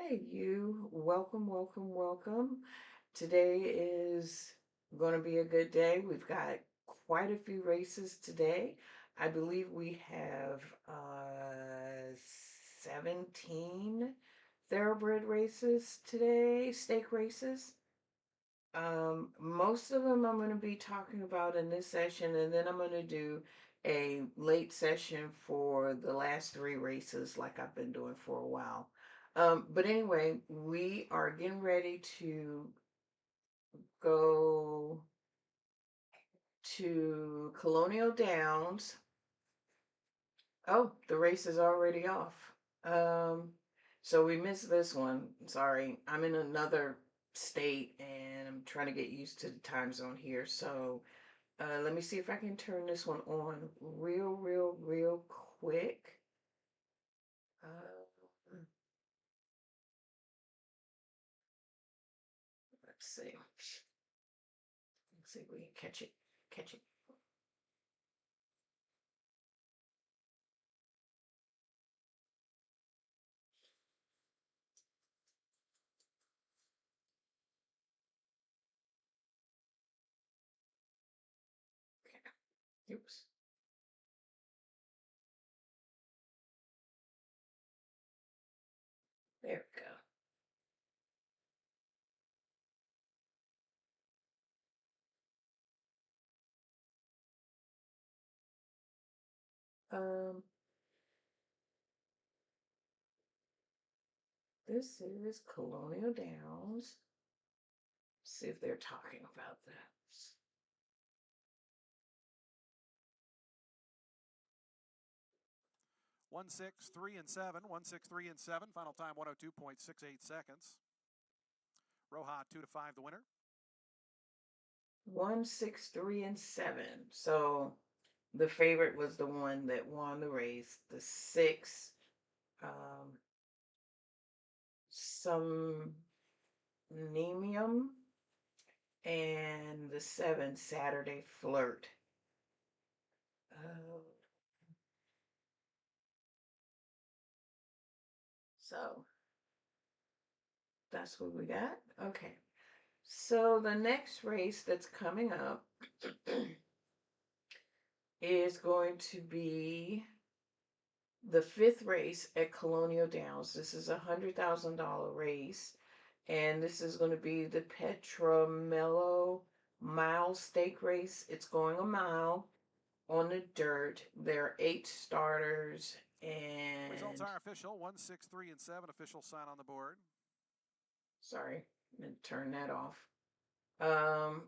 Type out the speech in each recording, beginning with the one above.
Hey, you. Welcome, welcome, welcome. Today is going to be a good day. We've got quite a few races today. I believe we have 17 thoroughbred races today, stake races. Most of them I'm going to be talking about in this session, and then I'm going to do a late session for the last three races like I've been doing for a while. But anyway, we are getting ready to go to Colonial Downs. Oh, the race is already off. Um, so we missed this one. Sorry, I'm in another state and I'm trying to get used to the time zone here. So let me see if I can turn this one on real quick. Let's see. Let's see if we can catch it. Catch it. Okay. Oops. There we go. This is Colonial Downs. See if they're talking about that. 1-6-3-7, 1-6-3-7. Final time 102.68 seconds. Roja 2-5, the winner. 1, 6, 3, and 7. So the favorite was the one that won the race. The 6, some Nemium, and the 7, Saturday Flirt. Uh, so that's what we got. Okay. So the next race that's coming up is going to be the fifth race at Colonial Downs. This is $100,000 race, and this is going to be the Petromello Mile Stake Race. It's going a mile on the dirt. There are 8 starters, Results and are official. 1-6-3-7. Official sign on the board. sorry, I'm gonna turn that off. Um,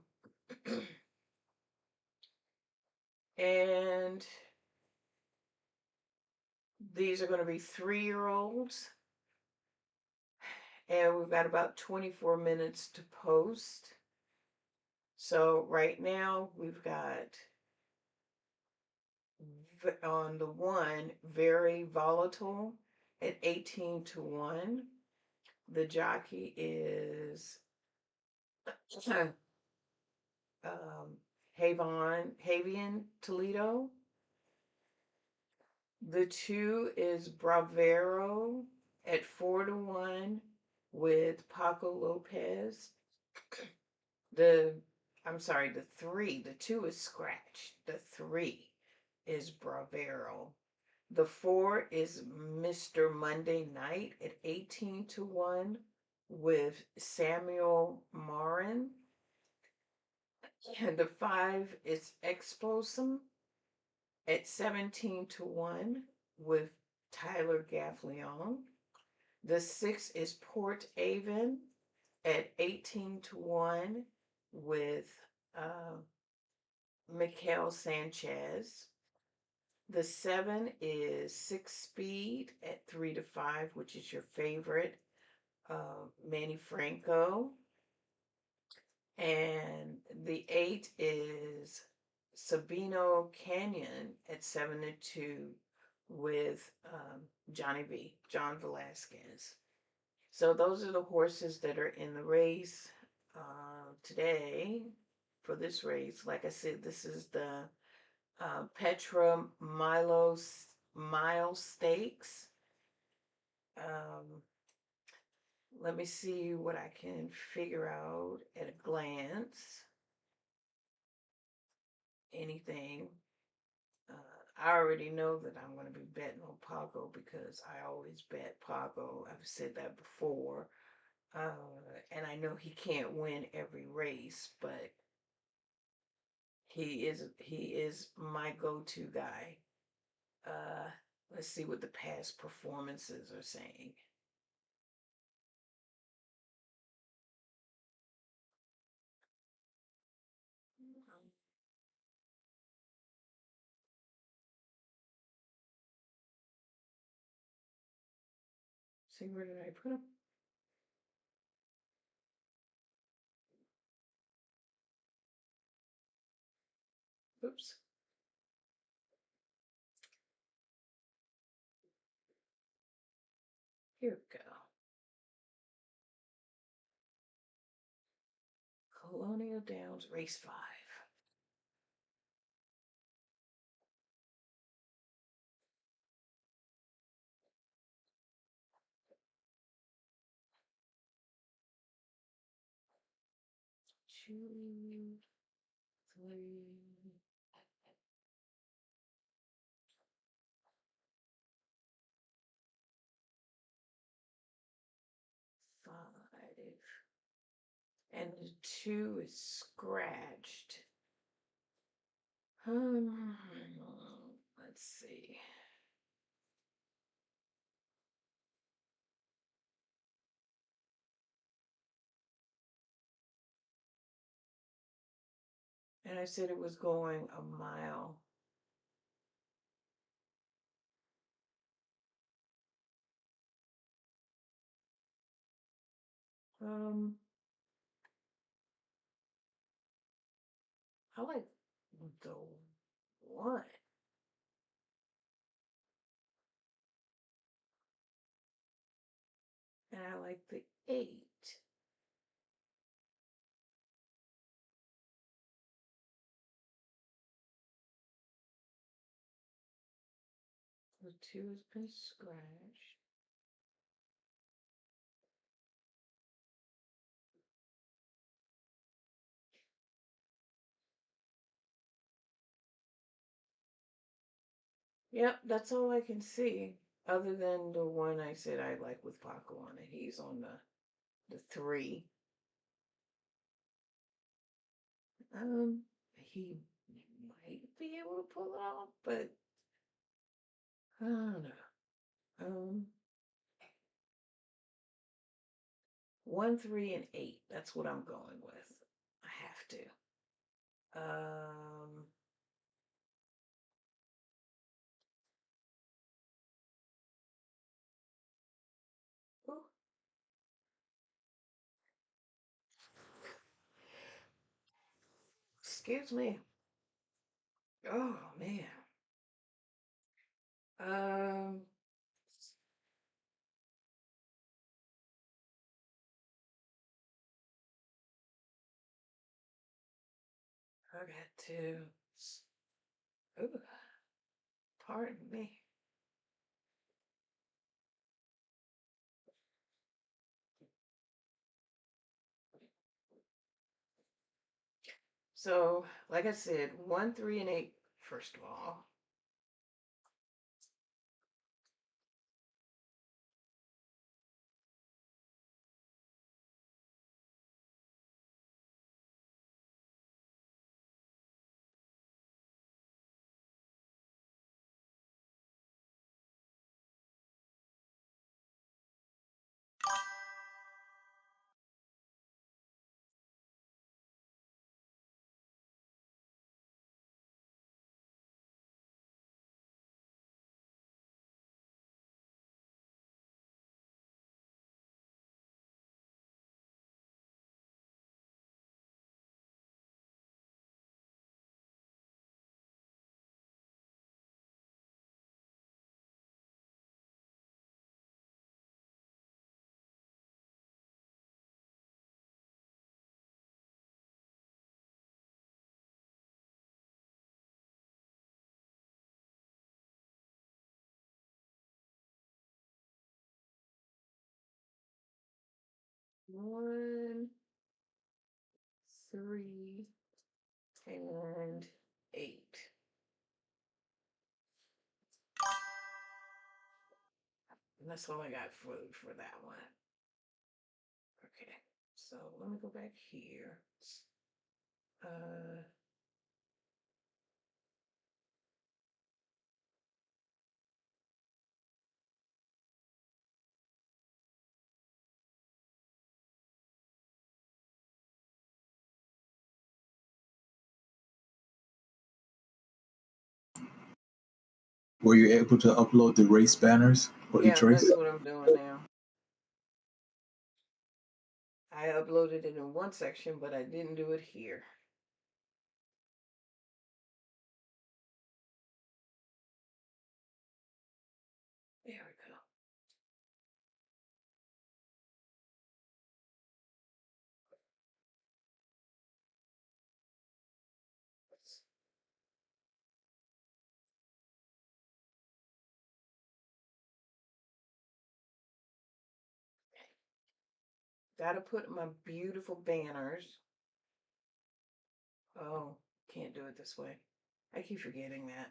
and these are going to be 3-year-olds. And we've got about 24 minutes to post. So right now we've got on the 1, Very Volatile at 18-1. The jockey is Javian Toledo. The 2 is Bravero at 4-1 with Paco Lopez. The the 3, the 2 is scratched. The 3 is Bravero. The 4 is Mr. Monday Night at 18-1 with Samuel Marin. And the 5 is Exposum at 17-1 with Tyler Gaffleon. The 6 is Port Avon at 18-1 with Mikael Sanchez. The 7 is 6 Speed at 3-5, which is your favorite, Manny Franco. And the 8 is Sabino Canyon at 7-2 with John Velasquez. So those are the horses that are in the race today for this race. Like I said, this is the Petra Mile Stakes. Let me see what I can figure out at a glance. Anything. I already know that I'm going to be betting on Paco because I always bet Paco. I've said that before. And I know he can't win every race, but he is my go-to guy. Uh, let's see what the past performances are saying. See, where did I put him? Oops. Here we go. Colonial Downs, race 5. Two, three, 5. And the 2 is scratched. Let's see. And I said it was going a mile. I like the 1. And I like the 8. The 2 has been scratched. Yep, that's all I can see. Other than the one I said I like with Paco on it. He's on the 3. He might be able to pull it off, but I don't know. 1, 3, and 8. That's what I'm going with. I have to. Oh, excuse me. Oh man. Um, I got to. Ooh, pardon me. So, like I said, 1, 3, and 8. First of all, 1, 3, and 8. And that's all I got for that one. Okay, so let me go back here. Uh, Were you able to upload the race banners for yeah, each race? that's what I'm doing now. I uploaded it in one section, but I didn't do it here. There we go. Gotta put my beautiful banners. Oh, can't do it this way. I keep forgetting that.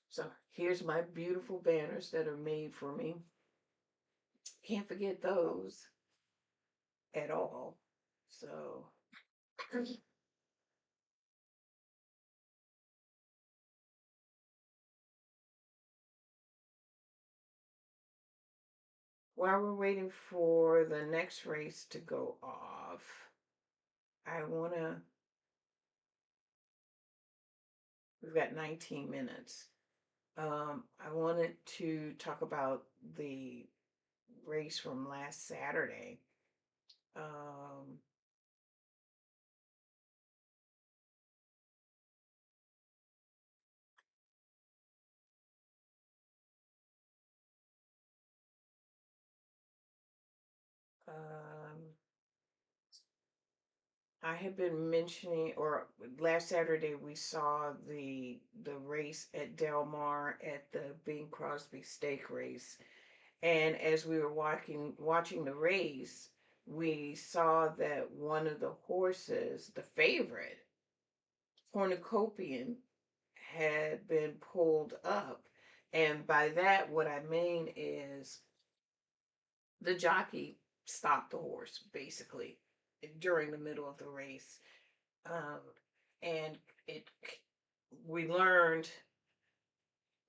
So here's my beautiful banners that are made for me. Can't forget those at all. So while we're waiting for the next race to go off, we've got 19 minutes. I wanted to talk about the race from last Saturday. Um, um, I had been mentioning, or last Saturday we saw the race at Del Mar at the Bing Crosby Stake Race, and as we were watching the race, we saw that one of the horses, the favorite, Cornucopian, had been pulled up, and by that what I mean is the jockey stopped the horse basically during the middle of the race. Um, and it we learned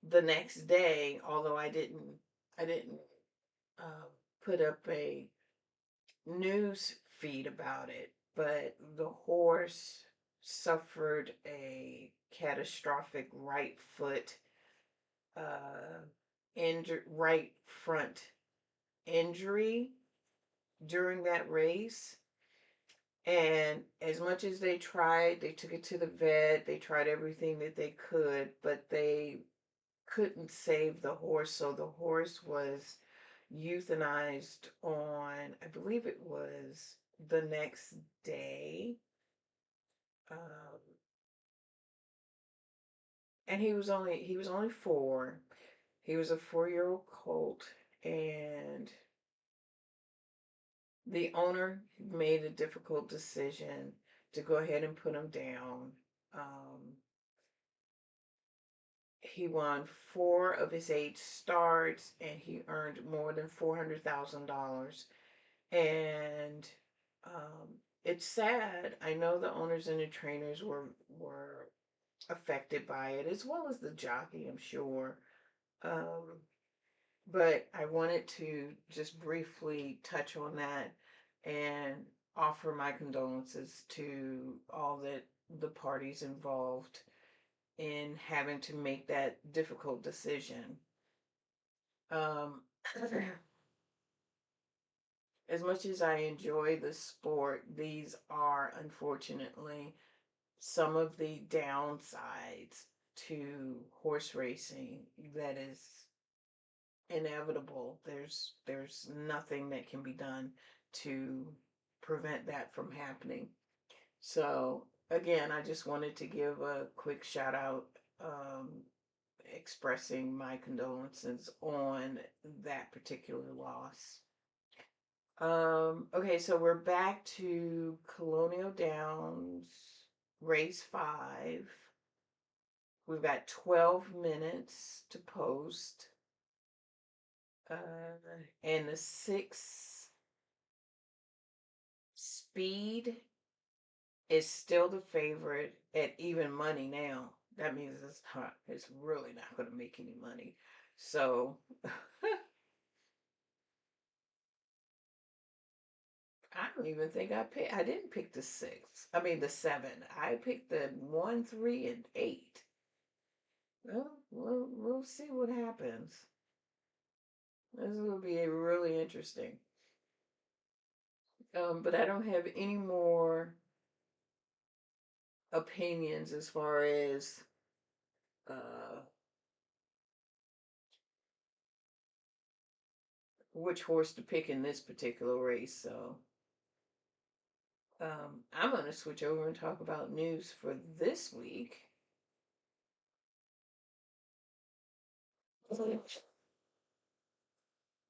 the next day, although I didn't uh, put up a news feed about it, but the horse suffered a catastrophic right foot right front injury during that race. And as much as they tried, they took it to the vet, they tried everything that they could, but they couldn't save the horse. So the horse was euthanized on, I believe it was the next day. Um, and he was only 4. He was a 4-year-old colt, and the owner made a difficult decision to go ahead and put him down. Um, he won 4 of his 8 starts, and he earned more than $400,000. And it's sad. I know the owners and the trainers were affected by it, as well as the jockey, I'm sure. Um, but I wanted to just briefly touch on that and offer my condolences to all the parties involved in having to make that difficult decision. Um, as much as I enjoy the sport, these are unfortunately some of the downsides to horse racing that is inevitable. There's nothing that can be done to prevent that from happening. So again, I just wanted to give a quick shout out expressing my condolences on that particular loss. Okay, so we're back to Colonial Downs, race 5. We've got 12 minutes to post. And the 6 Speed is still the favorite at even money now. That means it's really not going to make any money. So I don't even think I didn't pick the 6. I mean the 7. I picked the 1, 3, and 8. Well, we'll see what happens. This will be really interesting. But I don't have any more opinions as far as uh, which horse to pick in this particular race. So I'm going to switch over and talk about news for this week.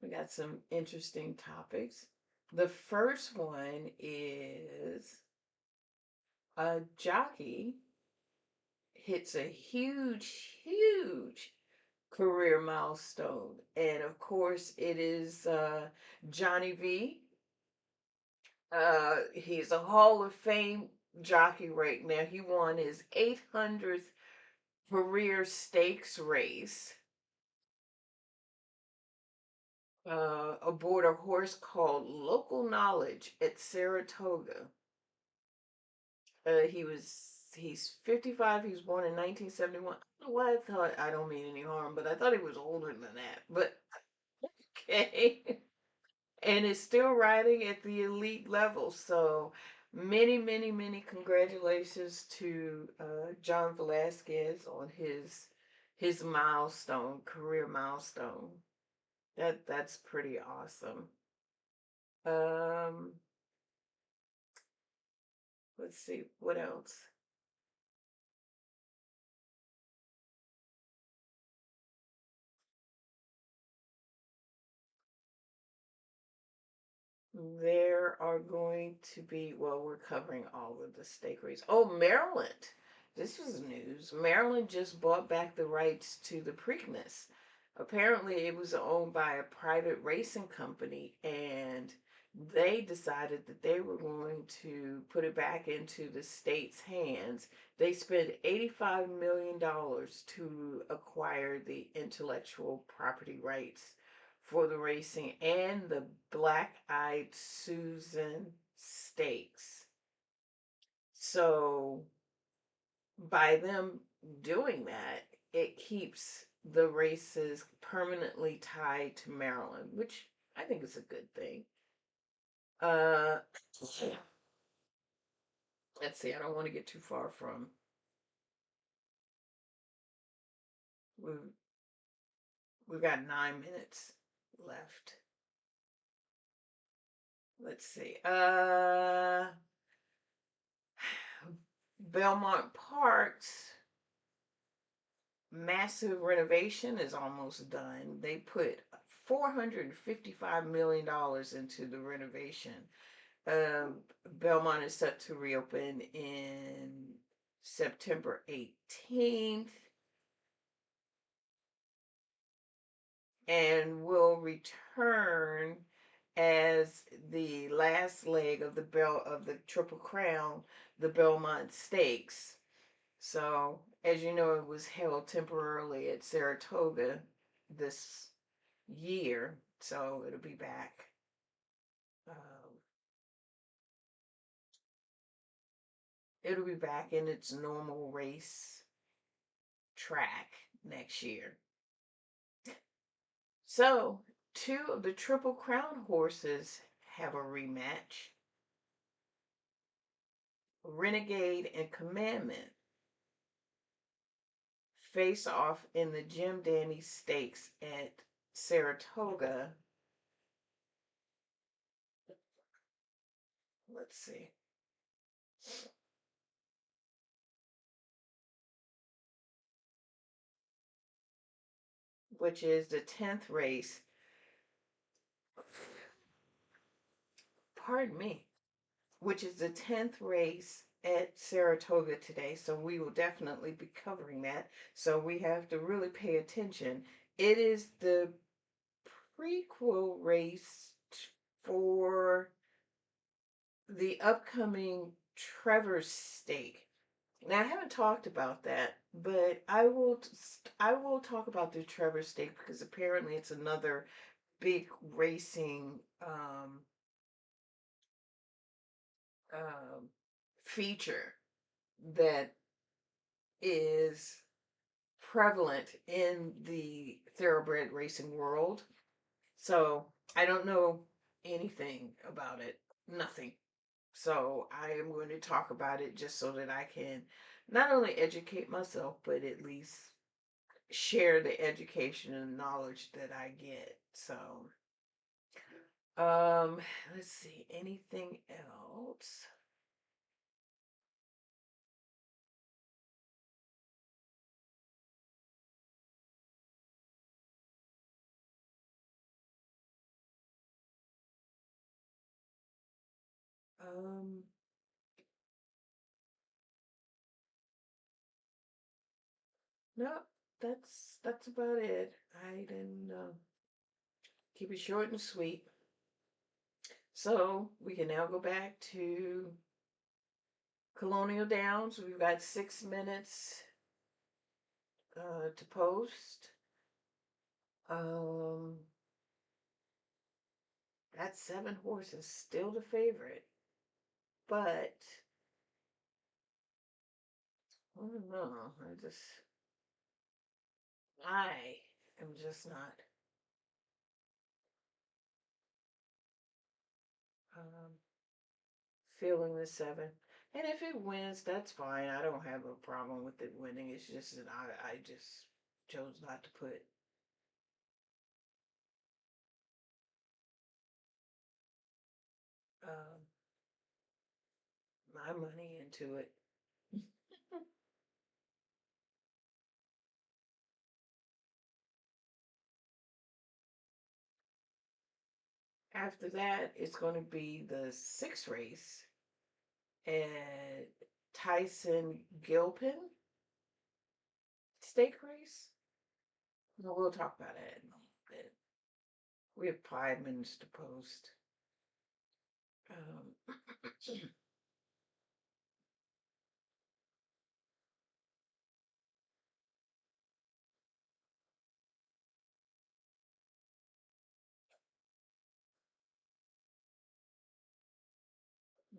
We got some interesting topics. The first one is a jockey hits a huge career milestone. And of course, it is Johnny V. He's a Hall of Fame jockey right now. He won his 800th career stakes race aboard a horse called Local Knowledge at Saratoga. He's 55. He was born in 1971. I don't know why I thought, I don't mean any harm, but I thought he was older than that. But okay. And is still riding at the elite level. So many congratulations to John Velasquez on his milestone, career milestone. That's pretty awesome. Um, let's see what else. There are going to be, well, we're covering all of the stake race. Oh, Maryland. This was news. Maryland just bought back the rights to the Preakness. Apparently, it was owned by a private racing company, and they decided that they were going to put it back into the state's hands. They spent $85 million to acquire the intellectual property rights for the racing and the Black Eyed Susan Stakes. So by them doing that, it keeps the races permanently tied to Maryland, which I think is a good thing. Uh, let's see, I don't want to get too far from. We've, we've got 9 minutes left. Let's see. Belmont Park's massive renovation is almost done. They put $455 million into the renovation. Belmont is set to reopen in September 18th and will return as the last leg of the Triple Crown, the Belmont Stakes. So, as you know, it was held temporarily at Saratoga this year, so it'll be back. It'll be back in its normal race track next year. So, 2 of the Triple Crown horses have a rematch. Renegade and Commandment face off in the Jim Dandy Stakes at Saratoga. Let's see. which is the 10th race. Pardon me. Which is the 10th race at Saratoga today. So we will definitely be covering that. So we have to really pay attention. It is the prequel race for the upcoming Trevor's Stake. Now I haven't talked about that, but I will talk about the Trevor Stake because apparently it's another big racing um, feature that is prevalent in the thoroughbred racing world. So I don't know anything about it. Nothing. So I am going to talk about it just so that I can not only educate myself, but at least share the education and knowledge that I get. So, um, let's see, anything else? Um, no, that's about it. I didn't keep it short and sweet. So we can now go back to Colonial Downs. We've got 6 minutes to post. Um, that 7 horse is still the favorite, but I don't know. I am just not um, feeling the 7. And if it wins, that's fine. I don't have a problem with it winning. It's just that I just chose not to put um, my money into it. After that, it's going to be the 6th race at Tyson Gilpin Stake Race. No, we'll talk about it in a little bit. We have 5 minutes to post. Um,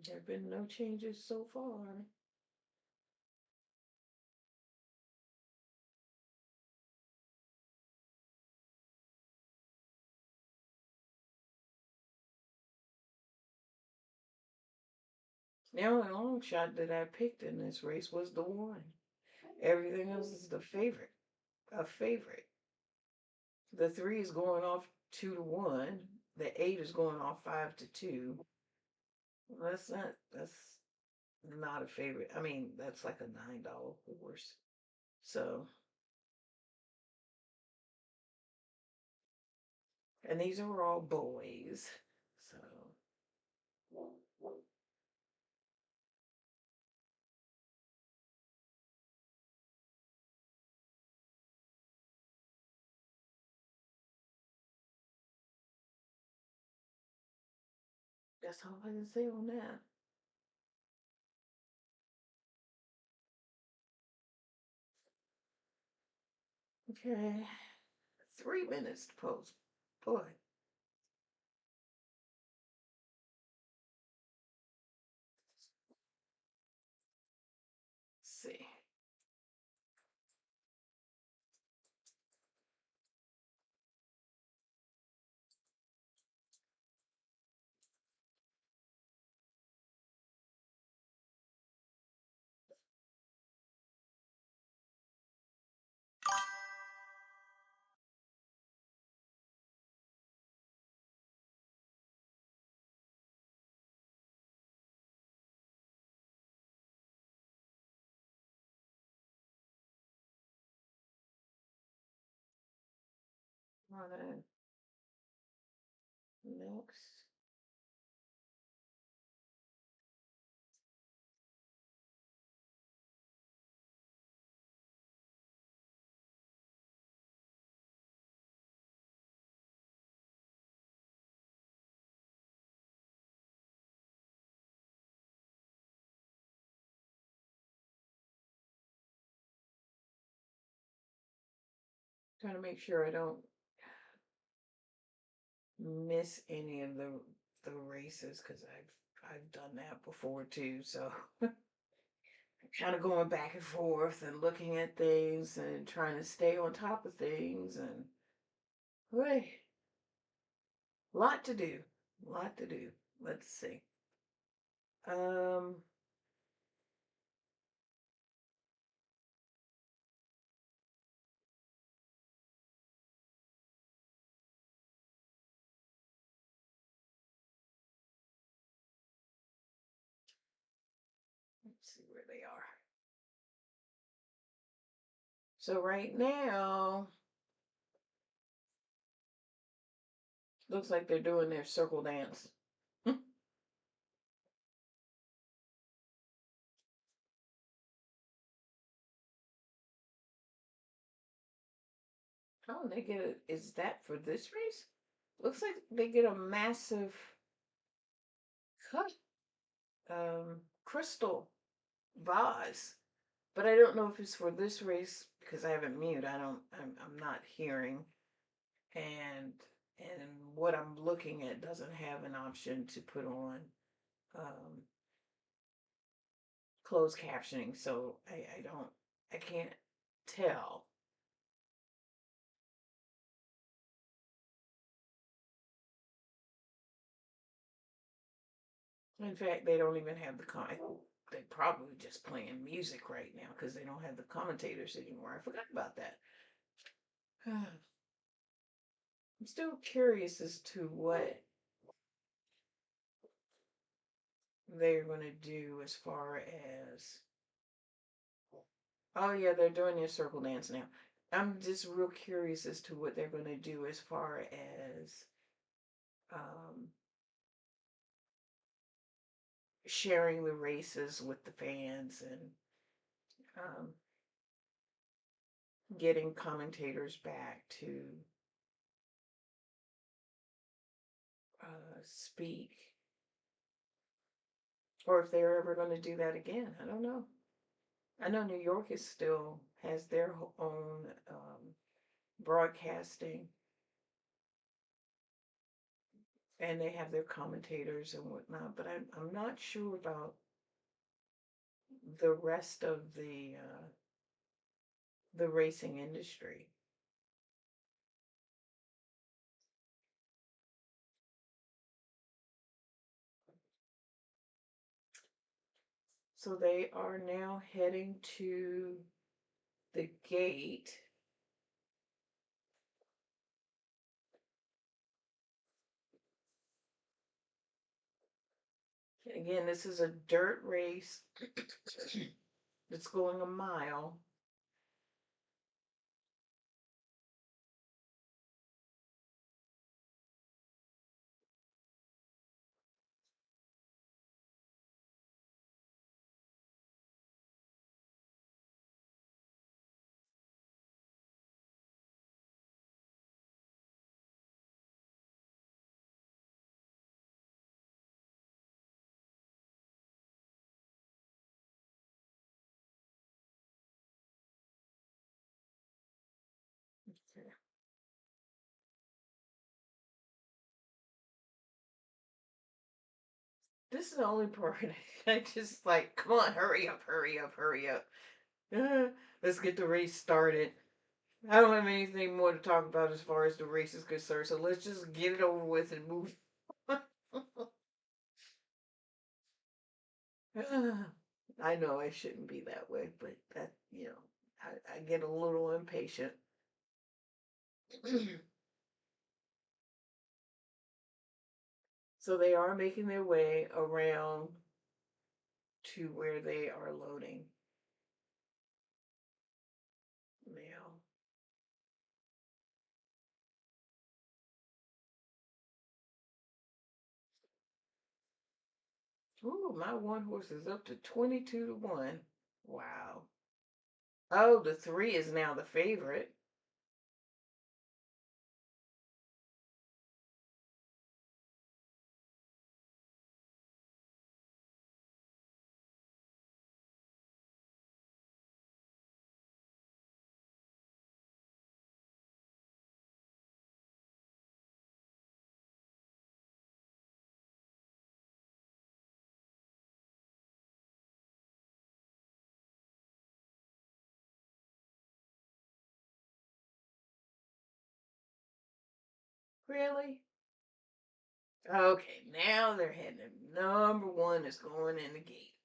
there have been no changes so far. The only long shot that I picked in this race was the 1. Everything else is the favorite. A favorite. The 3 is going off 2-1. The 8 is going off 5-2. Well, that's not a favorite. I mean, that's like a $9 horse. So, and these are all boys. So, that's all I can say on that. Okay. 3 minutes to post. Boy. Let's see. on then. Next. Trying to make sure I don't miss any of the races because I've done that before too. So kind of going back and forth and looking at things and trying to stay on top of things and boy, lot to do, lot to do. Let's see. Um, let's see where they are. So right now, looks like they're doing their circle dance. Oh, they get a, is that for this race? Looks like they get a massive cut, crystal vase. But I don't know if it's for this race because I haven't mute. I'm not hearing. And and what I'm looking at doesn't have an option to put on um, closed captioning. So I can't tell. In fact, they don't even have the they probably just playing music right now because they don't have the commentators anymore. I forgot about that. I'm still curious as to what they're going to do as far as. Oh, yeah, they're doing their circle dance now. I'm just real curious as to what they're going to do as far as um, sharing the races with the fans and um, getting commentators back to speak, or if they're ever going to do that again. I don't know. I know New York is still has their own broadcasting, and they have their commentators and whatnot. But I'm not sure about the rest of the racing industry. So they are now heading to the gate. Again, this is a dirt race that's going a mile. Okay. This is the only part I just like, come on, hurry up, hurry up, hurry up. Let's get the race started. I don't have anything more to talk about as far as the race is concerned, so let's just get it over with and move. I know I shouldn't be that way, but that, I get a little impatient. So they are making their way around to where they are loading now. Ooh, my one horse is up to 22-1. Wow. Oh, the 3 is now the favorite. Really? Okay, now they're heading. Number 1 is going in the gate.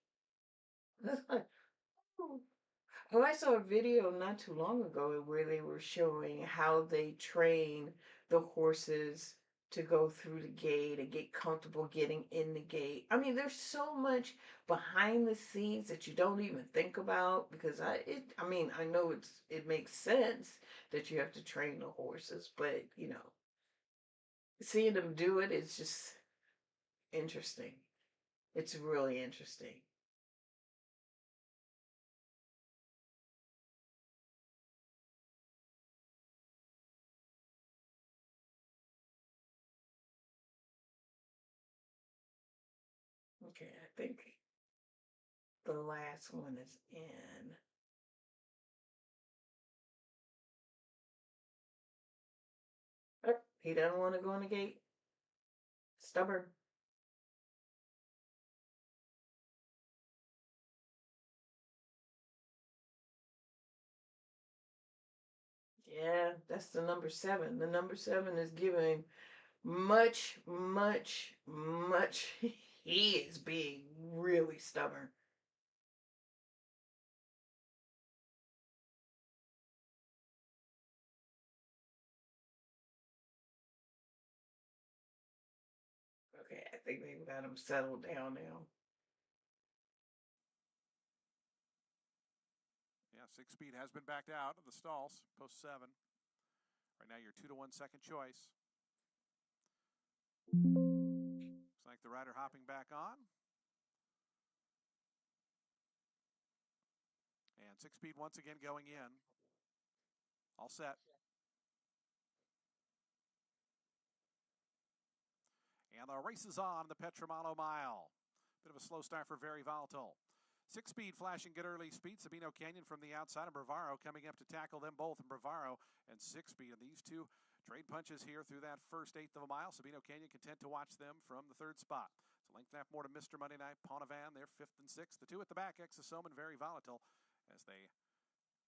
Oh, I saw a video not too long ago where they were showing how they train the horses to go through the gate and get comfortable getting in the gate. I mean, there's so much behind the scenes that you don't even think about because I mean, I know it makes sense that you have to train the horses, but seeing them do it is just interesting. It's really interesting. Okay, I think the last one is in. Oh, he doesn't want to go in the gate. Stubborn. Yeah, that's the number 7. The number 7 is giving much, much, much. He is being really stubborn. Okay, I think they've got him settled down now. Yeah, 6-speed has been backed out of the stalls, post 7. Right now, your 2-1 second choice. Looks like the rider hopping back on. And 6-speed once again going in. All set. And the race is on the Petramano Mile. Bit of a slow start for Very Volatile. 6-speed flashing good early speed. Sabino Canyon from the outside, and Bravaro coming up to tackle them both. And Bravaro and 6-speed, and these two trade punches here through that first eighth of a mile. Sabino Canyon content to watch them from the 3rd spot. So length and a half more to Mr. Monday Night. Ponavan, they're 5th and 6th. The 2 at the back, Exosome and Very Volatile, as they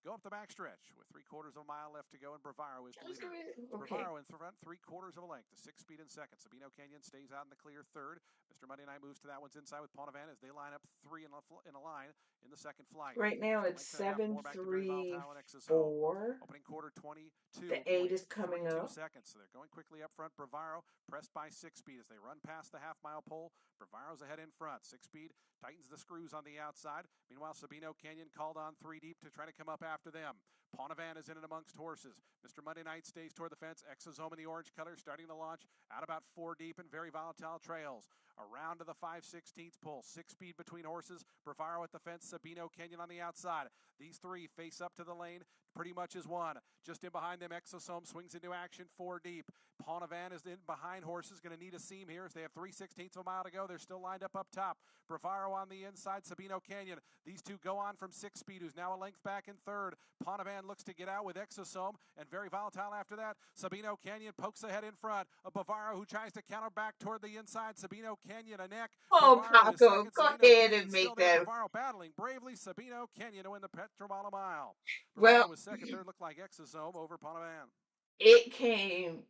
go up the backstretch with 3/4 of a mile left to go, and Bravaro is the leader. Okay. Bravaro in front, 3/4 of a length. The 6-speed in second. Sabino Canyon stays out in the clear 3rd. Mr. Monday Night moves to that one's inside with Ponavan as they line up 3 in a line in the second flight. Right now it's 7-3-4. Opening quarter 22. The 8 is coming up. Seconds. So they're going quickly up front. Bravaro pressed by 6-speed as they run past the half-mile pole. Bravaro's ahead in front. 6-speed tightens the screws on the outside. Meanwhile, Sabino Canyon called on 3 deep to try to come up after them. Ponavan is in it amongst horses. Mr. Monday Night stays toward the fence. Exosome in the orange color starting to launch out about 4 deep and Very Volatile trails. Around to the 5/16 pull. 6-speed between horses. Bravaro at the fence. Sabino Canyon on the outside. These 3 face up to the lane pretty much as one. Just in behind them, Exosome swings into action 4 deep. Ponavan is in behind horses. Going to need a seam here as they have 3/16 of a mile to go. They're still lined up top. Bravaro on the inside. Sabino Canyon. These 2 go on from 6-speed, who's now a length back in 3rd. Ponavan looks to get out with Exosome and Very Volatile after that. Sabino Canyon pokes ahead in front of Bavaro, who tries to counter back toward the inside. Sabino Canyon a neck. Oh, Bavaro is Paco, second. go Sabino ahead Canyon and still make there. that. Bavaro battling bravely. Sabino Canyon to win the Petramano Mile. Bravaro Well, was second. 3rd looked like Exosome over Ponavan. it came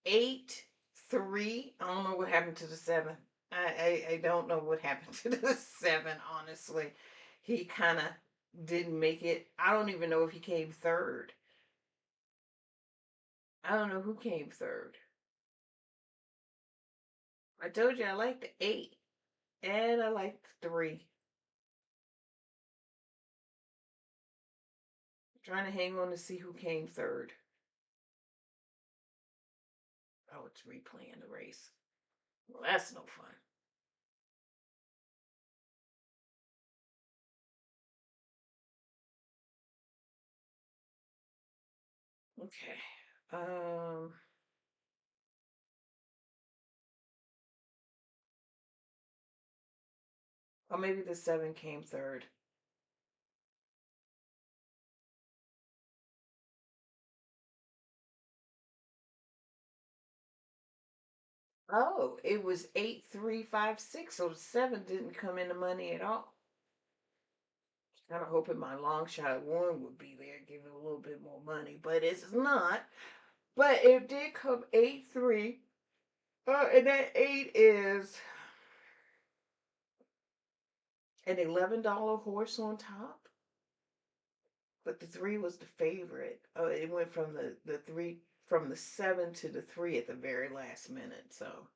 8-3. I don't know what happened to the 7. I don't know what happened to the 7, honestly. He kind of didn't make it. I don't even know if he came 3rd. I don't know who came 3rd. I told you I like the 8 and I like the 3. I'm trying to hang on to see who came 3rd. Oh, it's replaying the race. Well, that's no fun. Okay. Um, or maybe the 7 came third. Oh, it was 8,356. So 7 didn't come into money at all. Kind of hoping my long shot 1 would be there, give it a little bit more money, but it's not. But it did come 8-3. And that 8 is an $11 horse on top. But the 3 was the favorite. It went from the 3 from the 7 to the 3 at the very last minute. So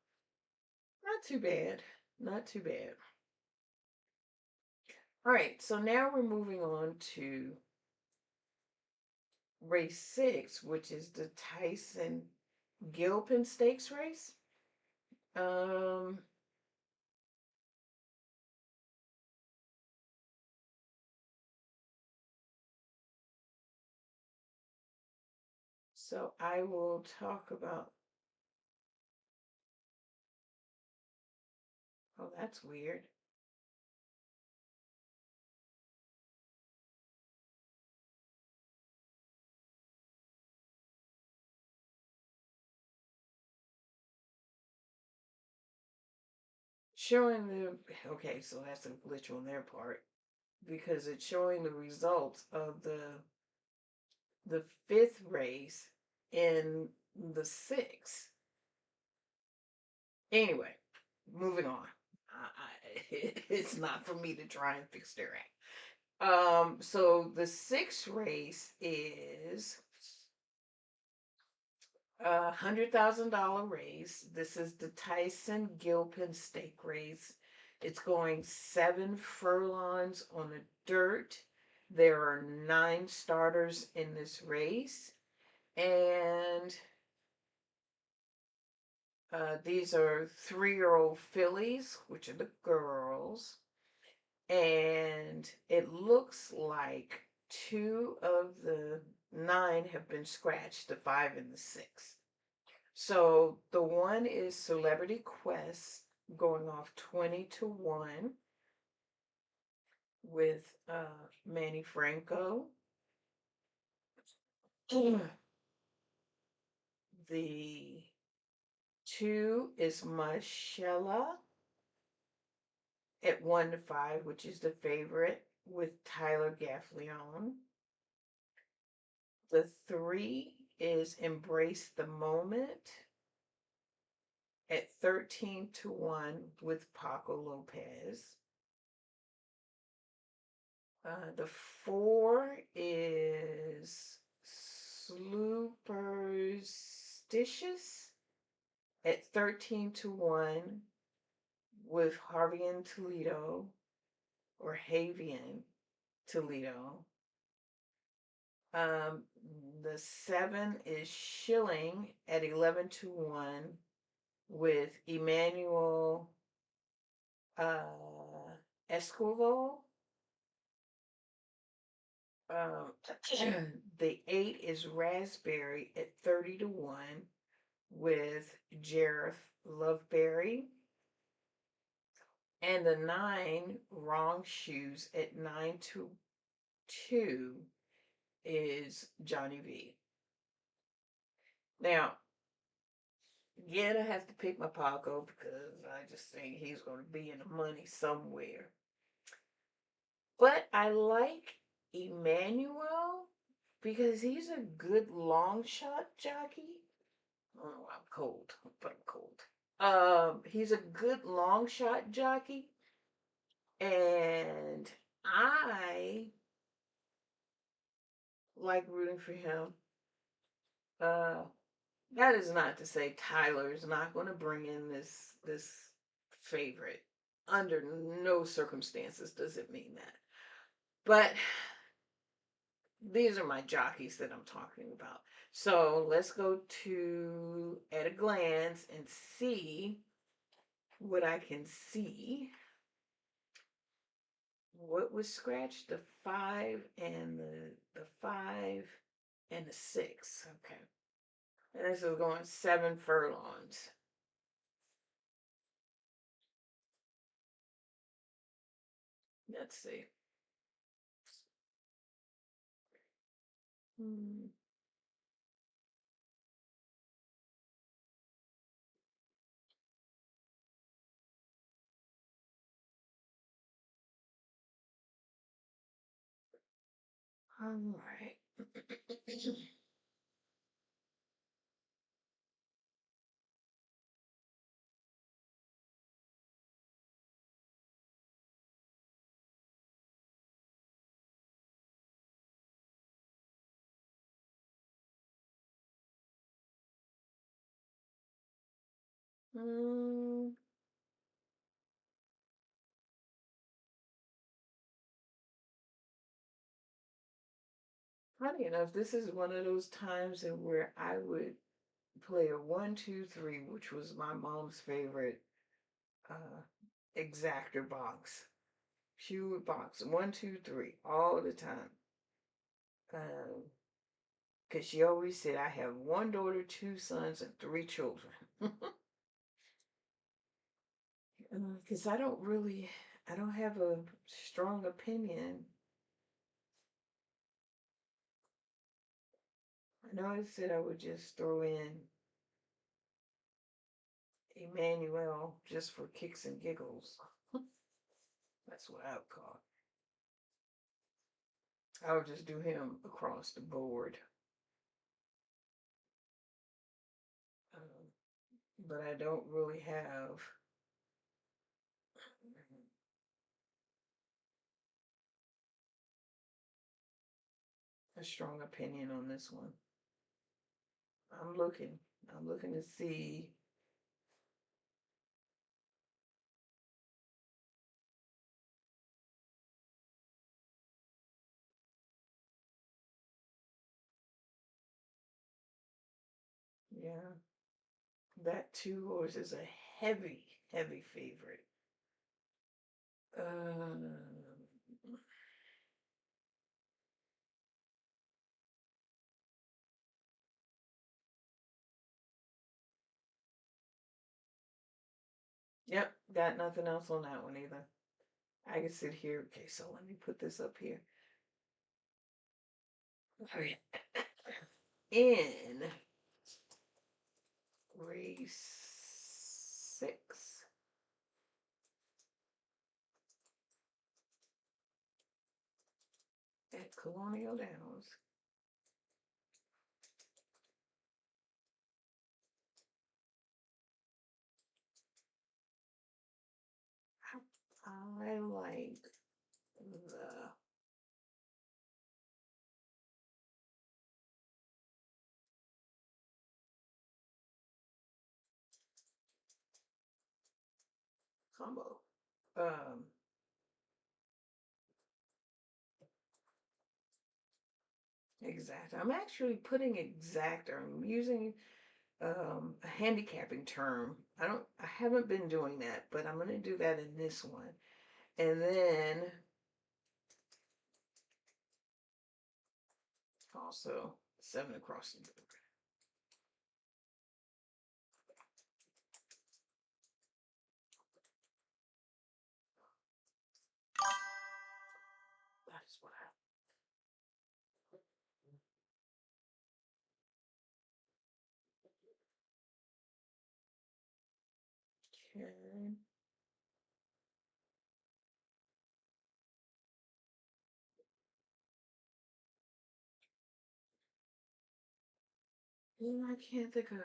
not too bad. Not too bad. All right, so now we're moving on to race 6, which is the Tyson Gilpin Stakes race. Um, so I will talk about. Oh, that's weird. Showing the okay, so that's a glitch on their part because it's showing the results of the 5th race in the 6th. Anyway, moving on. It's not for me to try and fix their act. So the 6th race is $100,000 race. This is the Tyson Gilpin Stake race. It's going 7 furlongs on the dirt. There are 9 starters in this race, and these are 3-year-old fillies, which are the girls, and it looks like 2 of the 9 have been scratched, the 5 and the 6. So the one is Celebrity Quest going off 20-1 with Manny Franco. The 2 is Michelle at 1-5, which is the favorite with Tyler Gaffleon. The 3 is Embrace the Moment at 13-1 with Paco Lopez. The 4 is Superstitious at 13-1 with Harvian Toledo or Havian Toledo. Um, the 7 is Shilling at 11-1 with Emmanuel Escobar. Um, the 8 is Raspberry at 30-1 with Jareth Loveberry. And the 9 Wrong Shoes at 9-2 is Johnny V. Now, again, I have to pick my Paco because I just think he's going to be in the money somewhere. But I like Emmanuel because he's a good long shot jockey. Oh, I'm cold, but I'm cold. He's a good long shot jockey, and I like rooting for him. Uh, that is not to say Tyler is not going to bring in this favorite. Under no circumstances does it mean that. But these are my jockeys that I'm talking about. So let's go to at a glance and see what I can see. What was scratched? The 5 and the 5 and a 6. Okay. And this is going 7 furlongs. Let's see. All right. Hmm. Funny enough, this is one of those times in where I would play a 1, 2, 3, which was my mom's favorite uh, exactor box. She would box 1, 2, 3 all the time. Because she always said, I have one daughter, 2 sons, and 3 children. Because I don't have a strong opinion. I know I said I would just throw in Emmanuel just for kicks and giggles. That's what I would call it. I would just do him across the board. But I don't really have a strong opinion on this one. I'm looking. I'm looking to see. Yeah, that 2 horse is a heavy, heavy favorite. Um, yep, got nothing else on that one either. I can sit here. Okay, so let me put this up here. All right. In race 6. At Colonial Downs. I like the combo. Exact. I'm actually putting exact, or I'm using a handicapping term. I haven't been doing that, but I'm going to do that in this one. And then also 7 across the board. That's what I. Okay. I can't think of.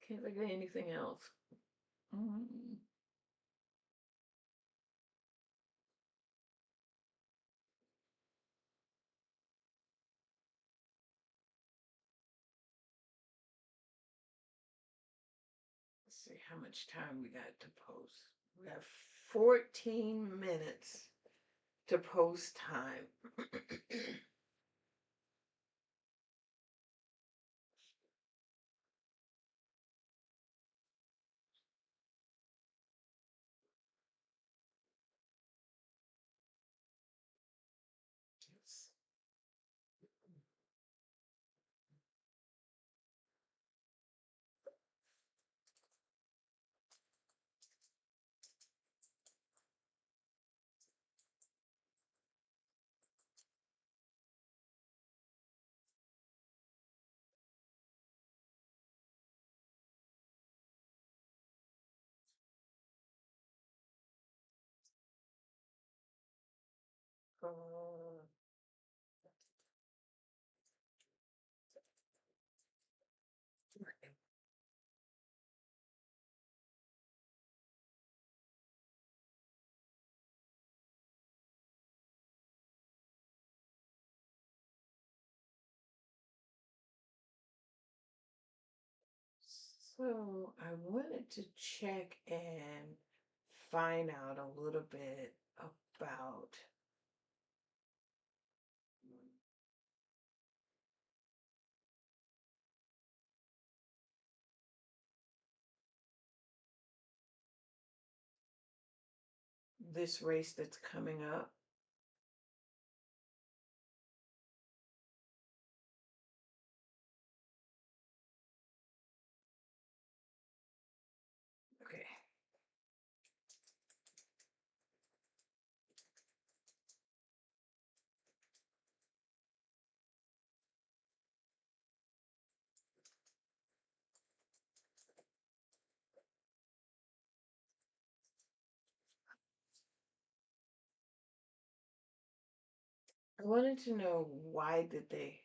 Can't think of anything else. Mm. Let's see how much time we got to post. We have 14 minutes to post time. Uh, so I wanted to check and find out a little bit about this race that's coming up. Okay. I wanted to know why did they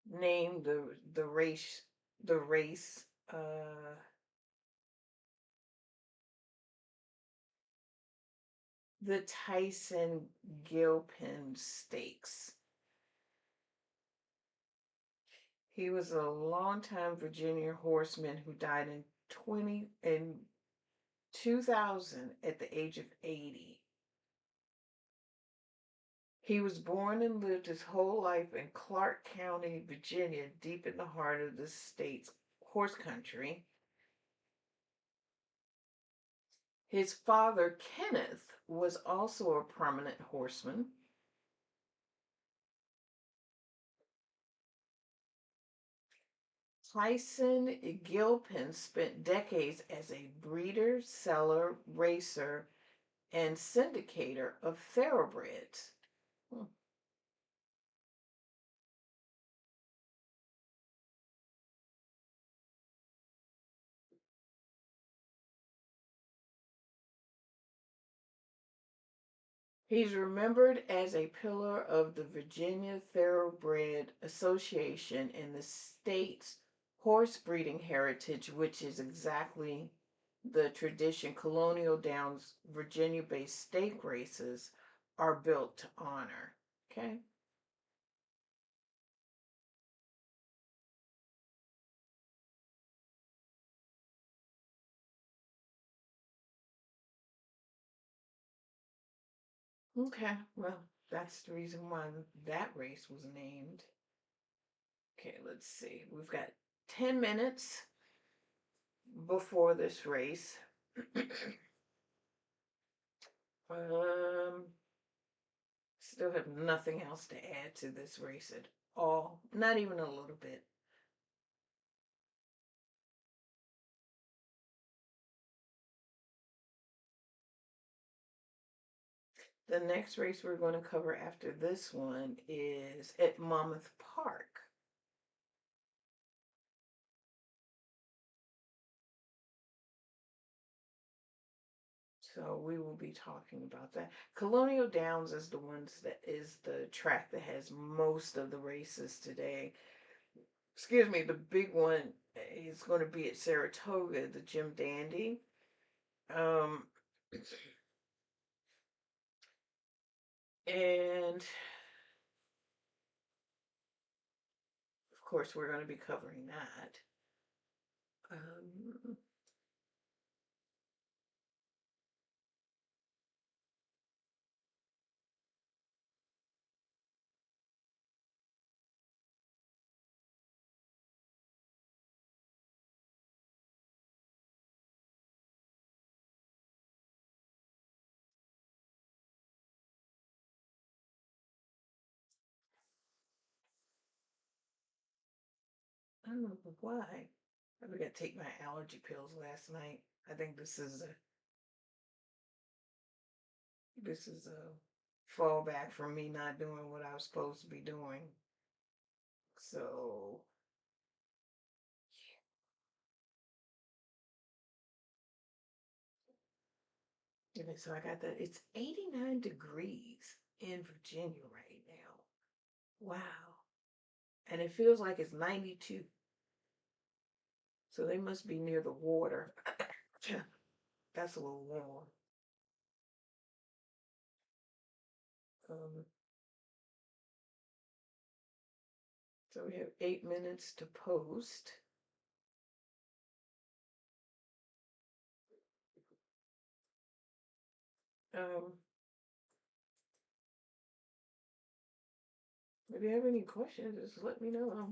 name the race the Tyson Gilpin Stakes. He was a longtime Virginia horseman who died in 2000 at the age of 80. He was born and lived his whole life in Clark County, Virginia, deep in the heart of the state's horse country. His father, Kenneth, was also a prominent horseman. Tyson Gilpin spent decades as a breeder, seller, racer, and syndicator of thoroughbreds. Hmm. He's remembered as a pillar of the Virginia Thoroughbred Association and the state's horse breeding heritage, which is exactly the tradition Colonial Downs Virginia based stake races are built to honor. Okay. Okay. Well, that's the reason why that race was named. Okay, let's see. We've got 10 minutes before this race. um, Still have nothing else to add to this race at all. Not even a little bit. The next race we're going to cover after this one is at Monmouth Park. So we will be talking about that. Colonial Downs is the track that has most of the races today. Excuse me, the big one is going to be at Saratoga, the Jim Dandy. Um, and of course, we're going to be covering that. Um, I don't know why. I forgot to take my allergy pills last night. I think this is a fallback from me not doing what I was supposed to be doing. So, okay, so I got that. It's 89 degrees in Virginia right now. Wow. And it feels like it's 92. So they must be near the water. That's a little warm. Um, so we have 8 minutes to post. Um, if you have any questions, just let me know.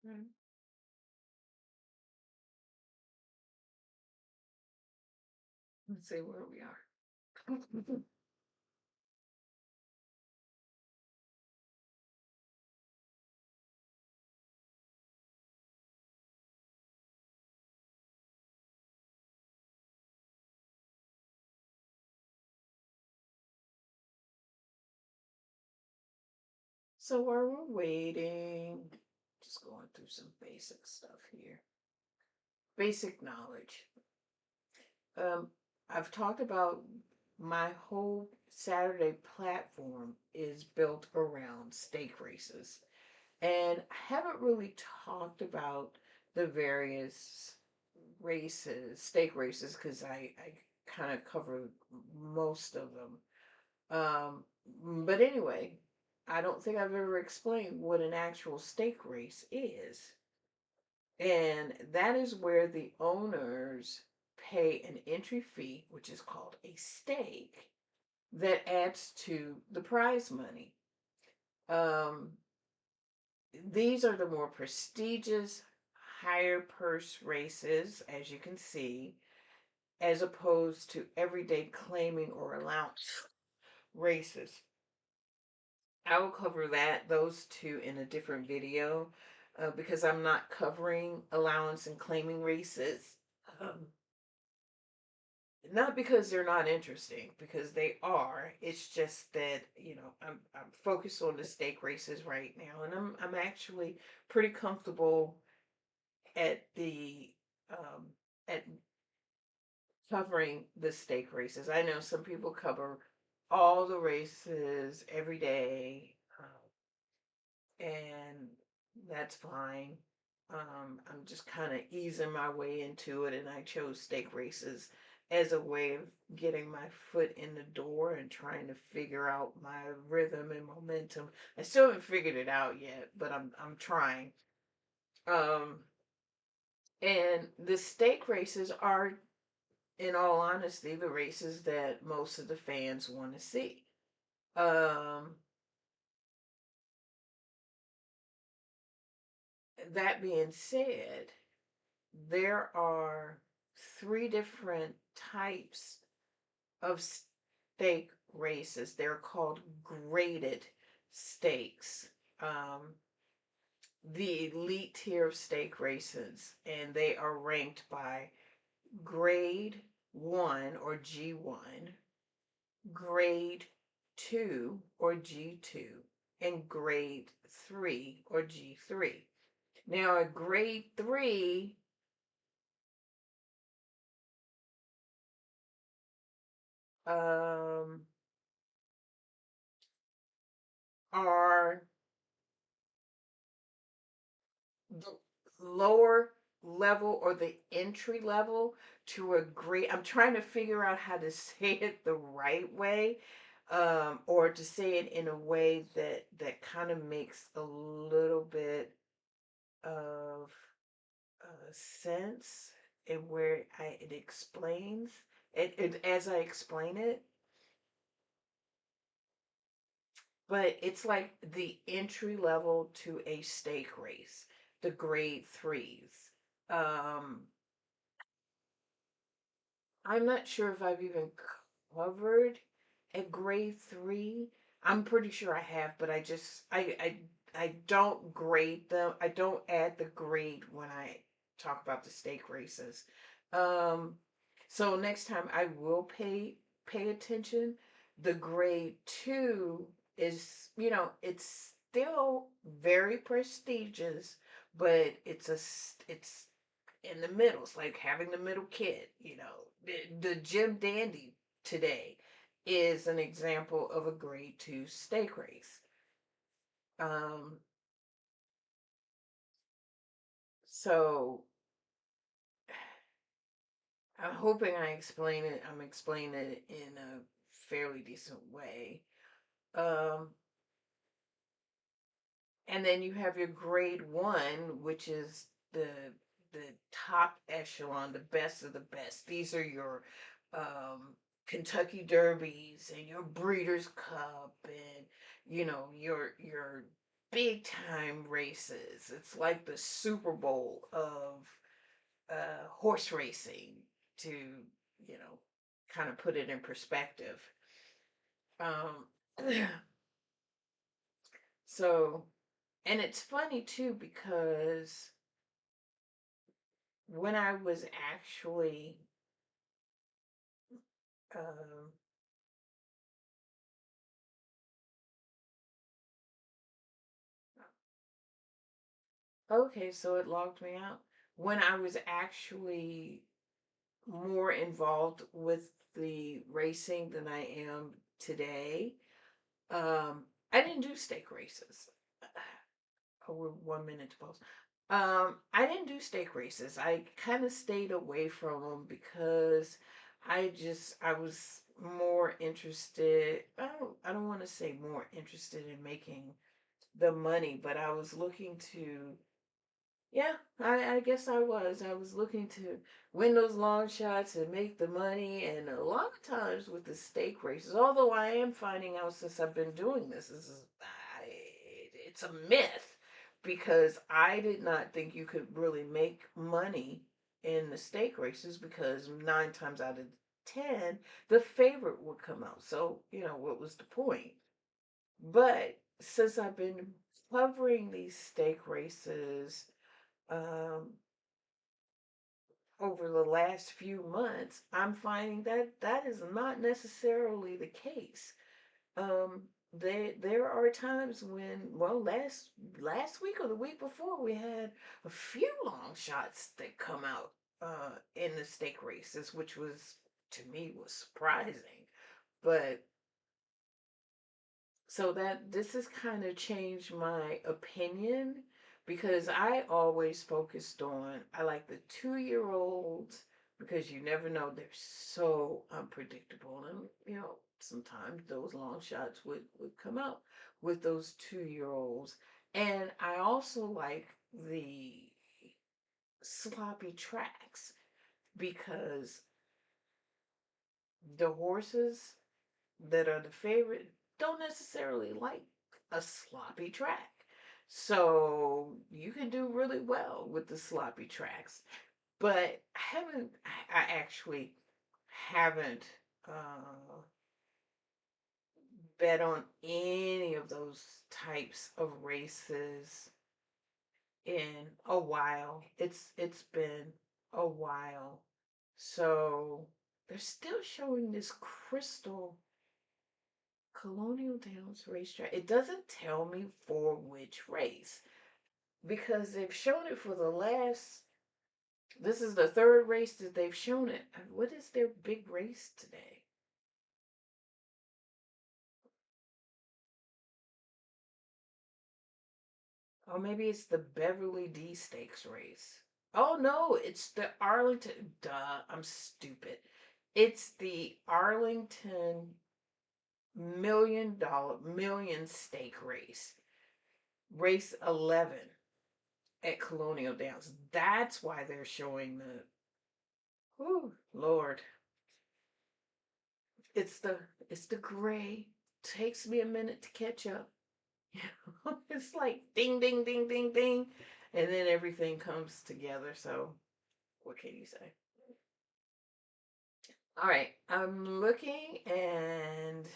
Right. Let's see where we are. So while we're waiting, just going through some basic stuff here. Basic knowledge. Um, I've talked about my whole Saturday platform is built around stake races. And I haven't really talked about the various races, stake races, because I kind of covered most of them. But anyway, I don't think I've ever explained what an actual stake race is. And that is where the owners pay an entry fee, which is called a stake, that adds to the prize money. Um, these are the more prestigious, higher purse races, as you can see, as opposed to everyday claiming or allowance races. I will cover those two in a different video because I'm not covering allowance and claiming races. Um, Not because they're not interesting, because they are. It's just that I'm focused on the stake races right now, and I'm actually pretty comfortable at the um, at covering the stake races. I know some people cover all the races every day, and that's fine. I'm just kind of easing my way into it, and I chose stake races as a way of getting my foot in the door and trying to figure out my rhythm and momentum. I still haven't figured it out yet, but I'm trying. Um, and the stake races are, in all honesty, the races that most of the fans want to see. Um, that being said, there are three different types of stake races. They're called graded stakes. Um, the elite tier of stake races, and they are ranked by grade 1 or G1, grade 2 or G2, and grade 3 or G3. Now, a grade 3 um, are the lower level or the entry level to a grade. I'm trying to figure out how to say it the right way, or to say it in a way that kind of makes a little bit of sense, and where it explains it as I explain it. But it's like the entry level to a stake race, the grade threes. Um, I'm not sure if I've even covered a grade three. I'm pretty sure I have, but I don't grade them. I don't add the grade when I talk about the stake races. Um, so next time I will pay attention. The grade two is, it's still very prestigious, but it's in the middle. It's like having the middle kid. The Jim Dandy today is an example of a grade two stake race. Um, so I'm hoping I'm explaining it in a fairly decent way. Um, and then you have your grade one, which is the top echelon, the best of the best. These are your Kentucky Derbies and your Breeders' Cup, and your big time races. It's like the Super Bowl of horse racing, to kind of put it in perspective. Um, so, and it's funny too, because when I was actually um, okay, so it logged me out. When I was actually more involved with the racing than I am today, I didn't do stake races. Oh, we're 1 minute to post. I didn't do stake races. I kind of stayed away from them because I was more interested. I don't want to say more interested in making the money, but I was looking to, yeah, I guess I was. I was looking to win those long shots and make the money. And a lot of times with the stake races, although I am finding out since I've been doing it's a myth, because I did not think you could really make money in the stake races, because 9 times out of 10, the favorite would come out. So, what was the point? But since I've been covering these stake races, um, over the last few months, I'm finding that that is not necessarily the case. There are times when, well, last week or the week before, we had a few long shots that come out in the stake races, which was, to me, was surprising. But so that this has kind of changed my opinion, because I always focused on, I like the 2 year olds, because you never know, they're so unpredictable. And sometimes those long shots would come out with those 2 year olds. And I also like the sloppy tracks, because the horses that are the favorite don't necessarily like a sloppy track. So you can do really well with the sloppy tracks. But I actually haven't bet on any of those types of races in a while. It's been a while. So they're still showing this Crystal Colonial Downs racetrack. It doesn't tell me for which race, because they've shown it for the last. This is the third race that they've shown it. What is their big race today? Or maybe it's the Beverly D Stakes race. Oh no, it's the Arlington. Duh, I'm stupid. It's the Arlington million stake race. Race 11 at Colonial Downs. That's why they're showing the. Whew, Lord. It's the it's the gray. Takes me a minute to catch up. It's like ding ding ding ding ding. And then everything comes together. So what can you say? All right, I'm looking and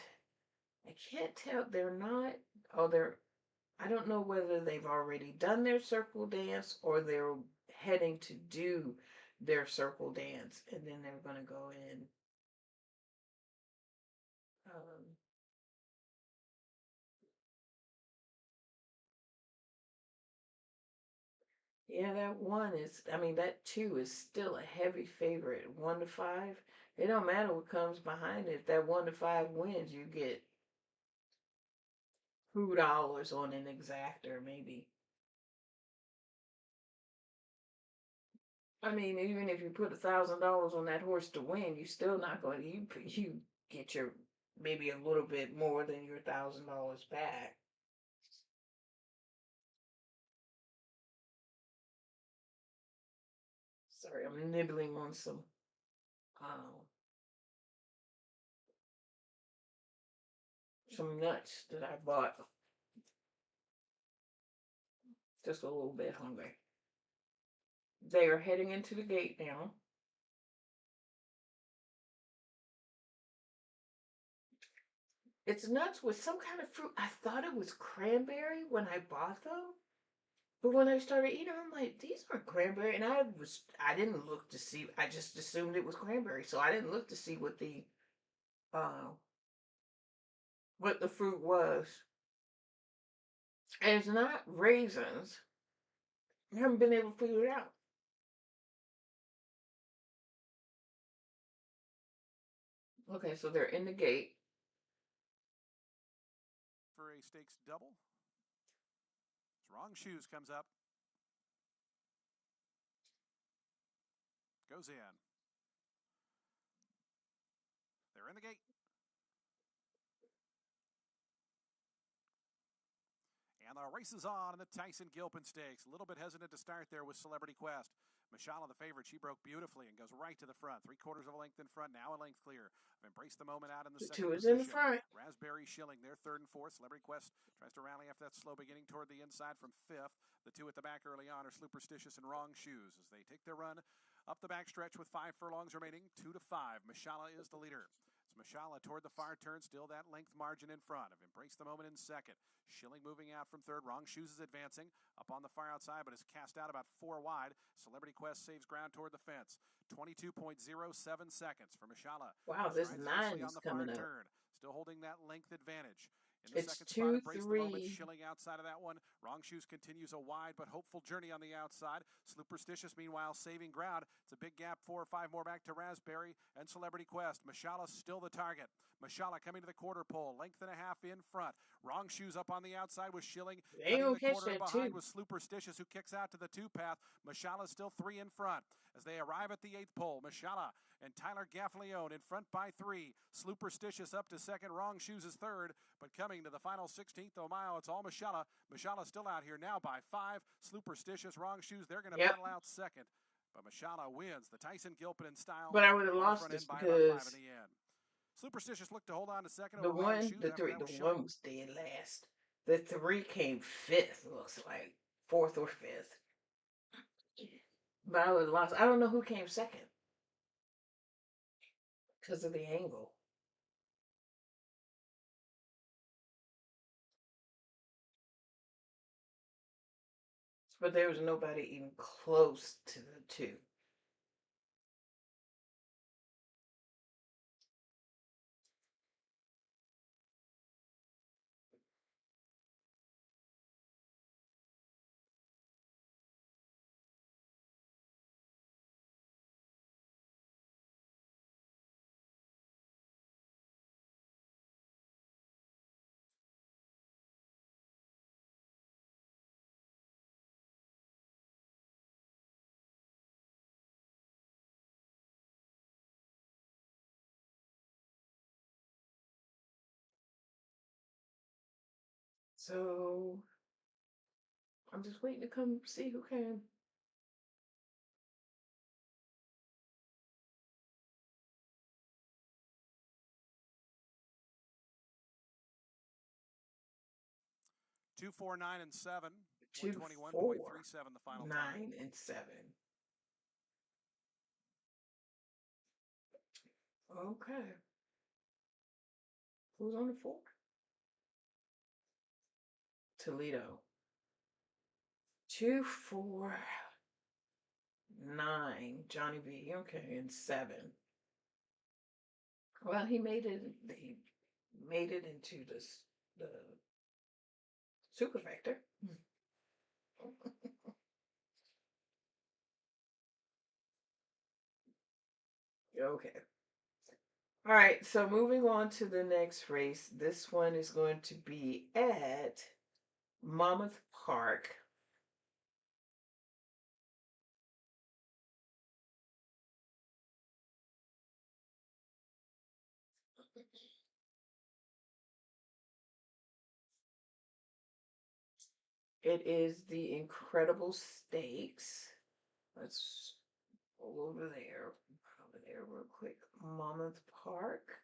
I can't tell. They're not. Oh, they're. I don't know whether they've already done their circle dance or they're heading to do their circle dance, and then they're going to go in. Um, yeah, that one is. I mean, that two is still a heavy favorite. 1 to 5. It don't matter what comes behind it. If that 1 to 5 wins, you get $2 on an exactor, maybe. I mean, even if you put $1,000 on that horse to win, you still not going to you get your maybe a little bit more than your $1,000 back. Sorry, I'm nibbling on um, some nuts that I bought. Just a little bit hungry. They are heading into the gate now. It's nuts with some kind of fruit. I thought it was cranberry when I bought them. But when I started eating, I'm like, these aren't cranberry, and I didn't look to see. I just assumed it was cranberry, so I didn't look to see uh, what the fruit was. And it's not raisins. I haven't been able to figure it out. Okay, so they're in the gate. For a stakes double. Wrong Shoes comes up. Goes in. They're in the gate. And the race is on in the Tyson Gilpin Stakes. A little bit hesitant to start there with Celebrity Quest. Mashallah, the favorite, she broke beautifully and goes right to the front. 3/4 of a length in front, now a length clear. I've embraced the moment out in the The second two is in the position. front. Raspberry Shilling, they're third and fourth. Celebrity Quest tries to rally after that slow beginning toward the inside from fifth. The two at the back early on are Superstitious and Wrong Shoes as they take their run up the back stretch with 5 furlongs remaining. 2-5. Mashallah is the leader. Mashallah toward the far turn, still that length margin in front. I've embraced the moment in second. Shilling moving out from third. Wrong Shoes is advancing up on the far outside, but is cast out about 4 wide. Celebrity Quest saves ground toward the fence. 22.07 seconds for Mashallah. Wow, this Strides 9 nicely on is the far coming up. turn. Still holding that length advantage. In the It's second spot, 2, embrace the moment. 3. Shilling outside of that one. Wrong Shoes continues a wide but hopeful journey on the outside. Superstitious, meanwhile, saving ground. It's a big gap, 4 or 5 more back to Raspberry and Celebrity Quest. Mashallah still the target. Mashallah coming to the quarter pole, length and a half in front. Wrong Shoes up on the outside with Shilling. They ain't Cutting gonna the catch quarter and that behind 2. with Superstitious, who kicks out to the 2 path. Mashallah still 3 in front. As they arrive at the 8th pole, Mashallah and Tyler Gaffleone in front by 3. Superstitious up to second. Wrong Shoes is third. But coming to the final 16th of a mile, it's all Mashallah. Mashallah still out here now by 5. Superstitious, Wrong Shoes, they're going to Yep. battle out second. But Mashallah wins the Tyson Gilpin in style. But I would have On the lost front this end by about 5 because in the end. Superstitious looked to hold on to second the over Wrong one, Shoes the after 3, that the was one Shilling. was dead last. The 3 came 5th, looks like. 4th or 5th. But I would have lost. I don't know who came second because of the angle. But there was nobody even close to the 2. So I'm just waiting to come see who can. Two, 4, 9, and 7. 2, 4, 121.37 the final 9, time. and 7. Okay. Who's on the 4? Toledo. 2, 4, 9. Johnny B. Okay, and 7. Well, he made it. He made it into the superfecta. Okay. All right. So moving on to the next race. This one is going to be at Monmouth Park. It is the Incredible Stakes. Let's go over there. Over there real quick. Monmouth Park.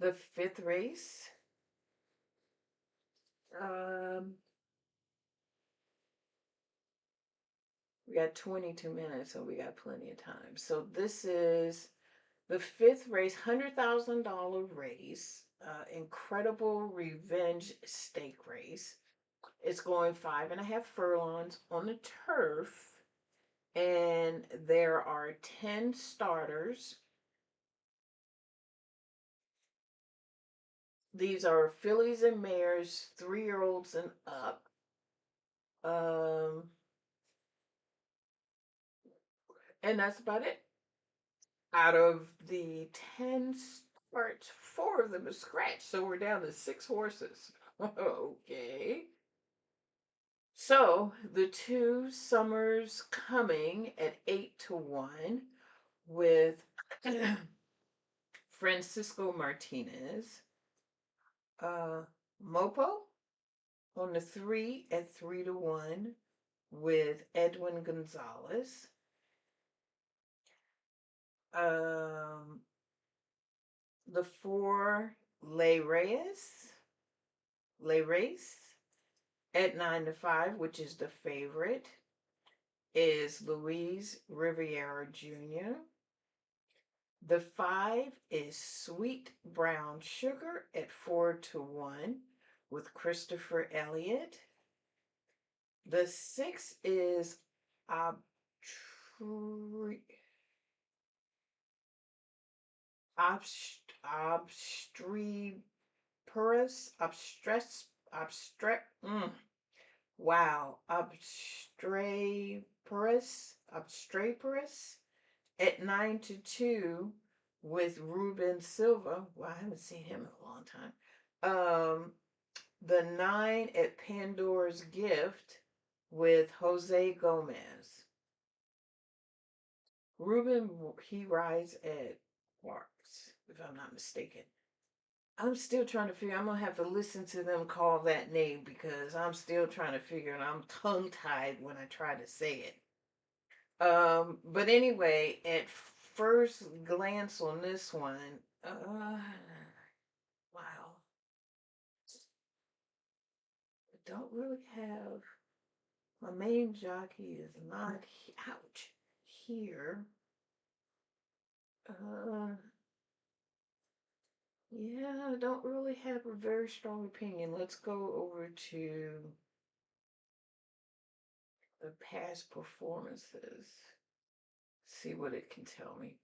The fifth race. Um, we got 22 minutes, so we got plenty of time. So this is the fifth race, $100,000 race, Incredible Revenge Stake Race. It's going 5.5 furlongs on the turf, and there are 10 starters. These are fillies and mares, 3-year-olds and up. And that's about it. Out of the 10 starts, 4 of them are scratched, so we're down to 6 horses. Okay. So the 2 Summers Coming at 8-1 with Francisco Martinez. Mopo on the 3 at 3-1 with Edwin Gonzalez. The 4 Le Race at 9-5, which is the favorite, is Luis Riviera Jr. The 5 is Sweet Brown Sugar at 4-1 with Christopher Elliott. The 6 is Obstreperous, Obstreperous at 9-2 with Ruben Silva. Well, I haven't seen him in a long time. The 9 at Pandora's Gift with Jose Gomez. Ruben, he rides at Parks, if I'm not mistaken. I'm still trying to figure. I'm gonna have to listen to them call that name because I'm still trying to figure, and I'm tongue tied when I try to say it. But anyway, at first glance on this one, wow, I don't really have my main jockey is not ouch here. Yeah, I don't really have a very strong opinion. Let's go over to the past performances. See what it can tell me.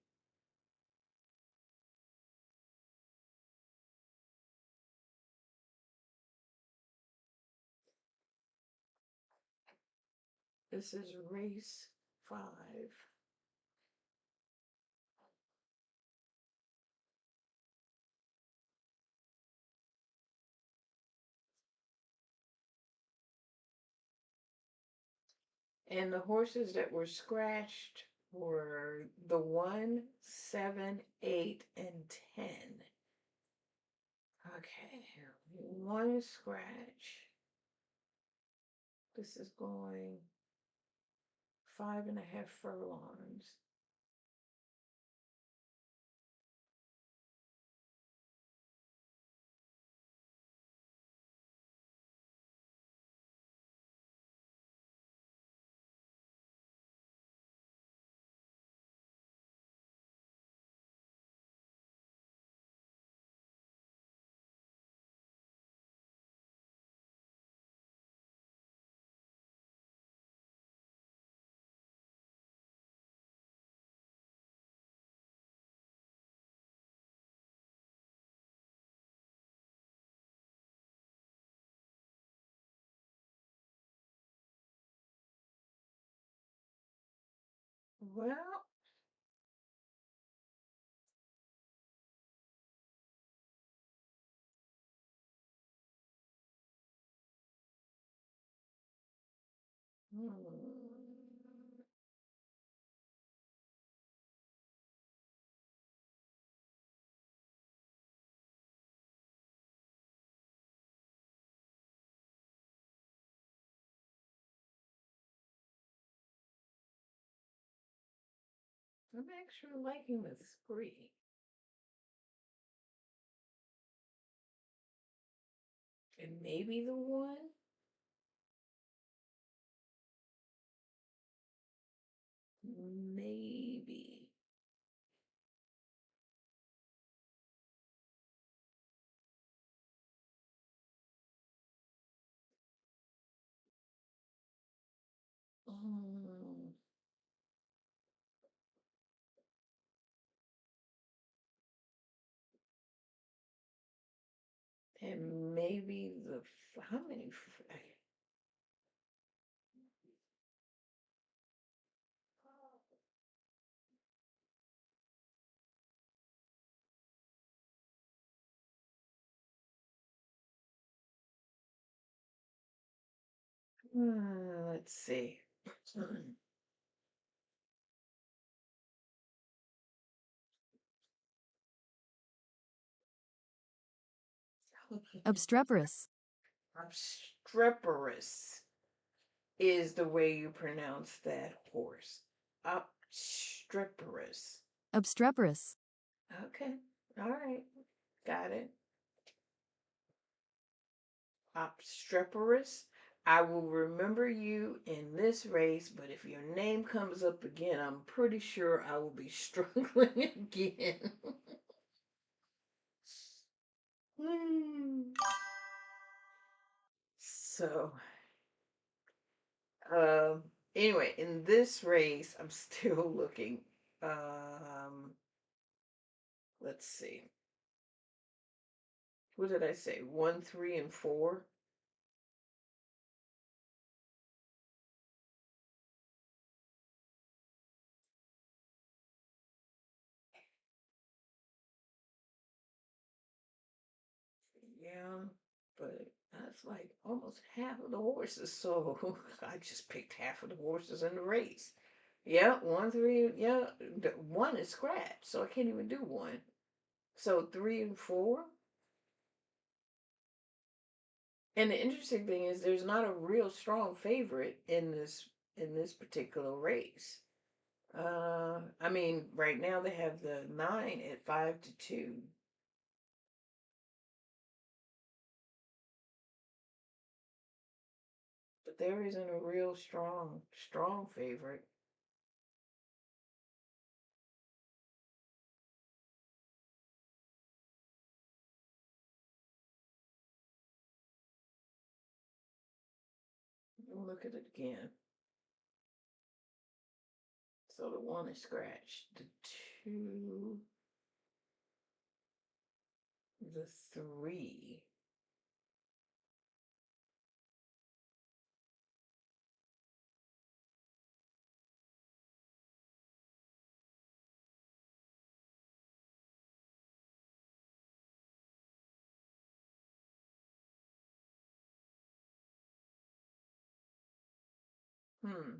This is race 5. And the horses that were scratched were the 1, 7, 8, and 10. Okay, one scratch. This is going 5.5 furlongs. Well, I'm actually liking the 3. And maybe the 1. Maybe. Mm, and maybe the how many? Let's see. Obstreperous. Obstreperous is the way you pronounce that horse. Obstreperous. Obstreperous. Okay. All right. Got it. Obstreperous. I will remember you in this race, but if your name comes up again, I'm pretty sure I will be struggling again. So, um, anyway, in this race, I'm still looking. Um, let's see. What did I say? 1, 3, and 4. Yeah, but that's like almost half of the horses. So I just picked half of the horses in the race. Yeah, 1, 3. Yeah, 1 is scratched, so I can't even do 1. So 3 and 4. And the interesting thing is, there's not a real strong favorite in this particular race. I mean, right now they have the 9 at 5-2. But there isn't a real strong favorite. Look at it again. So the 1 is scratched. The 2, the 3. Hmm.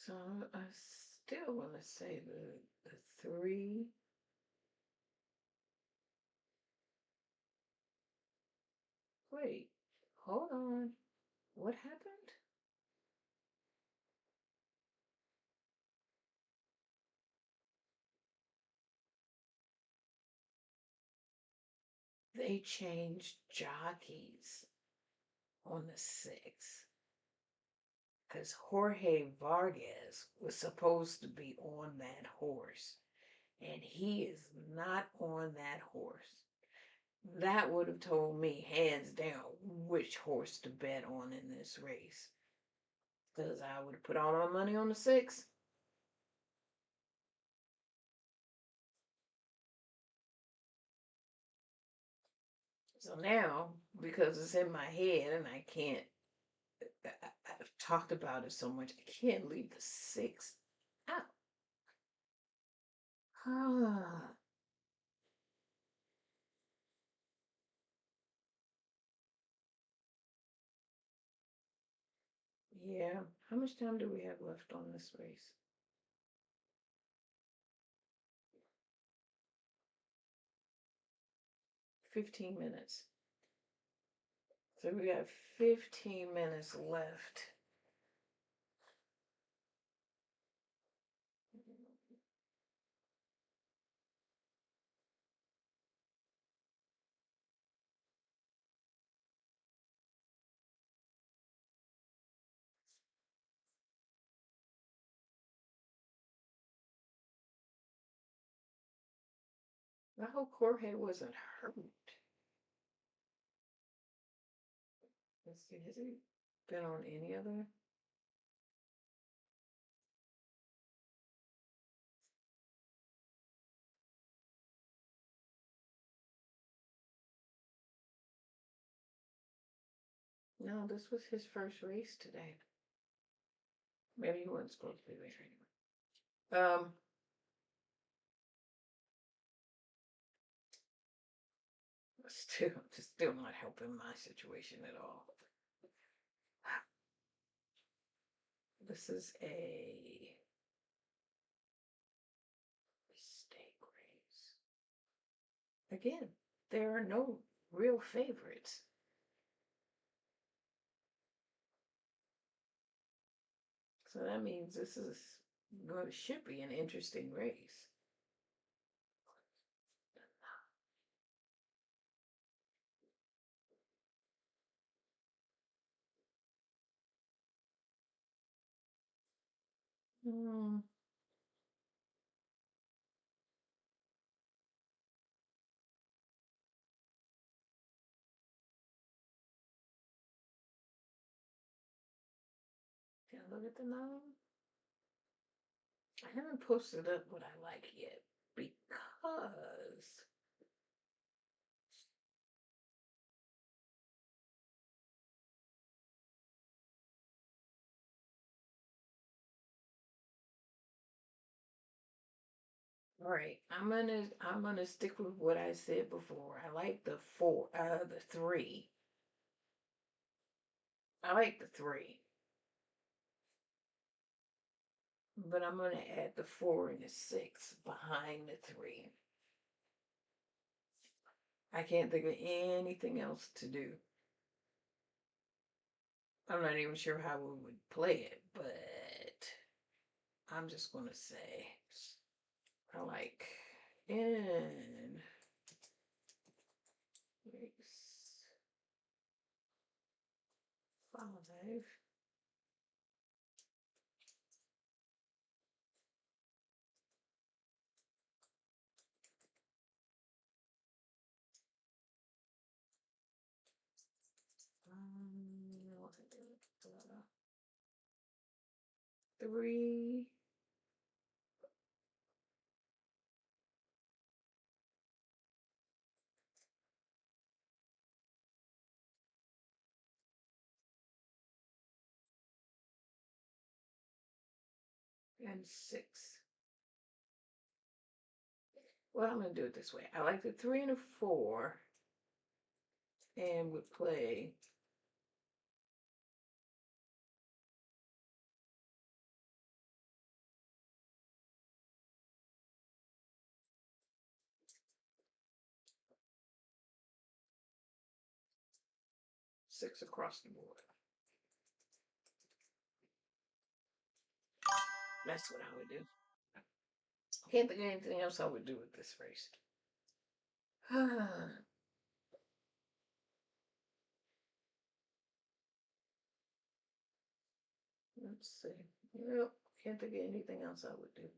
So I still want to say the 3. Wait, hold on. What happened? They changed jockeys on the 6. Because Jorge Vargas was supposed to be on that horse, and he is not on that horse. That would have told me hands down which horse to bet on in this race. Because I would have put all my money on the 6. So now, because it's in my head and I can't, I've talked about it so much, I can't leave the 6 out. Ah, yeah. How much time do we have left on this race? 15 minutes. So we got 15 minutes left. I hope Jorge wasn't hurt. Let's see, has he been on any other? No, this was his first race today. Maybe he wasn't supposed to be there anyway. Still not helping my situation at all. This is a mistake race. Again, there are no real favorites. So that means this should be an interesting race. Hmm. Can I look at the 9? I haven't posted up what I like yet because all right, I'm gonna stick with what I said before. I like the 3. I like the 3. But I'm gonna add the 4 and the 6 behind the 3. I can't think of anything else to do. I'm not even sure how we would play it, but I'm just gonna say I like in race 5. What did I do? 3. And 6. Well, I'm gonna do it this way. I like the 3 and a 4, and would play 6 across the board. That's what I would do. Can't think of anything else I would do with this race. Let's see. Nope, can't think of anything else I would do.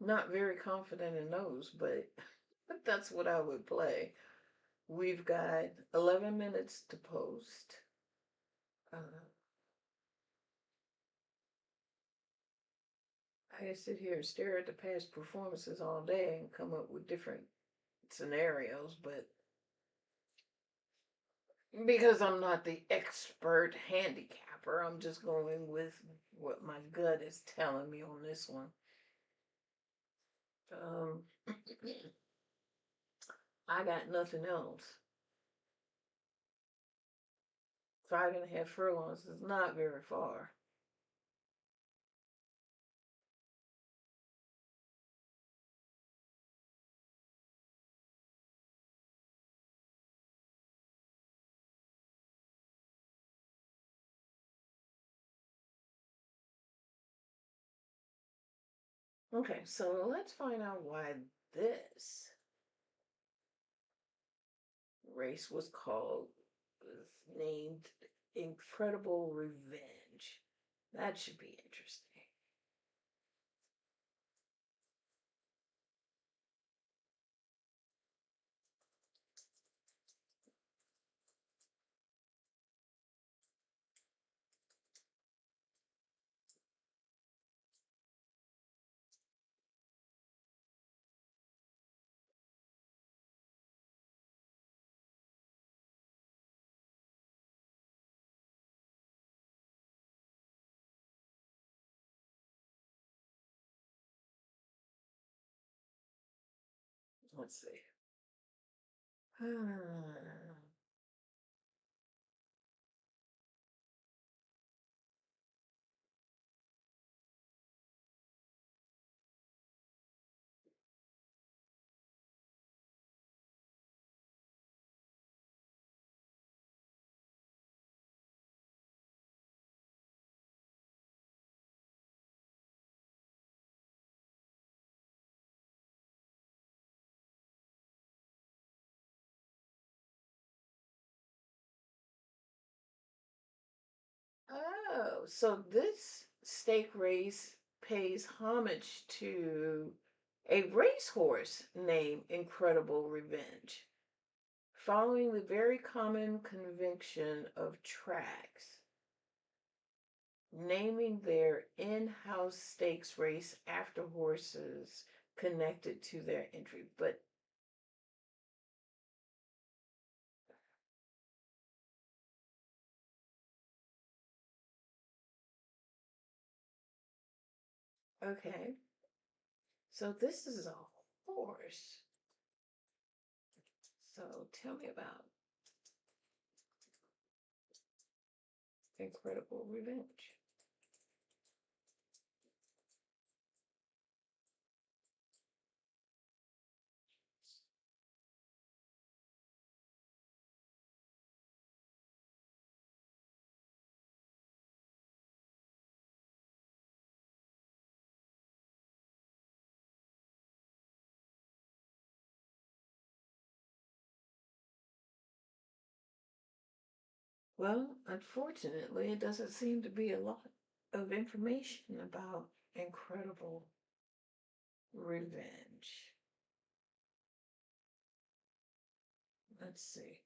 Not very confident in those, but that's what I would play. We've got 11 minutes to post. I can sit here and stare at the past performances all day and come up with different scenarios, but because I'm not the expert handicapper, I'm just going with what my gut is telling me on this one. I got nothing else. 5.5 furlongs is not very far. Okay, so let's find out why this race was named Incredible Revenge. That should be interesting. Let's see. Oh, so this stake race pays homage to a racehorse named Incredible Revenge, following the very common convention of tracks naming their in-house stakes race after horses connected to their entry. But okay, so this is a horse. So tell me about Incredible Revenge. Well, unfortunately, it doesn't seem to be a lot of information about Incredible Revenge. Let's see.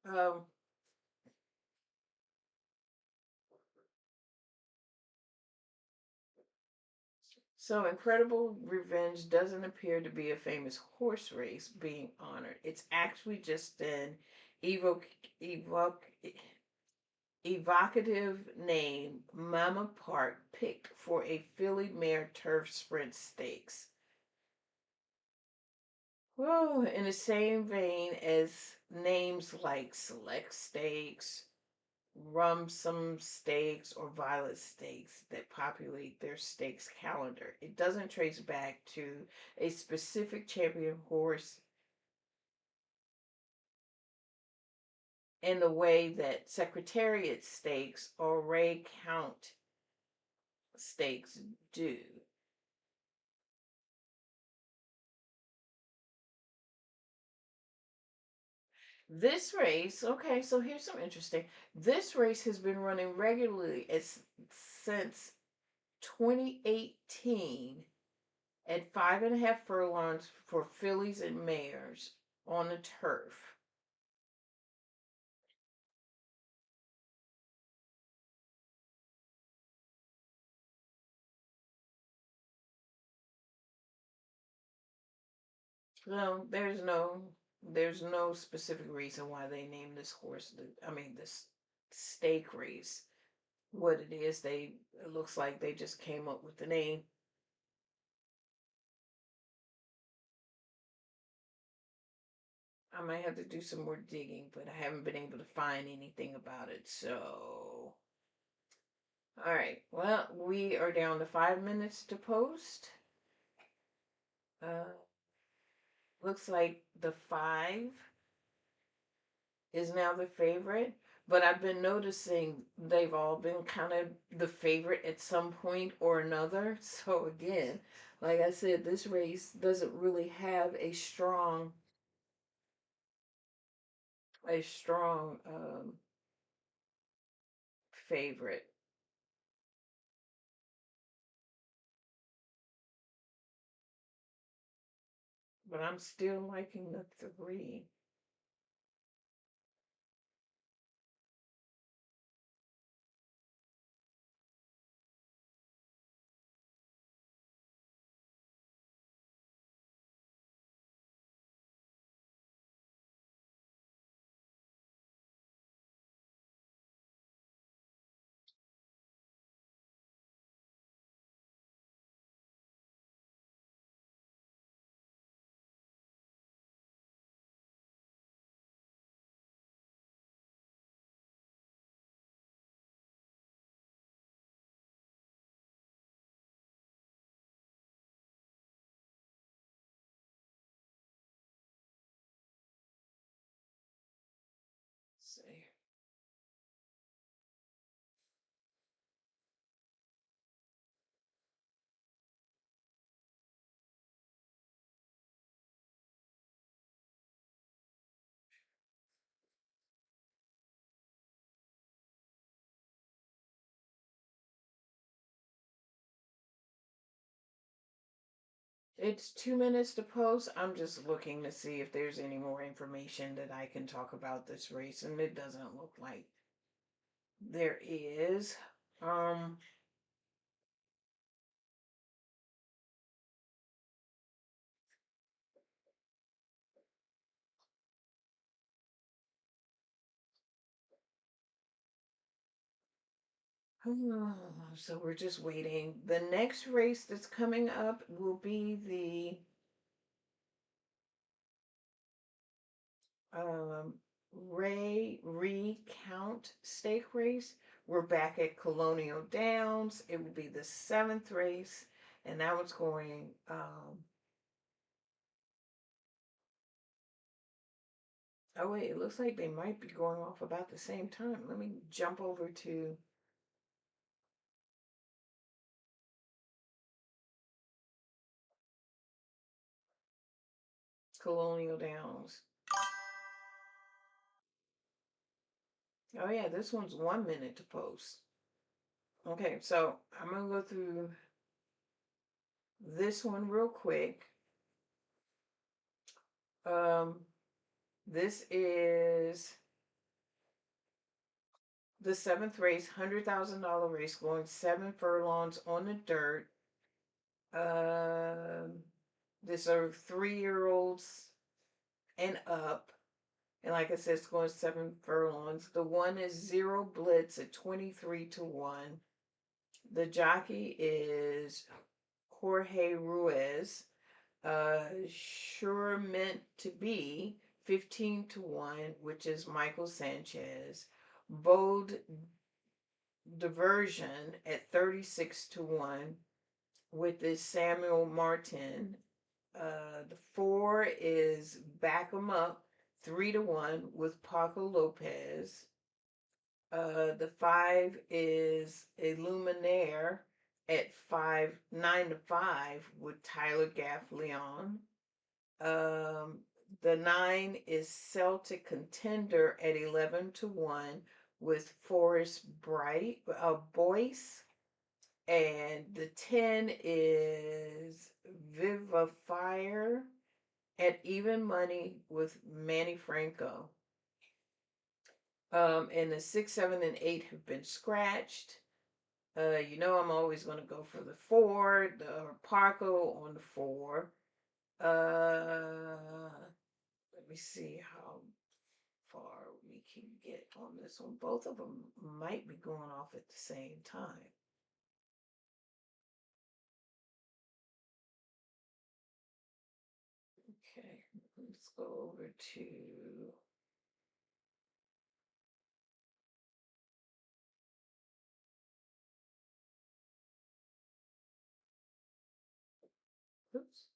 Um, so Incredible Revenge doesn't appear to be a famous horse race being honored. It's actually just an Evoke, evoke, evocative name, Mama Park, picked for a filly mare turf sprint stakes. Well, in the same vein as names like Select Stakes, Rumsum Stakes, or Violet Stakes that populate their stakes calendar, it doesn't trace back to a specific champion horse in the way that Secretariat Stakes or Ray Count Stakes do. This race, okay, so here's some interesting. This race has been running regularly since 2018 at 5.5 furlongs for fillies and mares on the turf. No, there's no specific reason why they named this horse. I mean, this stake race. What it is, it looks like they just came up with the name. I might have to do some more digging, but I haven't been able to find anything about it. So, all right. Well, we are down to 5 minutes to post. Uh, looks like the 5 is now the favorite, but I've been noticing they've all been kind of the favorite at some point or another. So again, like I said, this race doesn't really have a strong favorite. But I'm still liking the 3. See. It's 2 minutes to post. I'm just looking to see if there's any more information that I can talk about this race, and it doesn't look like there is. Um, so we're just waiting. The next race that's coming up will be the Ray Recount Stake Race. We're back at Colonial Downs. It will be the 7th race, and that one's going. Oh wait, it looks like they might be going off about the same time. Let me jump over to Colonial Downs. Oh yeah, this one's 1 minute to post. Okay, so I'm gonna go through this one real quick. Um, this is the 7th race, $100,000 race, going 7 furlongs on the dirt. Um, these are 3-year-olds and up. And like I said, it's going 7 furlongs. The one is Zero Blitz at 23-1. The jockey is Jorge Ruiz. Sure Meant to Be 15-1, which is Michael Sanchez. Bold Diversion at 36-1, with this Samuel Martin. The 4 is Back 'em Up 3-1 with Paco Lopez. The 5 is Illuminaire at 9-5 with Tyler Gaffleon. The 9 is Celtic Contender at 11-1 with Forrest Boyce. And the 10 is Vivifier at even money with Manny Franco. And the 6, 7, and 8 have been scratched. I'm always going to go for the 4, the Parco on the 4. Let me see how far we can get on this one. Both of them might be going off at the same time. Okay, let's go over to oops.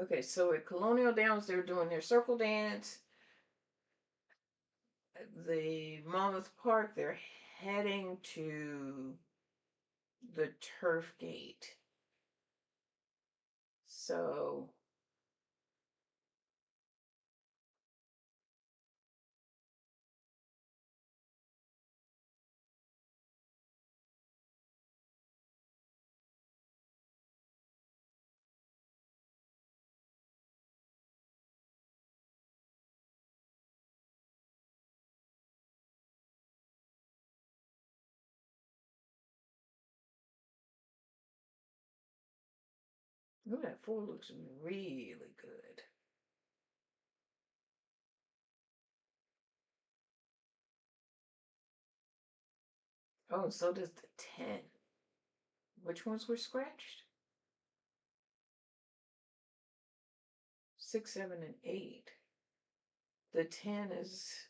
Okay, so at Colonial Downs, they're doing their circle dance. The Monmouth Park, they're heading to the turf gate. So ooh, that 4 looks really good. Oh, so does the 10. Which ones were scratched? 6, 7, and 8. The 10 is.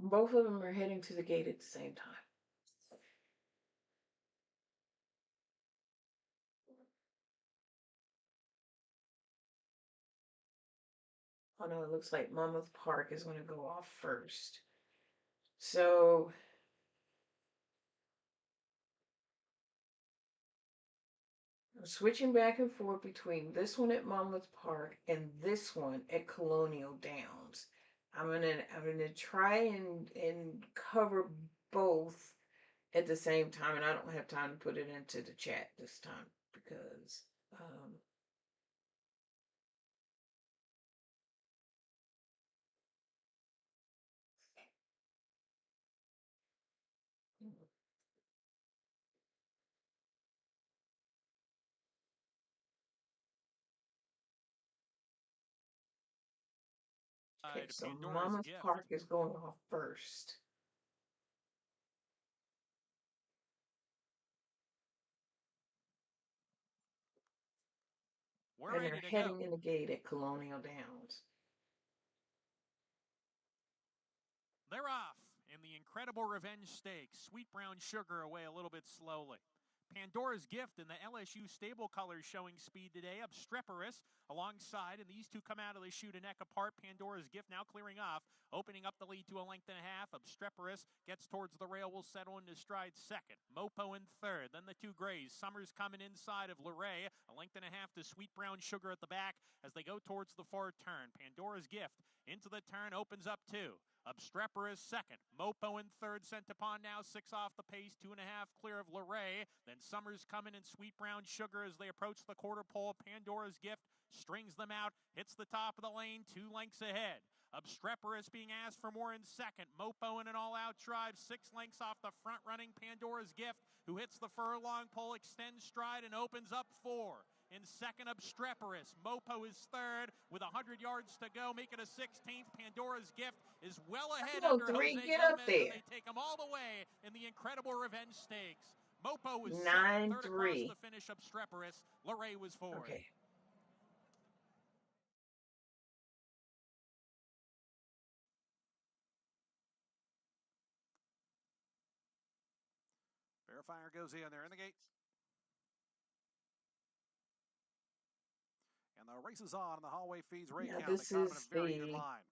Both of them are heading to the gate at the same time. Oh no, it looks like Monmouth Park is going to go off first. So I'm switching back and forth between this one at Monmouth Park and this one at Colonial Downs. I'm gonna try and cover both at the same time, and I don't have time to put it into the chat this time because okay, so Monmouth Park is going off first. We're And they're ready to heading go. in the gate at Colonial Downs. They're off in the Incredible Revenge Stakes. Sweet Brown Sugar away a little bit slowly. Pandora's Gift in the LSU stable colors showing speed today. Obstreperous alongside, and these two come out of the chute a neck apart. Pandora's Gift now clearing off, opening up the lead to a length and a half. Obstreperous gets towards the rail, will settle into stride second. Mopo in third, then the 2 grays. Summers coming inside of Luray, a length and a half to Sweet Brown Sugar at the back as they go towards the far turn. Pandora's Gift into the turn, opens up 2. Obstreperous second. Mopo in third, sent upon now. 6 off the pace, 2.5 clear of Luray. Then Summers coming in Sweet Brown Sugar as they approach the quarter pole. Pandora's Gift strings them out, hits the top of the lane, 2 lengths ahead. Obstreperous being asked for more in second. Mopo in an all-out drive, 6 lengths off the front running Pandora's Gift, who hits the furlong pole, extends stride, and opens up 4. In second, Obstreperous. Mopo is third with 100 yards to go, make it a 16th. Pandora's Gift is well ahead Come on, under 3, Jose get up Gomez, and there. they take him all the way in the Incredible Revenge Stakes. Mopo was 9-3. second, third across the finish, Obstreperous. Luray was fourth. Okay. Verifier goes in there in the gate. And the race is on, and the hallway feeds Ray Now Count. this They caught him in is a very good the line.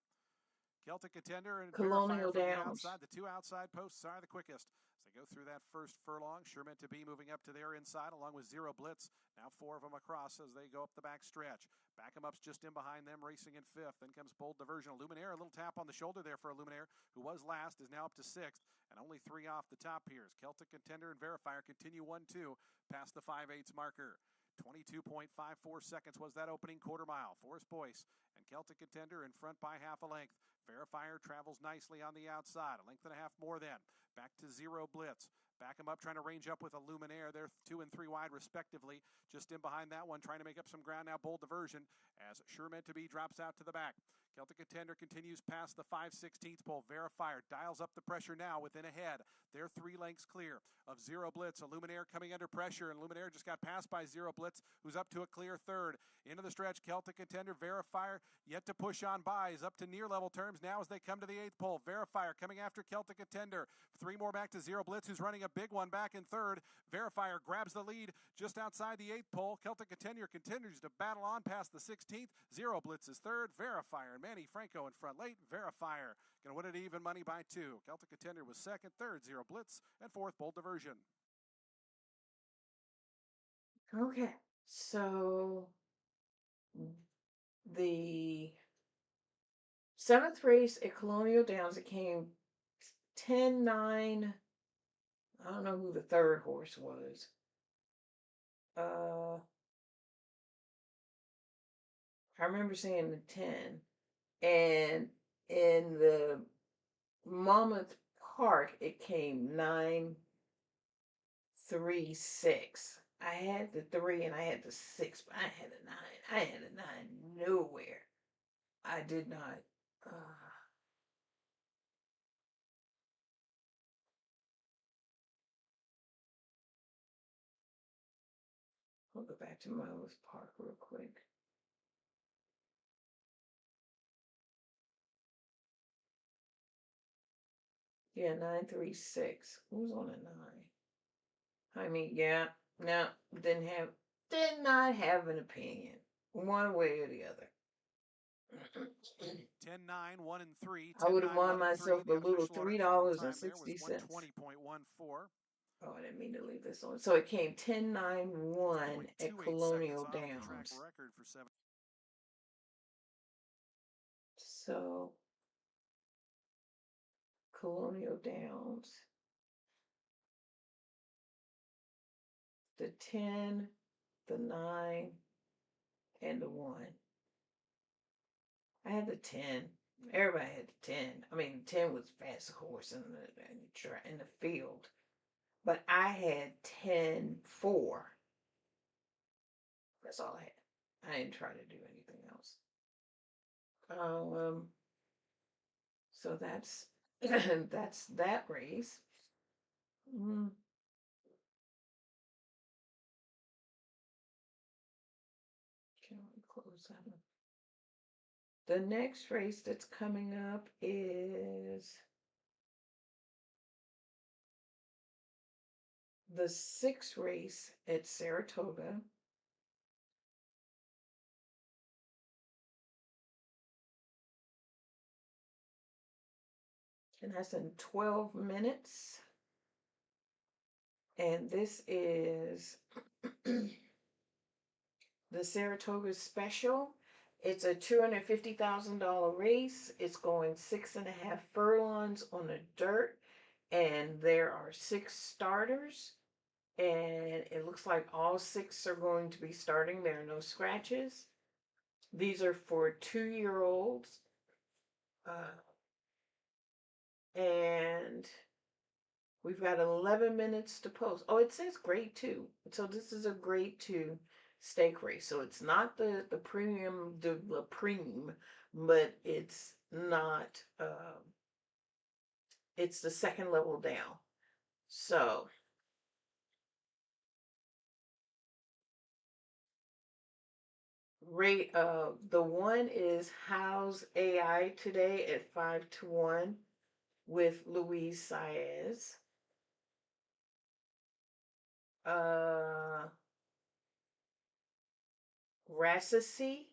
Celtic Contender and Colonial Verifier from the Downs. outside. The 2 outside posts are the quickest. As they go through that first furlong, sure meant to be moving up to their inside along with Zero Blitz. Now 4 of them across as they go up the back stretch. Back 'em up's just in behind them, racing in 5th. Then comes Bold Diversion. Luminaire, a little tap on the shoulder there for a Luminaire, who was last, is now up to 6th. And only 3 off the top here. As Celtic Contender and Verifier continue 1-2 past the 5/8 marker. 22.54 seconds was that opening quarter mile. Forrest Boyce and Celtic Contender in front by half a length. Verifier travels nicely on the outside. A length and a half more then. Back to Zero Blitz. Back him up, trying to range up with a Luminaire. They're 2 and 3 wide, respectively. Just in behind that one, trying to make up some ground now. Bold Diversion, as Sure Meant to Be drops out to the back. Celtic Contender continues past the 5/16 pole. Verifier dials up the pressure now within a head. They're 3 lengths clear of Zero Blitz. A Luminaire coming under pressure, and Luminaire just got passed by Zero Blitz, who's up to a clear third. Into the stretch, Celtic Contender. Verifier yet to push on by. Is up to near level terms now as they come to the 8th pole. Verifier coming after Celtic Contender. 3 more back to Zero Blitz, who's running a big one back in third. Verifier grabs the lead just outside the 8th pole. Celtic Contender continues to battle on past the 16th. Zero Blitz is third. Verifier and Manny Franco in front late. Verifier going to win it even money by 2. Celtic Contender was second, third Zero Blitz, and 4th Bold Diversion. Okay. So the 7th race at Colonial Downs, it came 10-9. I don't know who the 3rd horse was. I remember seeing the 10. And in the Monmouth Park, it came 9-3-6. I had the 3 and I had the 6, but I had a 9. I had a 9 nowhere. I did not. I'll go back to Monmouth Park real quick. Yeah, 9-3-6. Who's on a 9? I mean, yeah, no, did not have an opinion, one way or the other. 10-9, 1 and 3. I would have 10-9, won 1 and 3. myself The a little unofficial order final time there was $3.60. 120.14. Oh, I didn't mean to leave this on. So it came 10-9-1 at 28 Colonial seconds off the track Downs. record for 7. So Colonial Downs. The 10, the 9, and the 1. I had the 10. Everybody had the 10. I mean, 10 was fastest horse in the field. But I had 10-4. That's all I had. I didn't try to do anything else. So that's that's that race. Can we close that up? The next race that's coming up is the 6th race at Saratoga. And that's in 12 minutes. And this is the Saratoga Special. It's a $250,000 race. It's going 6.5 furlongs on the dirt. And there are 6 starters. And it looks like all 6 are going to be starting. There are no scratches. These are for 2-year-olds. Uh, and we've got 11 minutes to post. Oh, it says grade two. So this is a grade two stake race. So it's not the premium, the premium, but it's not, it's the second level down. So rate the one is How's AI Today at 5-1 with Louise Saez. Uh Rassisi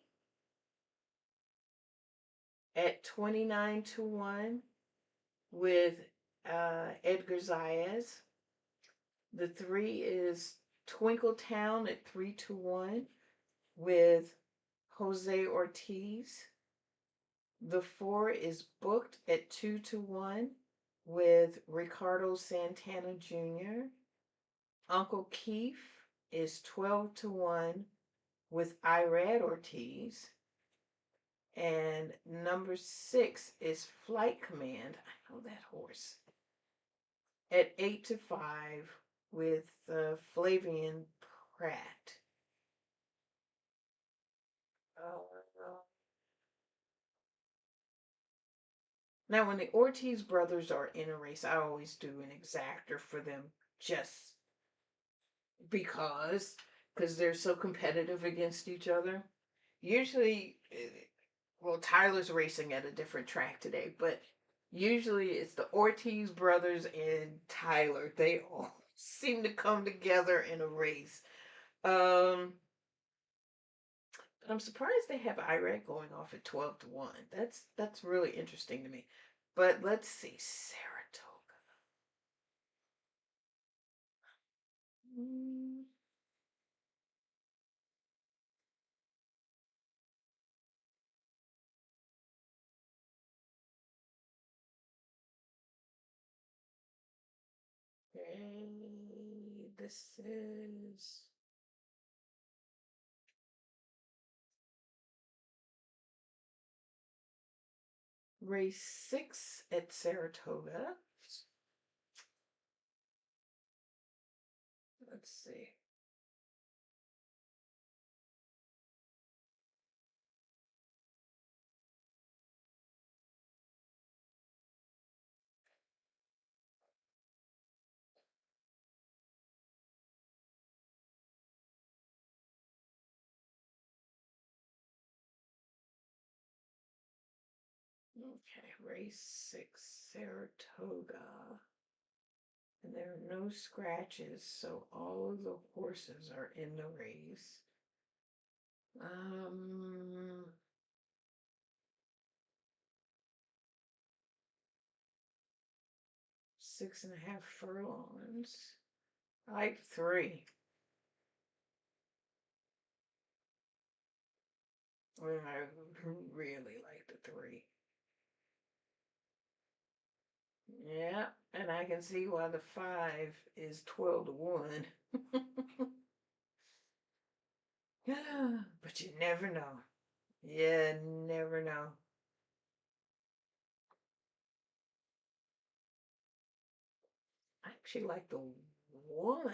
at 29-1 with Edgar Zayas. The three is Twinkletown at 3-1 with Jose Ortiz. The four is Booked at 2-1 with Ricardo Santana Jr. Uncle Keith is 12-1 with Irad Ortiz. And number 6 is Flight Command. I know that horse. At 8-5 with Flavian Pratt. Now, when the Ortiz brothers are in a race, I always do an exactor for them just because they're so competitive against each other. Usually, well, Tyler's racing at a different track today, but usually it's the Ortiz brothers and Tyler. They all seem to come together in a race. But I'm surprised they have Iraq going off at 12-1. That's really interesting to me. But let's see, Saratoga. Mm, okay, this is race 6 at Saratoga. Let's see. Okay, race 6, Saratoga. And there are no scratches, so all of the horses are in the race. Um, 6.5 furlongs. I like 3. I really like the 3. Yeah, and I can see why the 5 is 12-1. But you never know. Yeah, never know. I actually like the 1.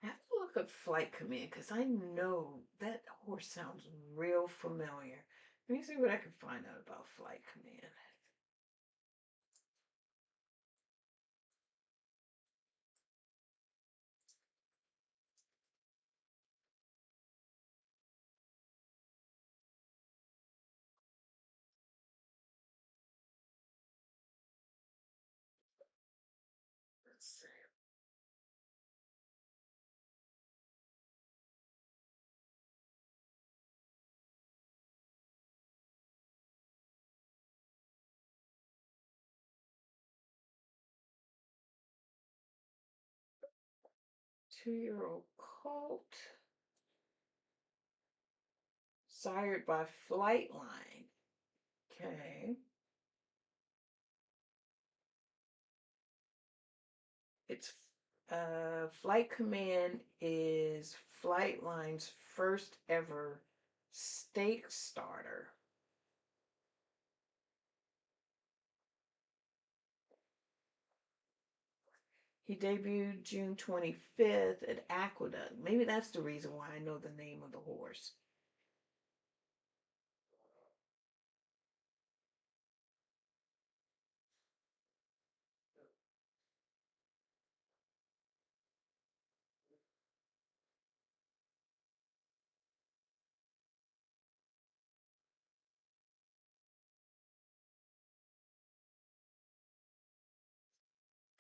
I have to look up Flight Command because I know that horse sounds real familiar. Let me see what I can find out about Flight Command. 2-year-old colt. sired by Flightline. Okay. Its flight command is Flightline's first ever stake starter. He debuted June 25th at Aqueduct. Maybe that's the reason why I know the name of the horse.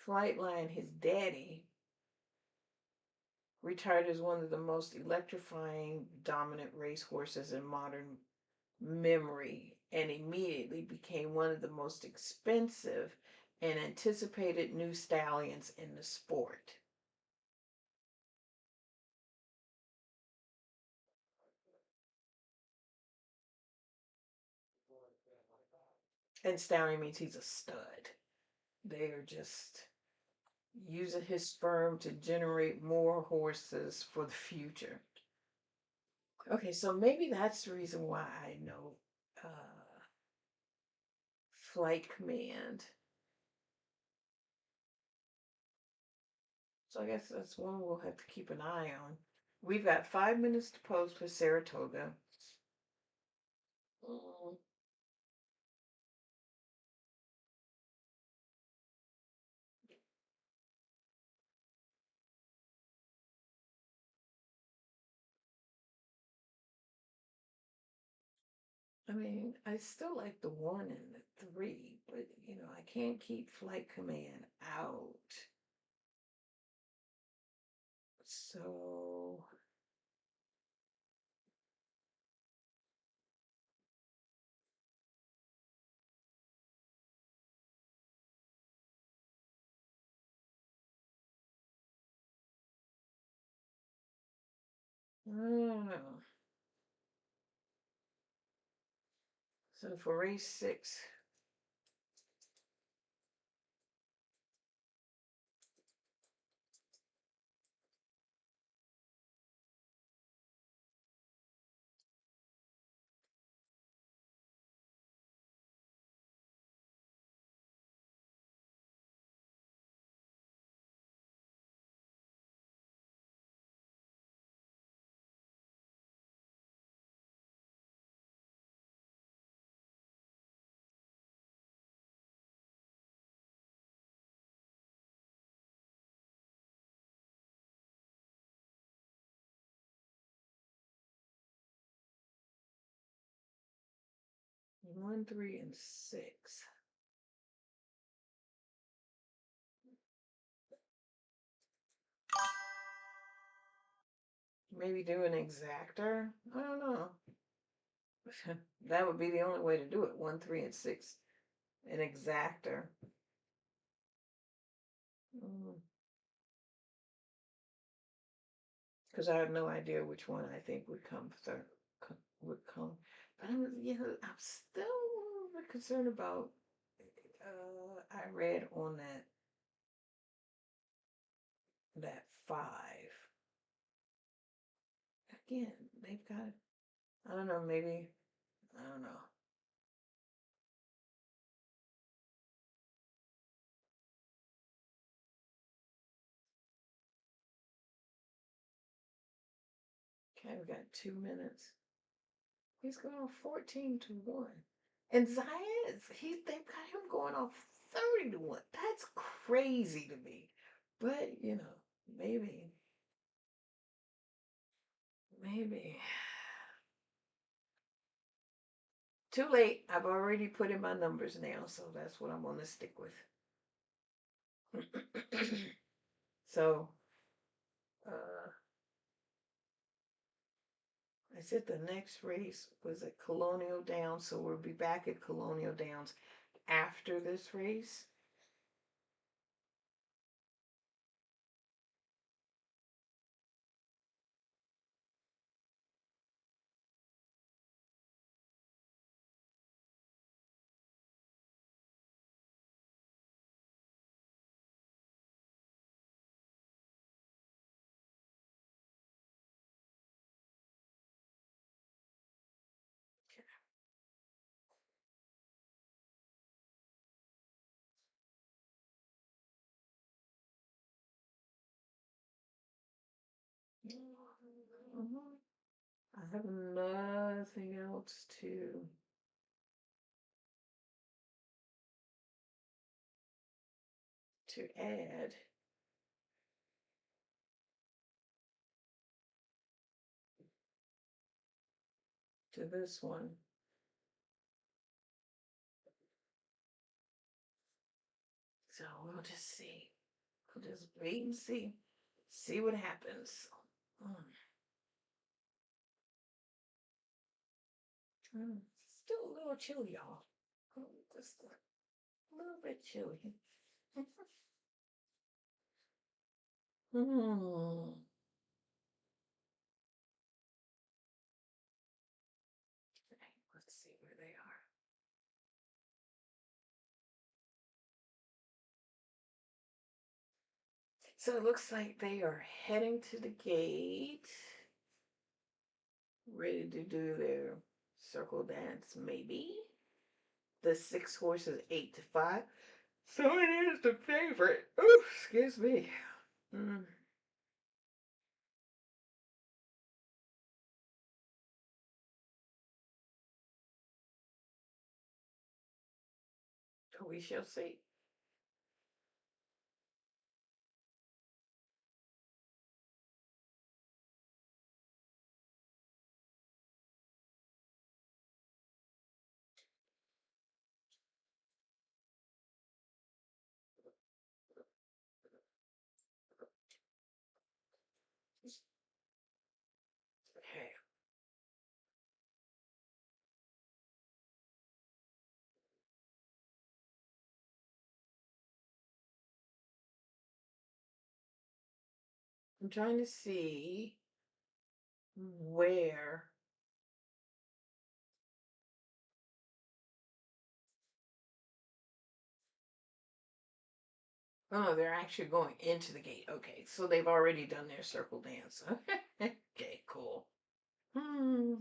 Flightline, his daddy, retired as one of the most electrifying dominant racehorses in modern memory and immediately became one of the most expensive and anticipated new stallions in the sport. And stallion means he's a stud. They are just using his sperm to generate more horses for the future. Okay, so maybe that's the reason why I know Flight Command. So I guess that's one we'll have to keep an eye on. We've got 5 minutes to post for Saratoga. Mm, I mean, I still like the 1 and the 3, but I can't keep Flight Command out. So I don't know. So for race 6, one, 3, and 6. Maybe do an exactor. I don't know. That would be the only way to do it. 1, 3, and 6. An exactor. Because I have no idea which one I think would come third. Would come. But I'm still concerned about. I read on that 5. Again, they've got. I don't know. Maybe. I don't know. Okay, we got 2 minutes. He's going off 14-1. And Zayas, they've got him going off 30-1. That's crazy to me. But, maybe. Maybe. Too late. I've already put in my numbers now, so that's what I'm going to stick with. So, uh, I said the next race was at Colonial Downs, so we'll be back at Colonial Downs after this race. have nothing else to add. To this one. So we'll just see. We'll just wait and see. See what happens. Still a little chilly, y'all. Just a little bit chilly. Let's see where they are. So it looks like they are heading to the gate, ready to do their circle dance, maybe. The 6 horses 8-5. So it is the favorite. Ooh, excuse me. We shall see. Okay. I'm trying to see where. Oh, they're actually going into the gate. Okay, so they've already done their circle dance. Okay, cool. Okay.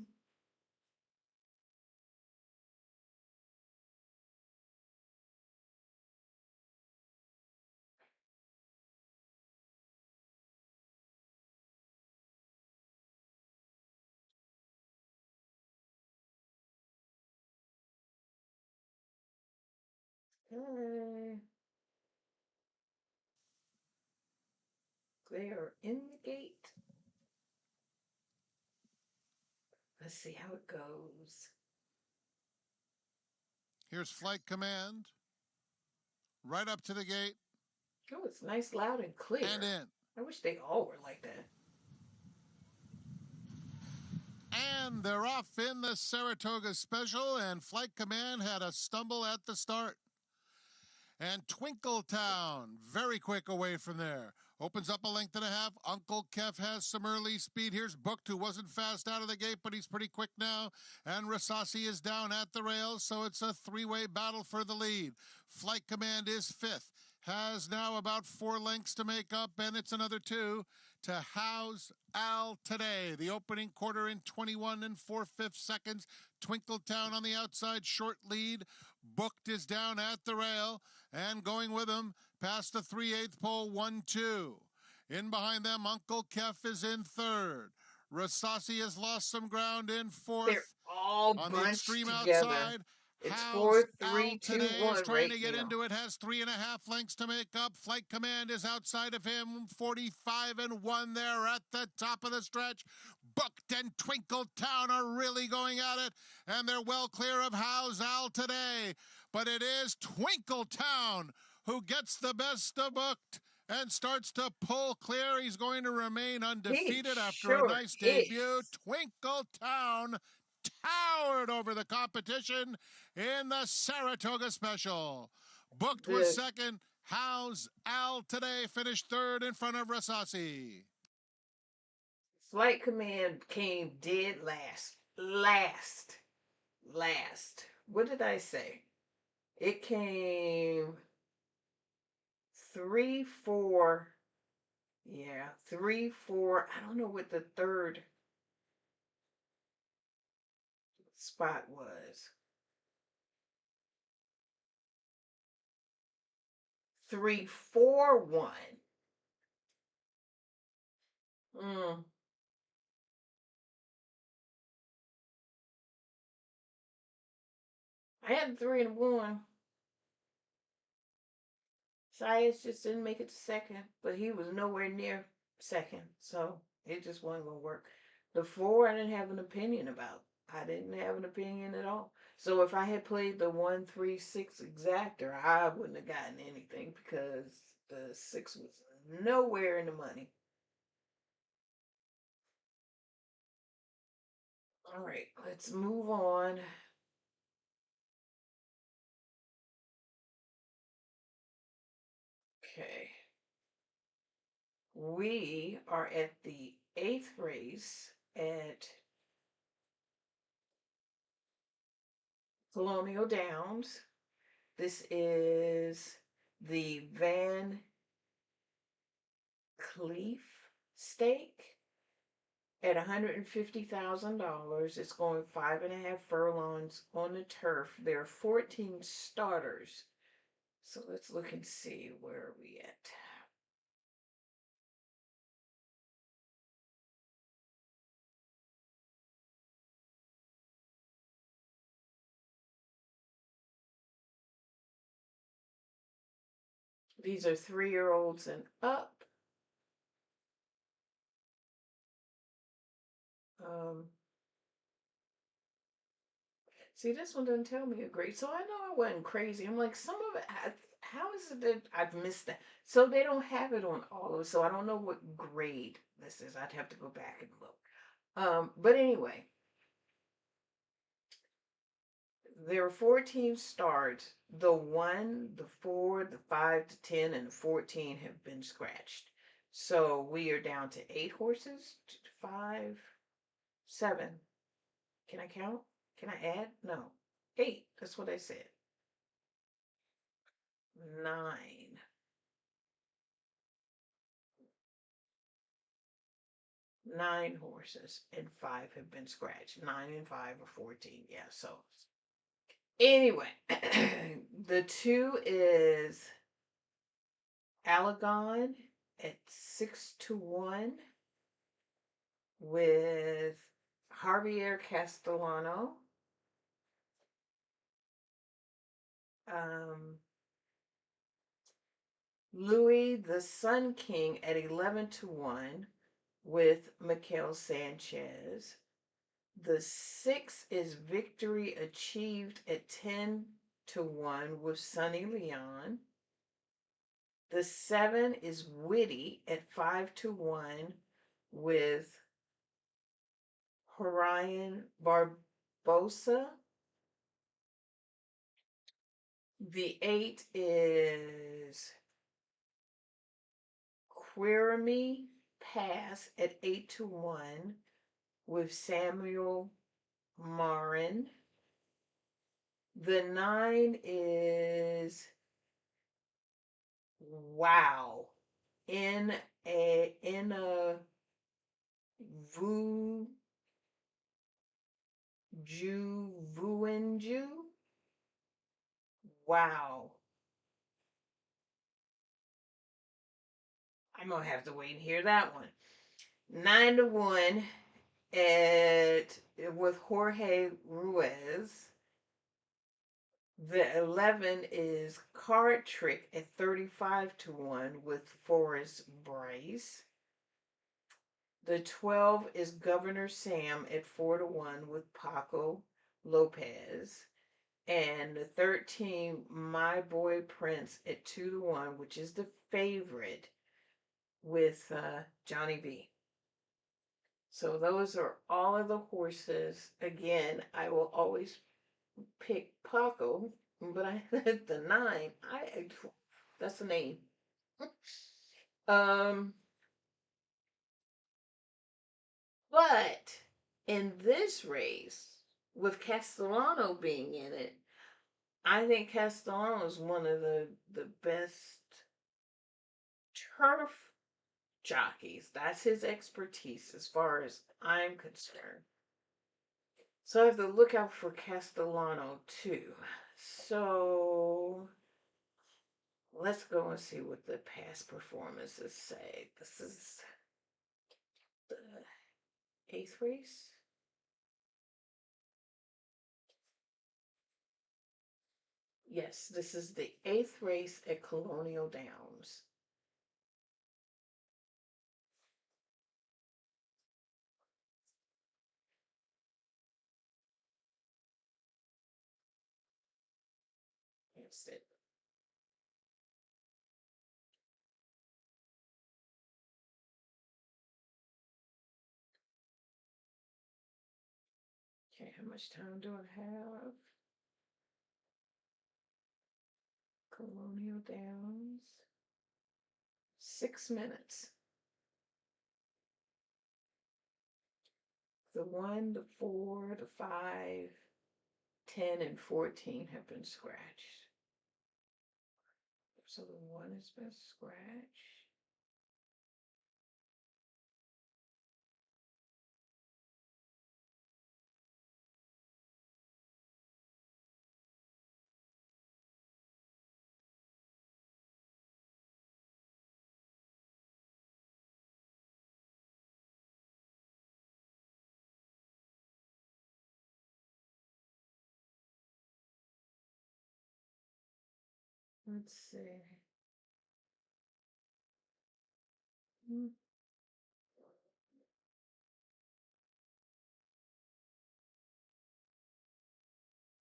They are in the gate. Let's see how it goes. Here's Flight Command. Right up to the gate. Oh, it's nice, loud, and clear. And in. I wish they all were like that. And they're off in the Saratoga Special, and Flight Command had a stumble at the start. And Twinkletown, very quick away from there. Opens up a length and a half. Uncle Kev has some early speed. Here's Booked, who wasn't fast out of the gate, but he's pretty quick now. And Rasasi is down at the rails, so it's a three-way battle for the lead. Flight Command is fifth. Has now about 4 lengths to make up, and it's another 2 to How's Al Today. The opening quarter in 21 and 4/5 seconds. Twinkletown on the outside, short lead. Booked is down at the rail, and going with him past the 3/8 pole, 1-2. In behind them, Uncle Kef is in third. Rasasi has lost some ground in fourth. They're all on the bunched extreme together. outside, It's How's 4, 3, Al 2, Today 1 is trying right to get now. into it, has 3.5 lengths to make up. Flight Command is outside of him, 45 and 1 there at the top of the stretch. Booked and Twinkletown are really going at it, and they're well clear of How's Al Today. But it is Twinkletown who gets the best of Booked and starts to pull clear. He's going to remain undefeated after a nice debut. Twinkletown towered over the competition in the Saratoga Special. Booked was second. How's Al Today finished third in front of Rasasi. Flight Command came dead last. Last. What did I say? It came 3, 4. Yeah, 3, 4. I don't know what the third spot was. 3, 4, 1. I had 3-1. Sias just didn't make it to second, but he was nowhere near second, so it just wasn't gonna work. The 4 I didn't have an opinion about. I didn't have an opinion at all. So if I had played the 1-3-6 exactor, I wouldn't have gotten anything because the 6 was nowhere in the money. All right, let's move on. Okay. We are at the 8th race at Colonial Downs. This is the Van Cleef stake at $150,000. It's going 5.5 furlongs on the turf. There are 14 starters. So let's look and see where are we at. These are 3-year-olds and up. See, this one doesn't tell me a grade, so I know I wasn't crazy. I'm like, some of it, how is it that I've missed that? So they don't have it on all of it, so I don't know what grade this is. I'd have to go back and look. But anyway, there are 14 starts. The 1, the 4, the 5 to 10, and the 14 have been scratched. So we are down to 8 horses, 5, 7. Can I count? Can I add? No. 8. That's what I said. 9. 9 horses and 5 have been scratched. 9 and 5 are 14. Yeah, so anyway, the 2 is Alagon at 6-1 with Javier Castellano. Louis the Sun King at 11-1 with Mikel Sanchez. The 6 is Victory Achieved at 10-1 with Sonny Leon. The 7 is Witty at 5-1 with Horion Barbosa. The 8 is Quiremy Pass at 8-1 with Samuel Marin. The 9 is Wow. In a Vuenju. Wow. I'm gonna have to wait and hear that one. 9-1 with Jorge Ruiz. The 11 is Card Trick at 35-1 with Forrest Bryce. The 12 is Governor Sam at 4-1 with Paco Lopez. And the 13, My Boy Prince at 2-1, which is the favorite with Johnny B. So those are all of the horses. Again, I will always pick Paco, but I had the 9. That's the name. But in this race, with Castellano being in it, I think Castellano is one of the best turf jockeys. That's his expertise as far as I'm concerned. So I have to look out for Castellano too. So let's go and see what the past performances say. This is the 8th race. Yes, this is the 8th race at Colonial Downs. That's it. Okay, how much time do I have? Colonial Downs. 6 minutes. The 1, the 4, the 5, 10, and 14 have been scratched. So the 1 has been scratched. Let's see.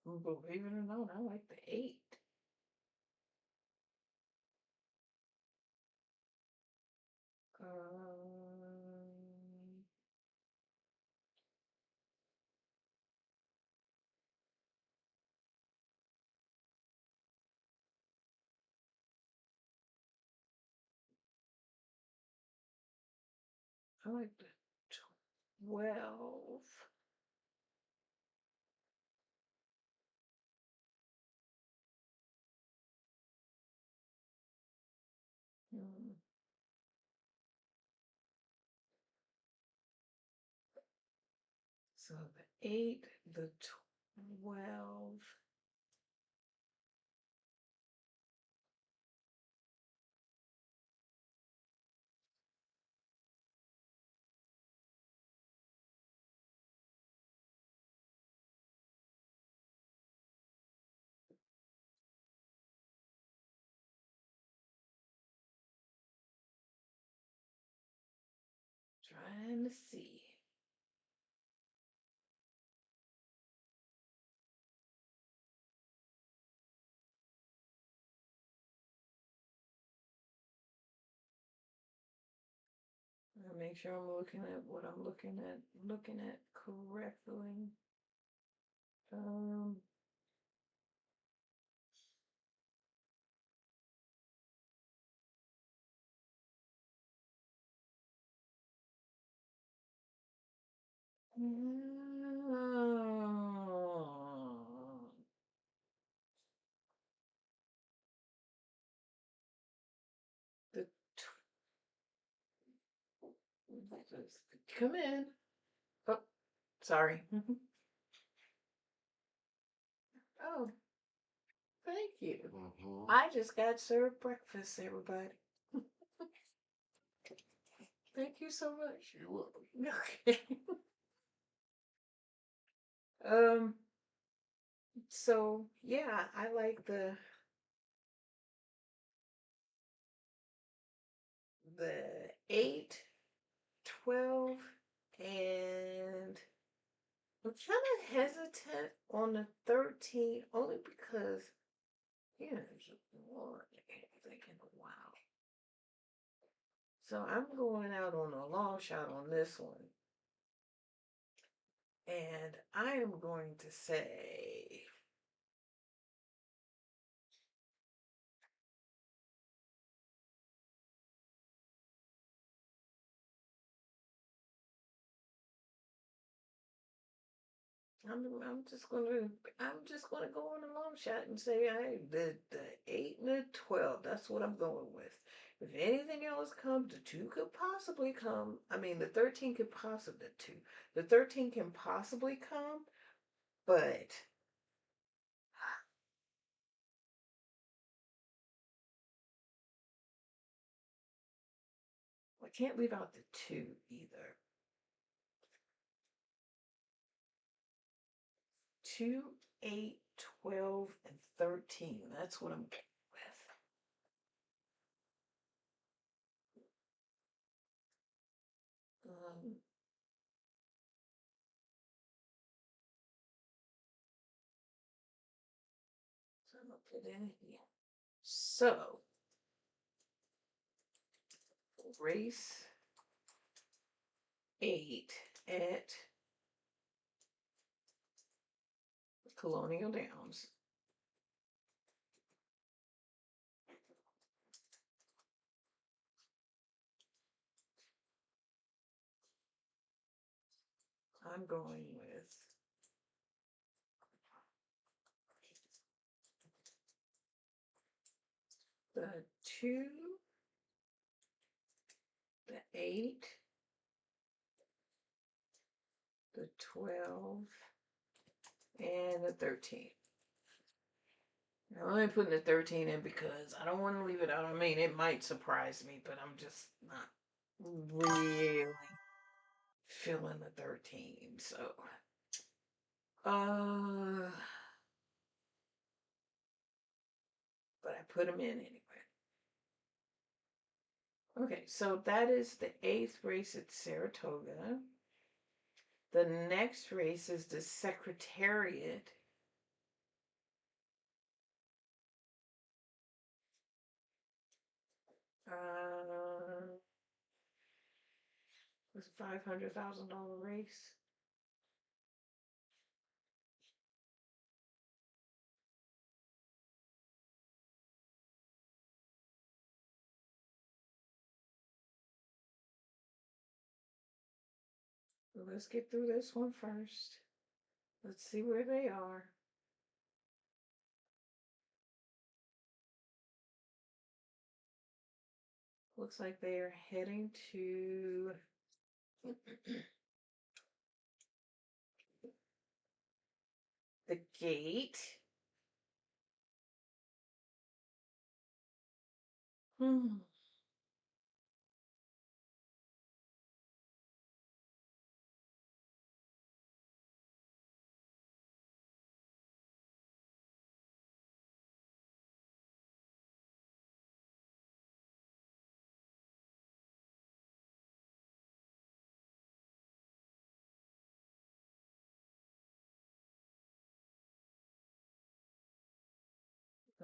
Believe it or not, I like the 8. I like the 12. Hmm. So the 8, the 12. Trying to see. I'll make sure I'm looking at what I'm looking at correctly. Um, the come in. Oh, sorry. Oh, thank you. I just got served breakfast, everybody. Thank you so much. You're welcome. Okay. Um, so yeah, I like the 8, 12, and I'm kind of hesitant on the 13 only because it's one thinking, wow. So I'm going out on a long shot on this one. And I am going to say I'm just gonna go on a long shot and say the 8 and the 12. That's what I'm going with. If anything else comes, the 2 could possibly come. I mean, the 13 could possibly the 2. The 13 can possibly come, but I can't leave out the 2 either. 2, 8, 12, and 13. 13. That's what I'm with. So I'm gonna put in here. So race 8 at Colonial Downs. I'm going with the 2, the 8, the 12, and the 13. I'm only putting the 13 in because I don't want to leave it out. I mean, it might surprise me, but I'm just not really feeling the 13. So, but I put them in anyway. Okay, so that is the 8th race at Saratoga. The next race is the Secretariat. It's a $500,000 race. Well, let's get through this one first. Let's see where they are. Looks like they are heading to the gate. Hmm.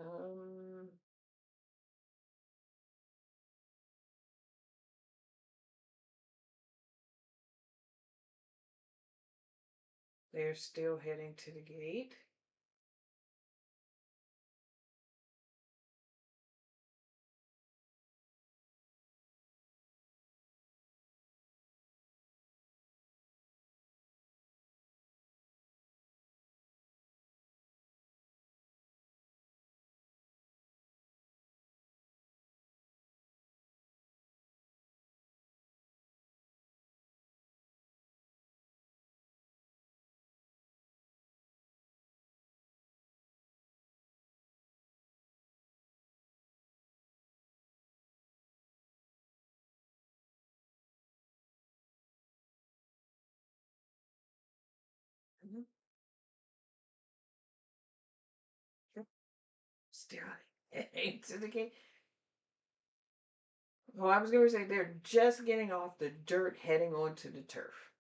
Um, they're still heading to the gate. Mhm. Yep. Still heading to the gate. Well, I was going to say they're just getting off the dirt heading onto the turf.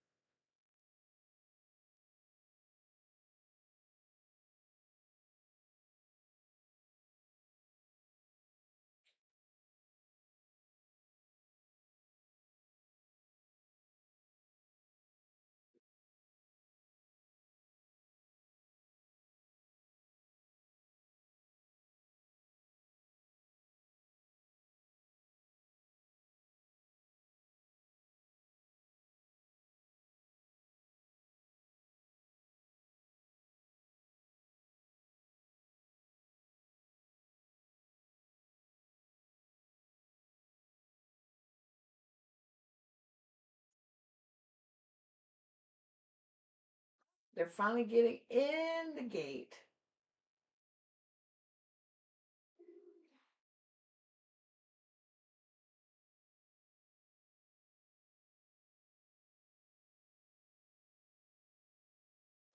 They're finally getting in the gate.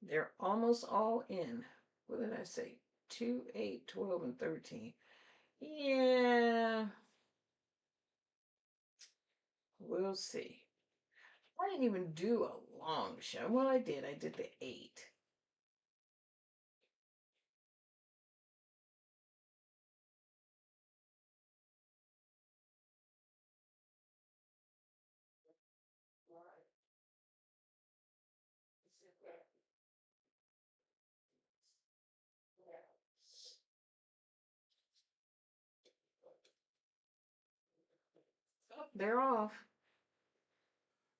They're almost all in. What did I say? 2, 8, 12, and 13. Yeah, we'll see. I didn't even do a long shot. Well, I did. I did the 8. Oh, they're off.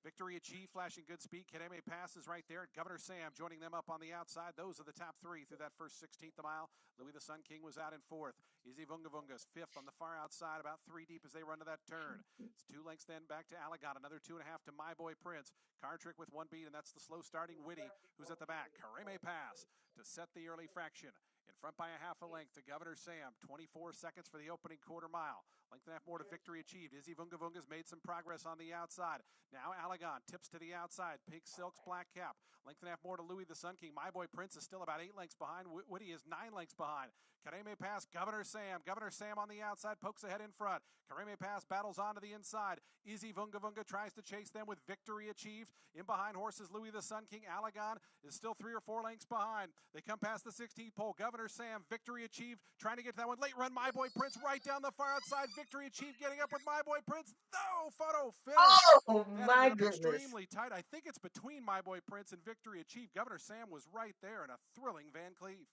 Victory achieved, flashing good speed. Kademe passes right there. Governor Sam joining them up on the outside. Those are the top three through that first 16th of mile. Louis the Sun King was out in fourth. Easy Vunga Vunga's fifth on the far outside, about 3 deep as they run to that turn. It's 2 lengths then back to Alagon. Another 2.5 to My Boy Prince. Car Trick with 1 beat, and that's the slow starting Witty, who's at the back. Kareme Pass to set the early fraction. In front by a half a length to Governor Sam. 24 seconds for the opening quarter mile. Length and a half more to victory achieved. Izzy Vunga Vunga's made some progress on the outside. Now Alagon tips to the outside. Pink Silk's black cap. Length and a half more to Louis the Sun King. My Boy Prince is still about 8 lengths behind. Woody is 9 lengths behind. Kareme Pass, Governor Sam. Governor Sam on the outside, pokes ahead in front. Kareme Pass battles on to the inside. Izzy Vunga Vunga tries to chase them with victory achieved. In behind horses, Louis the Sun King. Alagon is still 3 or 4 lengths behind. They come past the 16th pole. Governor Sam, victory achieved. Trying to get to that one. Late run, My Boy Prince right down the far outside. Victory achieved, getting up with My Boy Prince. No photo finish. Oh, That my ended up goodness. extremely tight. I think it's between My Boy Prince and victory achieved. Governor Sam was right there in a thrilling Van Cleef.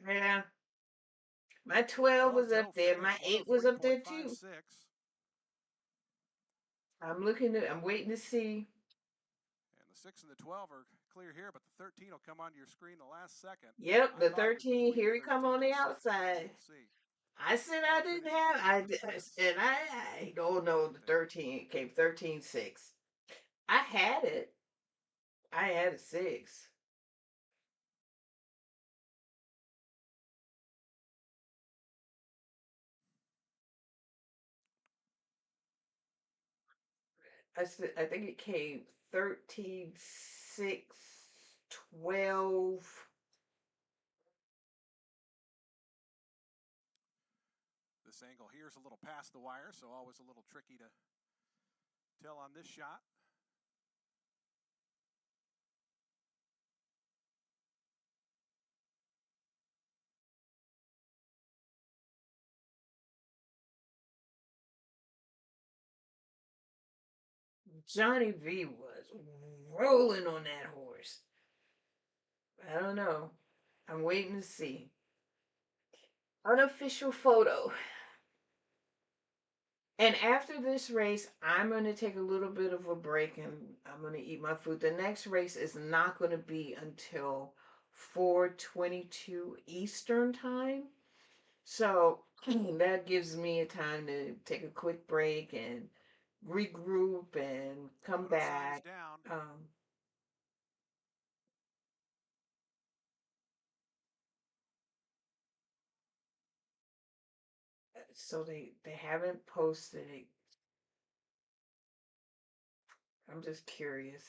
Yeah. My 12 was up there. My 8 was up there too. I'm waiting to see. And the 6 and the 12 are clear here, but the 13 will come onto your screen the last second. Yep, the 13. Here he come on the outside. We'll see. I said I didn't have. I don't know. The 13 came 13-6. I had it. I had a 6. I think it came 13-6, 12. This angle here is a little past the wire, so always a little tricky to tell on this shot. Johnny V was rolling on that horse. I don't know. I'm waiting to see. Unofficial photo. And after this race, I'm going to take a little bit of a break and I'm going to eat my food. The next race is not going to be until 4:22 Eastern time. So that gives me a time to take a quick break and regroup and come back. So they haven't posted it. I'm just curious.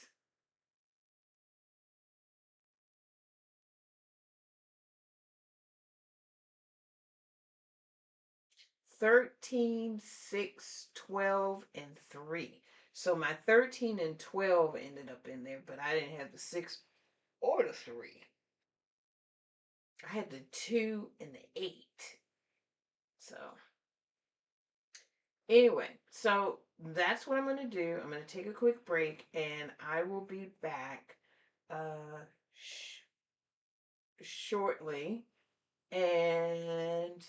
"13, 6, 12, and 3." So my 13 and 12 ended up in there, but I didn't have the 6 or the 3. I had the 2 and the 8. So anyway, so that's what I'm going to do. I'm going to take a quick break and I will be back shortly. And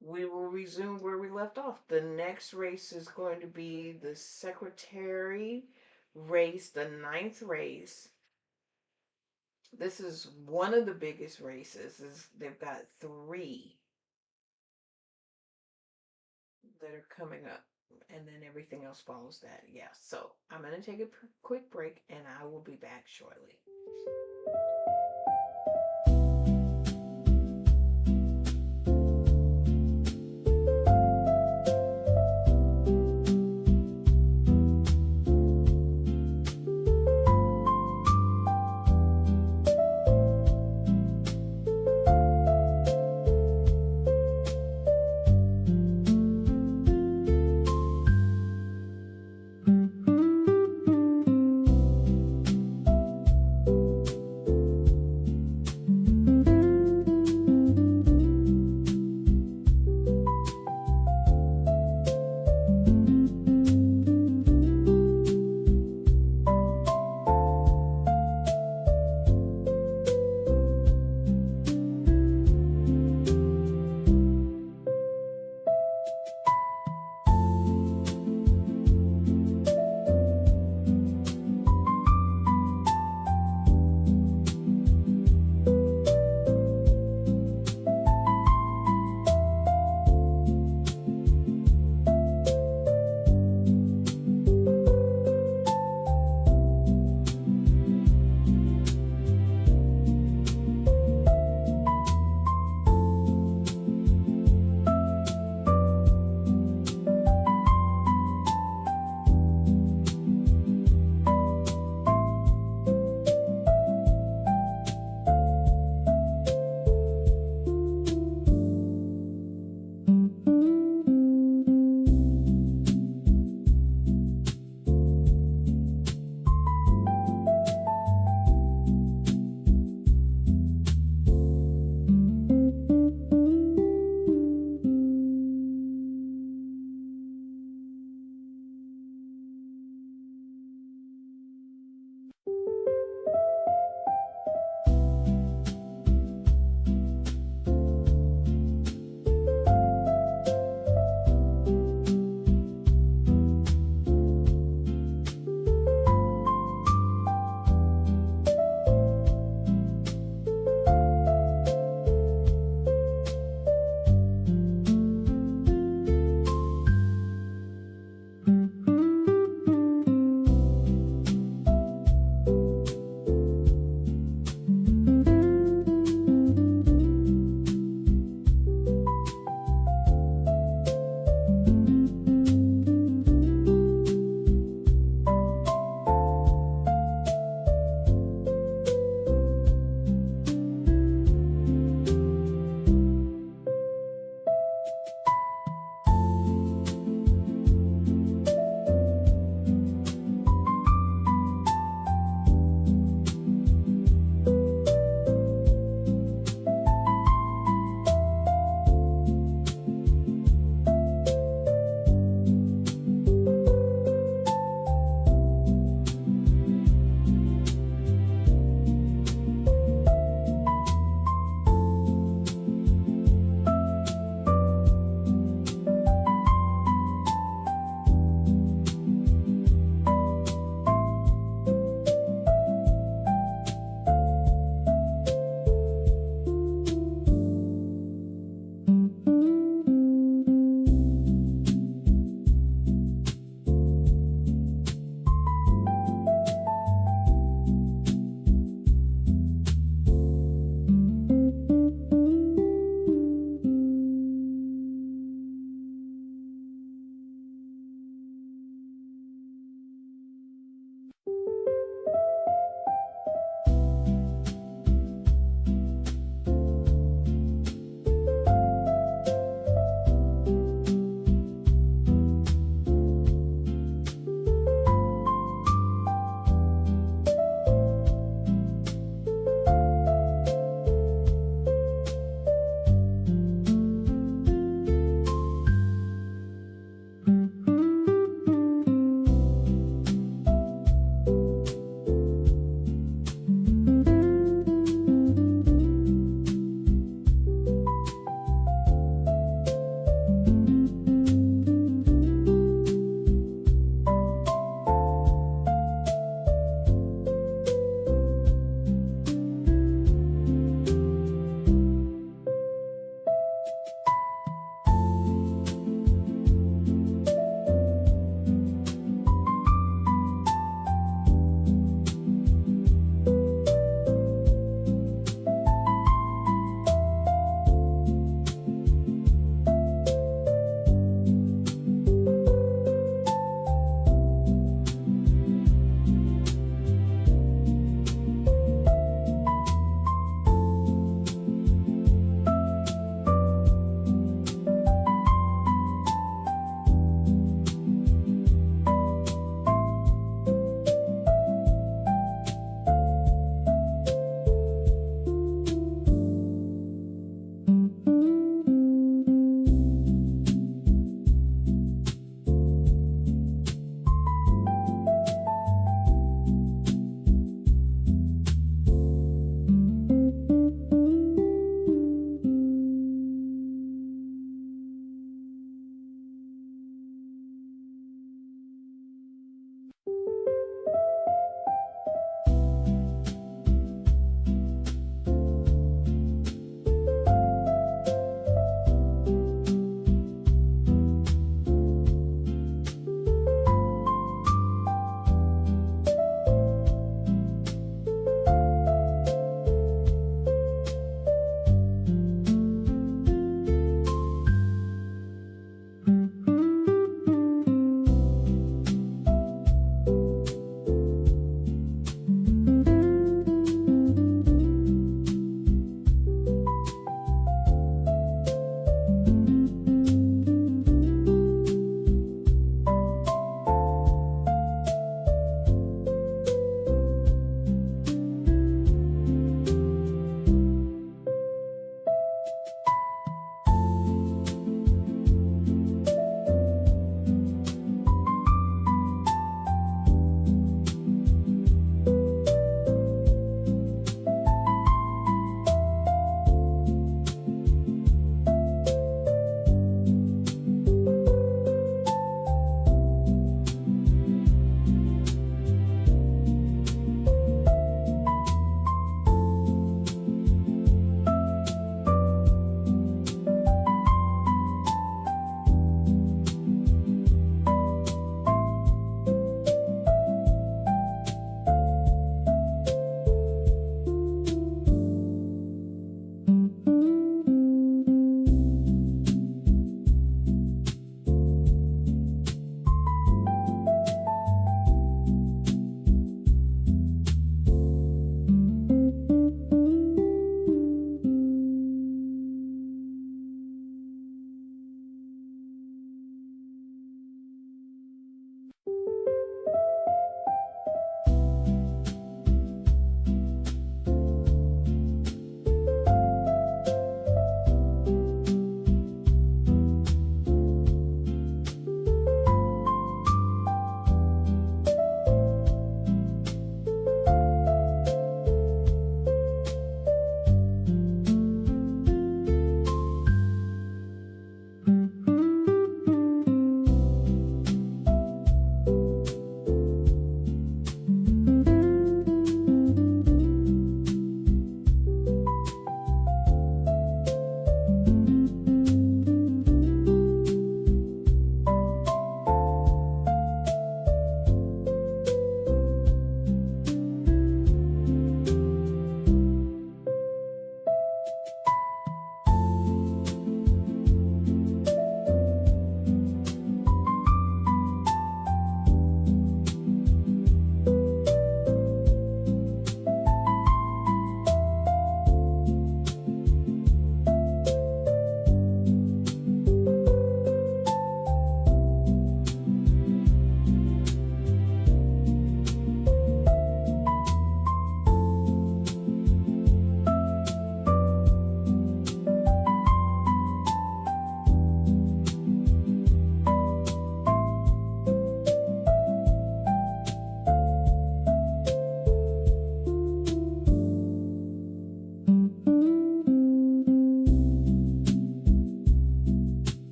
we will resume where we left off. The next race is going to be the Secretary race, the 9th race. This is one of the biggest races. They've got 3 that are coming up, and then everything else follows that. Yeah, so I'm going to take a quick break, and I will be back shortly.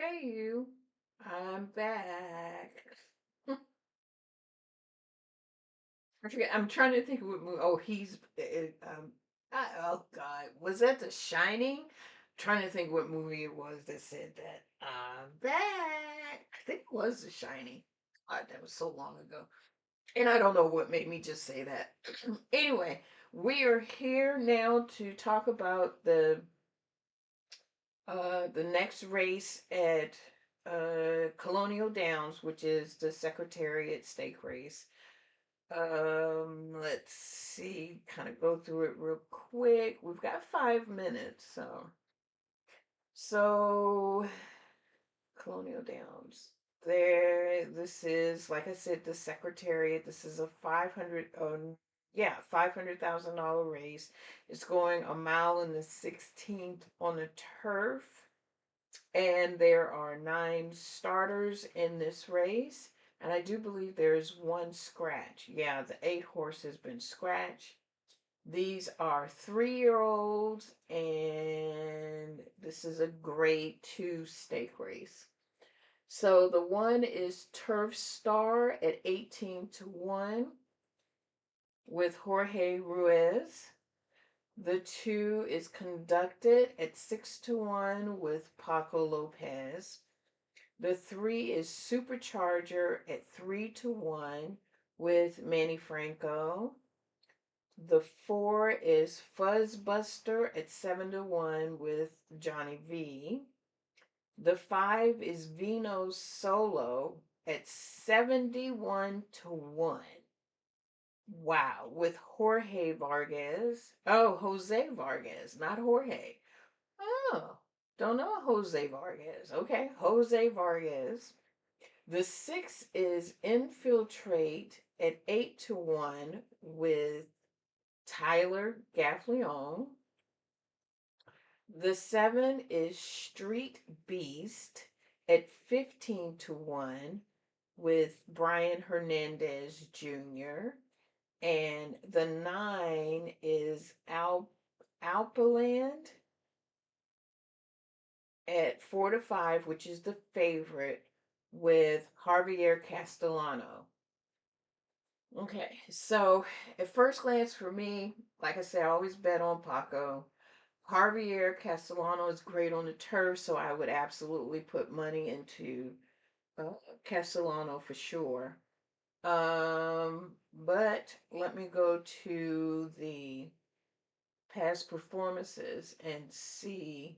Hey, you. I'm back. I forget. I'm trying to think of what movie. Oh, oh God, was that The Shining? Trying to think what movie it was that said that. I'm back. I think it was The Shining. God, that was so long ago. And I don't know what made me just say that. Anyway, we are here now to talk about the next race at Colonial Downs, which is the Secretariat stake race. Let's see, kind of go through it real quick. We've got 5 minutes, so Colonial Downs. This is, like I said, the Secretariat. This is a 500,000 race. It's going a mile and the 16th on the turf. And there are 9 starters in this race. And I do believe there's one scratch. Yeah, the 8 horse has been scratched. These are 3-year-olds, and this is a grade 2 stake race. So the one is Turf Star at 18-1 with Jorge Ruiz. The 2 is Conducted at 6-1 with Paco Lopez. The 3 is Supercharger at 3-1 with Manny Franco. The 4 is Fuzzbuster at 7-1 with Johnny V. The 5 is Vino Solo at 71-1. Wow, with Jorge Vargas. Oh, Jose Vargas, not Jorge. Oh, don't know Jose Vargas. Okay, Jose Vargas. The 6 is Infiltrate at 8-1 with Tyler Gaffleon. The 7 is Street Beast at 15-1 with Brian Hernandez Jr. And the 9 is Alpaland at 4-5, which is the favorite, with Javier Castellano. Okay, so at first glance for me, like I said, I always bet on Paco. Javier Castellano is great on the turf, so I would absolutely put money into Castellano for sure. But let me go to the past performances and see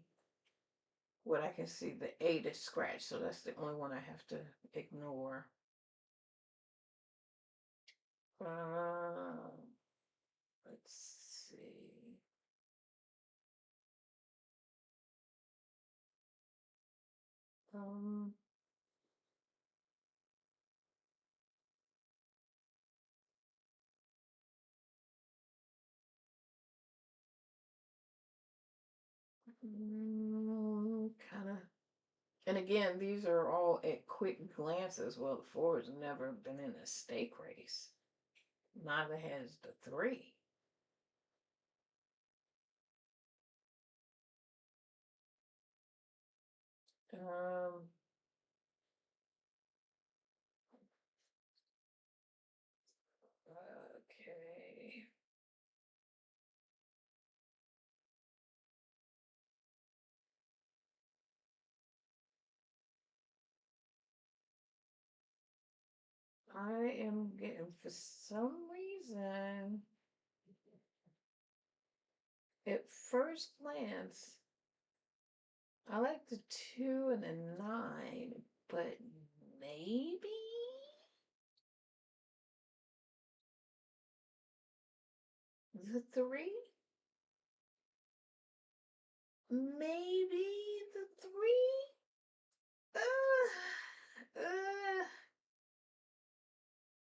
what I can see. The 8 is scratched, so that's the only one I have to ignore. Let's see. Um, kind of. And again, these are all at quick glances. Well, the 4 has never been in a stake race. Neither has the 3. Um, okay. I am getting, for some reason, at first glance, I like the 2 and the 9, but maybe the 3? Maybe the 3?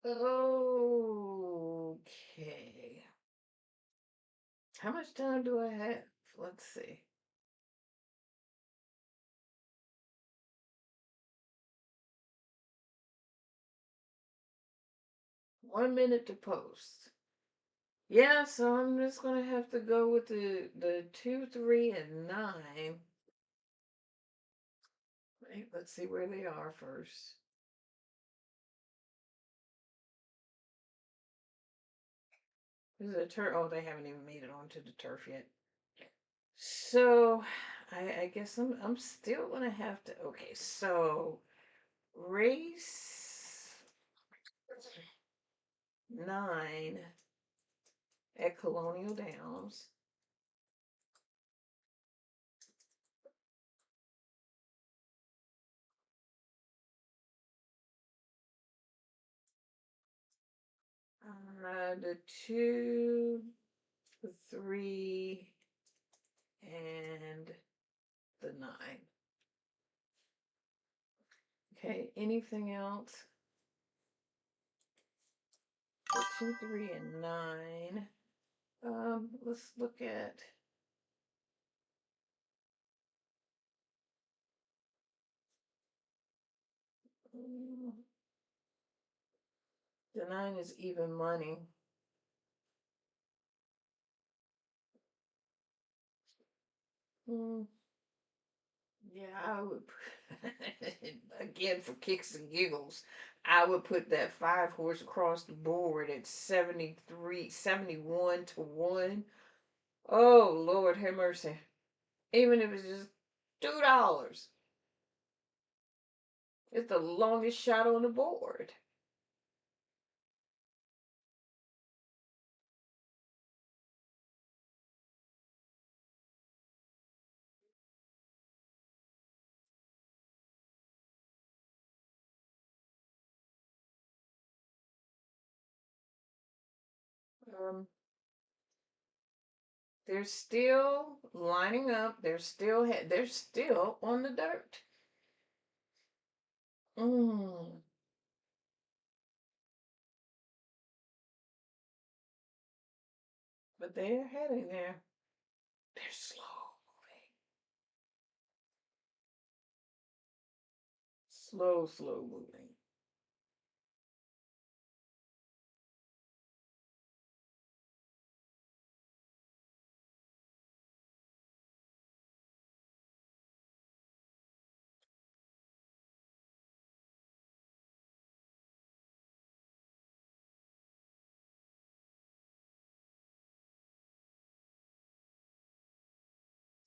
Okay. How much time do I have? Let's see. One minute to post. Yeah, so I'm just gonna have to go with the 2, 3, and 9. right, let's see where they are first. Is it a turf? Oh, they haven't even made it onto the turf yet. So, I guess I'm still gonna have to. Okay, so race 9 at Colonial Downs. The 2, the 3, and the 9. Okay, anything else? The 2, 3, and 9. Let's look at the 9 is even money. Hmm. Yeah, I would again for kicks and giggles, I would put that 5 horse across the board at 73, 71 to 1. Oh Lord have mercy. Even if it's just $2. It's the longest shot on the board. Um, they're still lining up. They're still on the dirt. Mm. But they're heading there. They're slow moving. Slow moving.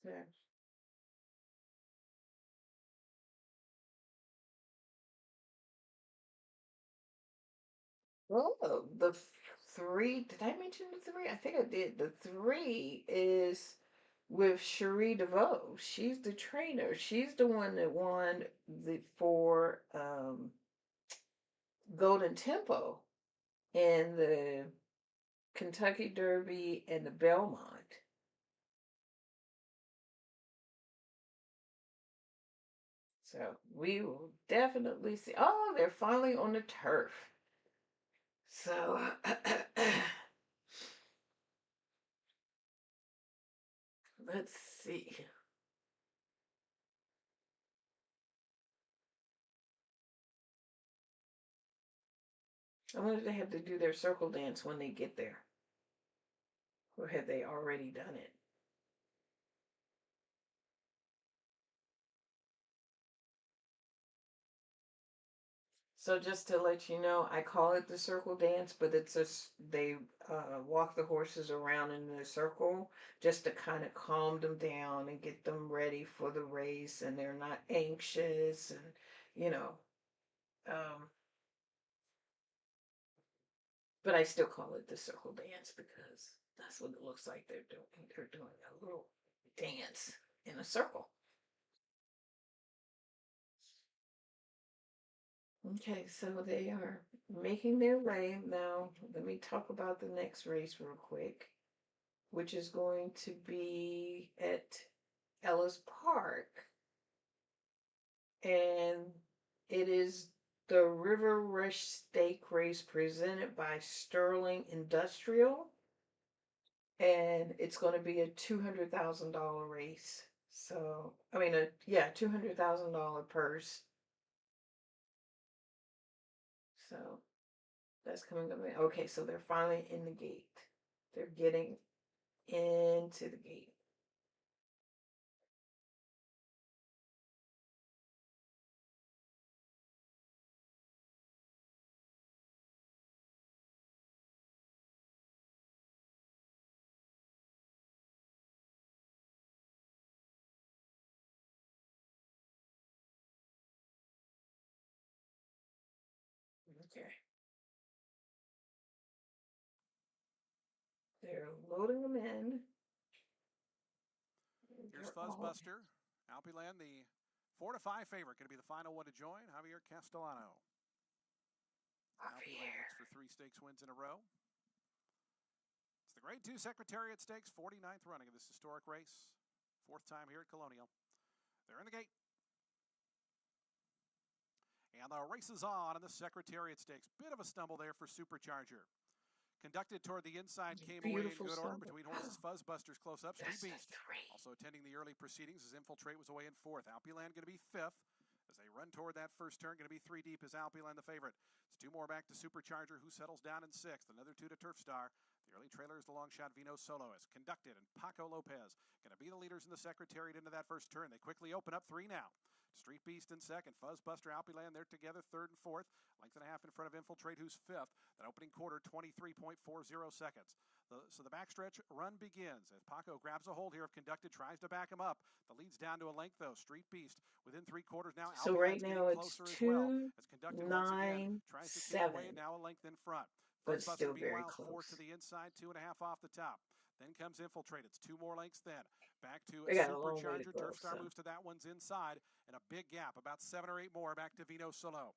Yeah. Oh, the 3. Did I mention the 3? I think I did. The 3 is with Cherie DeVoe. She's the trainer. She's the one that won the 4 Golden Tempo in the Kentucky Derby and the Belmont. So we will definitely see. Oh, they're finally on the turf. So let's see. I wonder if they have to do their circle dance when they get there. Or have they already done it? So just to let you know, I call it the circle dance, but it's they walk the horses around in a circle just to kind of calm them down and get them ready for the race, and they're not anxious, and you know. Um, but I still call it the circle dance because that's what it looks like they're doing. They're doing a little dance in a circle. Okay, so they are making their way now. Let me talk about the next race real quick, which is going to be at Ellis Park. And it is the River Rush Stake Race presented by Sterling Industrial. And it's going to be a $200,000 race. So, I mean, $200,000 purse. So that's coming up. Okay, so they're finally in the gate. They're getting into the gate. Okay. They're loading them in. Here's Fuzzbuster. Alpiland, the 4-5 favorite, going to be the final one to join. Javier Castellano. Alpiland looks for 3 stakes wins in a row. It's the Grade 2 Secretariat Stakes, 49th running of this historic race. 4th time here at Colonial. They're in the gate. And the race is on in the Secretariat Stakes. Bit of a stumble there for Supercharger. Conducted toward the inside, came away in good order between horses. Fuzzbusters close up. Street Beast also attending the early proceedings as Infiltrate was away in 4th. Alpiland going to be 5th. As they run toward that first turn, going to be 3 deep is Alpiland the favorite. It's 2 more back to Supercharger, who settles down in 6th. Another 2 to Turf Star. The early trailer is the long shot Vino Solo as Conducted, and Paco Lopez going to be the leaders in the Secretariat into that first turn. They quickly open up 3 now. Street Beast in 2nd. Fuzzbuster, Alpiland, they're together 3rd and 4th. Length and a half in front of Infiltrate, who's 5th. That opening quarter, 23.40 seconds. So the backstretch run begins as Paco grabs a hold here of Conducted, tries to back him up. The lead's down to a length, though. Street Beast within 3 quarters now. So right now it's closer 2, as well as Conducted 9, once again tries to 7, keep away, and now a length in front. but Fuzzbuster, still very meanwhile, close. 4 to the inside, 2.5 off the top. Then comes Infiltrate. It's 2 more lengths then. Back to They got a long way to Supercharger. go, Turf Star so. moves to that one's inside, and a big gap, about 7 or 8 more back to Vino Solo.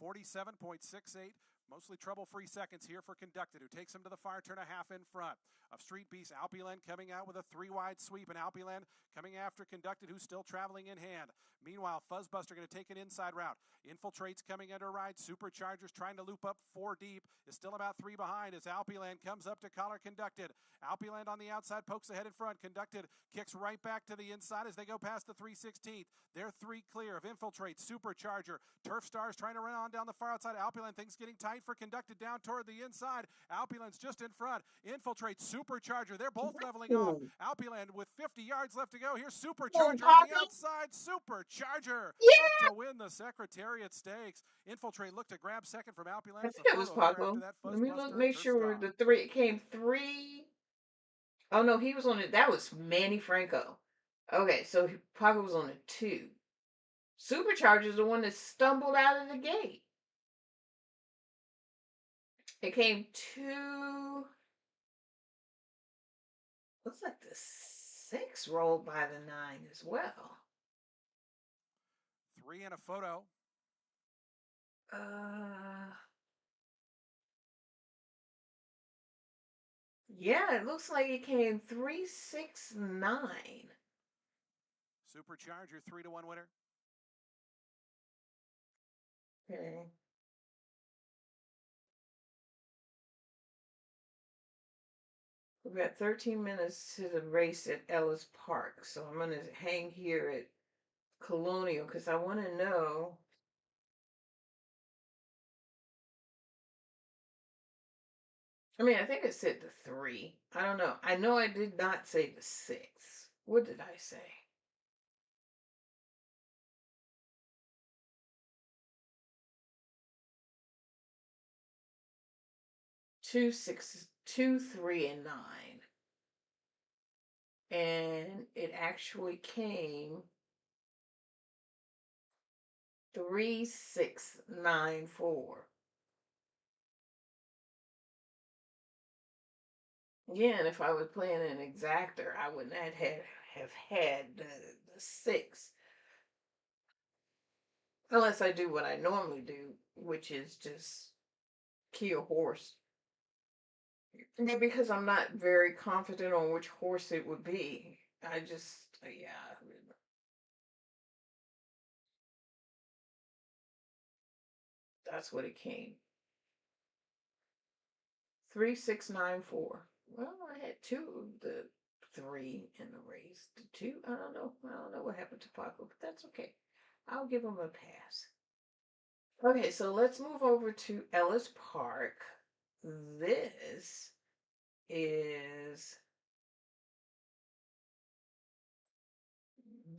47.68. Mostly trouble-free seconds here for Conducted, who takes him to the far turn, a half in front of Street Beast. Alpiland coming out with a 3-wide sweep, and Alpiland coming after Conducted, who's still traveling in hand. Meanwhile, Fuzzbuster going to take an inside route. Infiltrates coming under ride. Superchargers trying to loop up 4 deep. Is still about 3 behind as Alpiland comes up to collar Conducted. Alpiland on the outside, pokes ahead in front. Conducted kicks right back to the inside as they go past the 3/16th. They're 3 clear of Infiltrate, Supercharger. Turf Stars trying to run on down the far outside. Alpiland, things getting tight for Conducted down toward the inside. Alpiland's just in front. Infiltrate, Supercharger. They're both leveling off. Alpiland with 50 yards left to go. Here's Supercharger on the outside. Supercharger up to win the Secretariat Stakes. Infiltrate looked to grab second from Alpiland. I think it was Paco. Let me look, make sure the 3, it came 3. Oh no, he was on it. That was Manny Franco. Okay, so Paco was on a 2. Supercharger's the one that stumbled out of the gate. It came 2. Looks like the 6 rolled by the 9 as well. 3 and a photo. Yeah, it looks like it came 3, 6, 9. Supercharger 3-1 winner. Okay. We've got 13 minutes to the race at Ellis Park, so I'm going to hang here at Colonial because I want to know. I mean, I think I said the 3. I don't know. I know I did not say the 6. What did I say? Two, 6, 2, 3, and 9. And it actually came 3, 6, 9, 4. Yeah, and if I was playing an exactor, I would not have had the 6. Unless I do what I normally do, which is just key a horse. Yeah, because I'm not very confident on which horse it would be. I just, yeah. That's what it came. 3, 6, 9, 4. Well, I had 2 of the 3 in the race. The 2, I don't know. I don't know what happened to Paco, but that's okay. I'll give him a pass. Okay, so let's move over to Ellis Park. This is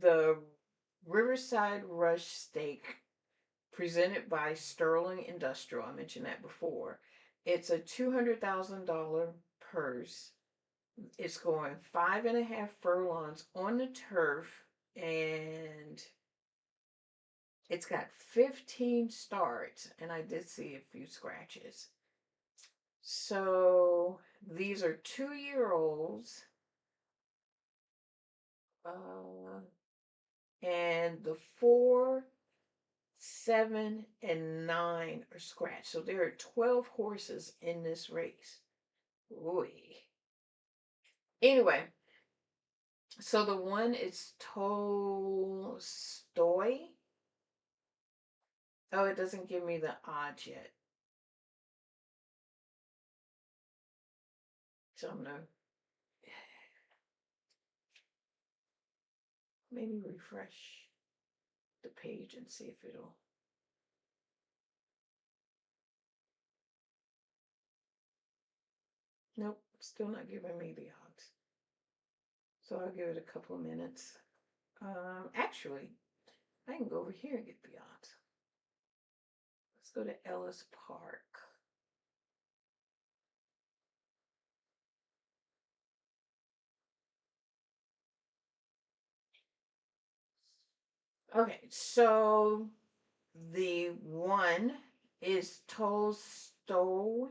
the Riverside Rush Steak presented by Sterling Industrial. I mentioned that before. It's a $200,000 purse. It's going 5.5 furlongs on the turf, and It's got 15 starts, and I did see a few scratches. So these are 2-year-olds. And the 4, 7, and 9 are scratched. So there are 12 horses in this race. Oy. Anyway, so the one is Tolstoy. Oh, it doesn't give me the odds yet. So I'm gonna maybe refresh the page and see if it'll. Nope, still not giving me the odds. So I'll give it a couple of minutes. Actually, I can go over here and get the odds. Let's go to Ellis Park. Okay, so the one is Tolstoy,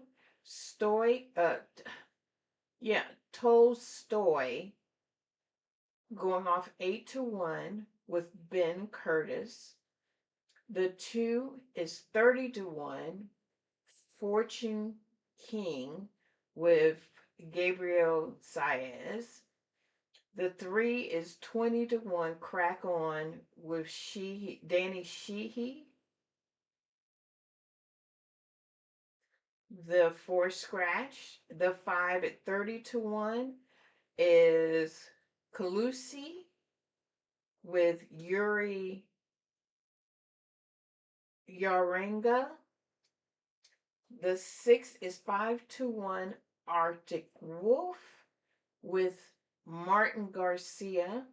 Tolstoy, going off 8-1 with Ben Curtis. The 2 is 30-1, Fortune King with Gabriel Saez. The 3 is 20-1, Crack On with Danny Sheehy. The 4 scratch. The 5 at 30-1 is Kalusi with Yuri Yarenga. The 6 is 5-1, Arctic Wolf with Martin Garcia.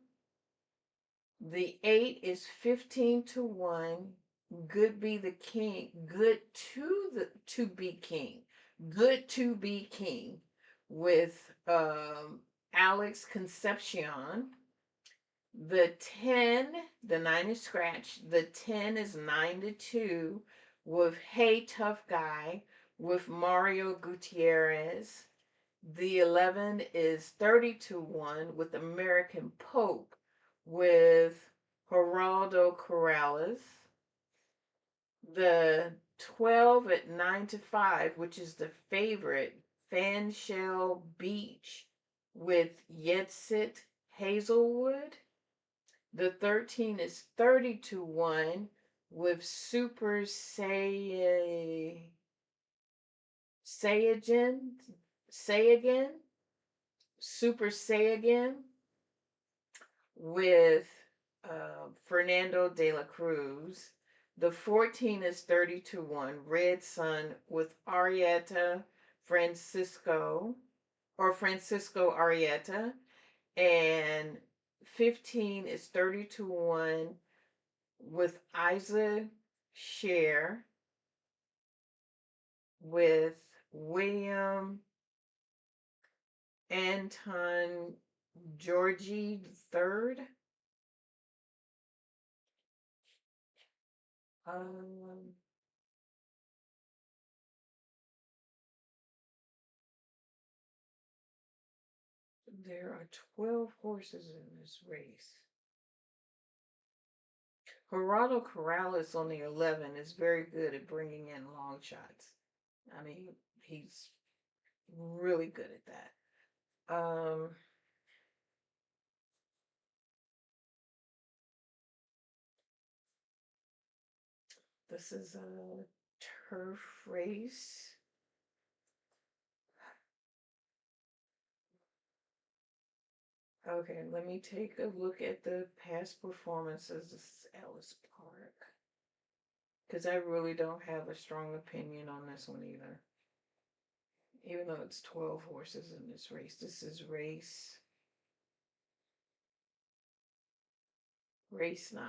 The 8 is 15-1, Good Be the King, Good to Be King, Good to Be King with Alex Concepcion. The 10, the 9 is scratched. The 10 is 9-2 with Hey Tough Guy with Mario Gutierrez. The 11 is 30-1 with American Pope with Geraldo Corrales. The 12 at 9-5, which is the favorite, Fanshell Beach with Yetsit Hazelwood. The 13 is 30-1 with Super Saiyan, Super Saiyan with Fernando de la Cruz. The 14 is 30-1, Red Sun with Francisco Arietta. And 15 is 30-1 with Isa Share with William Anton Georgie III. There are 12 horses in this race. Gerardo Corrales on the 11 is very good at bringing in long shots. I mean, he's really good at that. This is a turf race. Okay, let me take a look at the past performances. This is Ellis Park. Because I really don't have a strong opinion on this one either. Even though it's 12 horses in this race. This is race 9.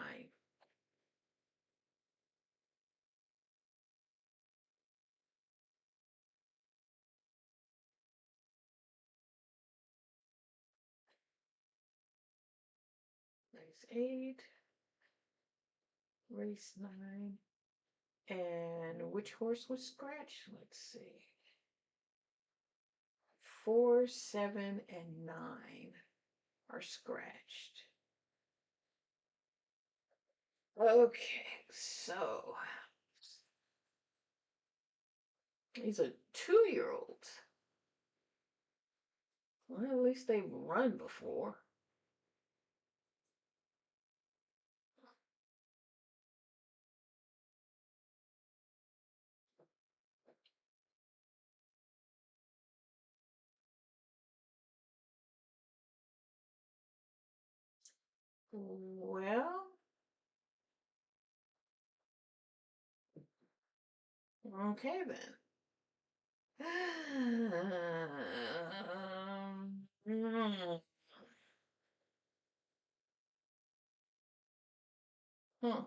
Race 8. Race 9. And which horse was scratched? Let's see. 4, 7, and 9 are scratched. Okay, so these are 2-year-olds. Well, at least they've run before. Well, okay then. Huh.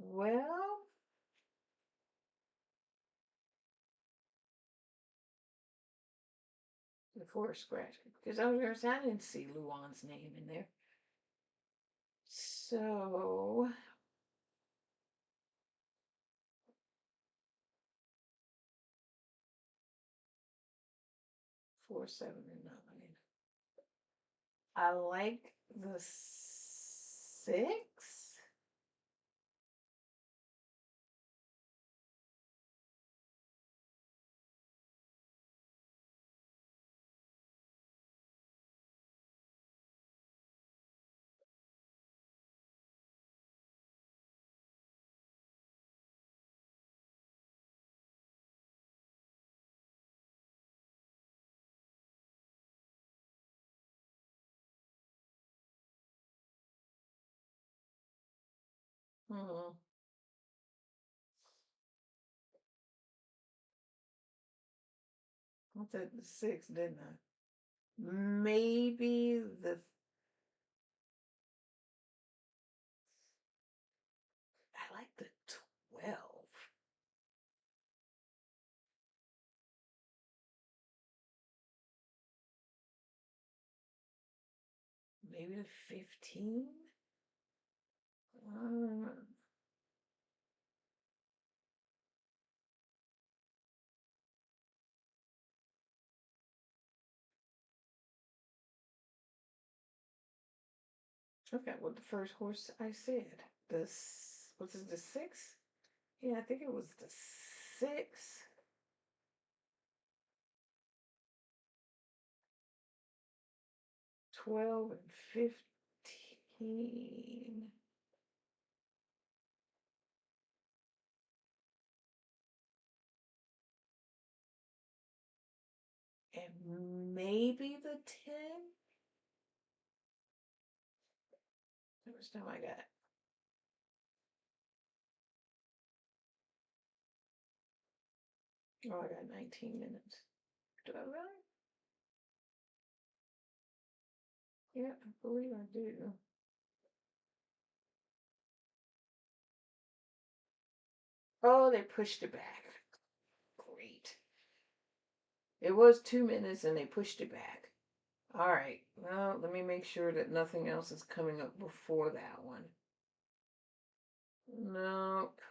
Well, before scratch, because I was gonna say I didn't see Luan's name in there. So 4, 7, and 9. I like the 6. Hmm. I said the 6, didn't I? Maybe I like the 12. Maybe the 15. Um, okay, well, the first horse I said. Was it the 6? Yeah, I think it was the 6. 12 and 15. And maybe the 10. How much time I got? Oh, I got 19 minutes. Do I really? Yeah, I believe I do. Oh, they pushed it back. Great. It was 2 minutes and they pushed it back. All right. Well, let me make sure that nothing else is coming up before that one. Nope.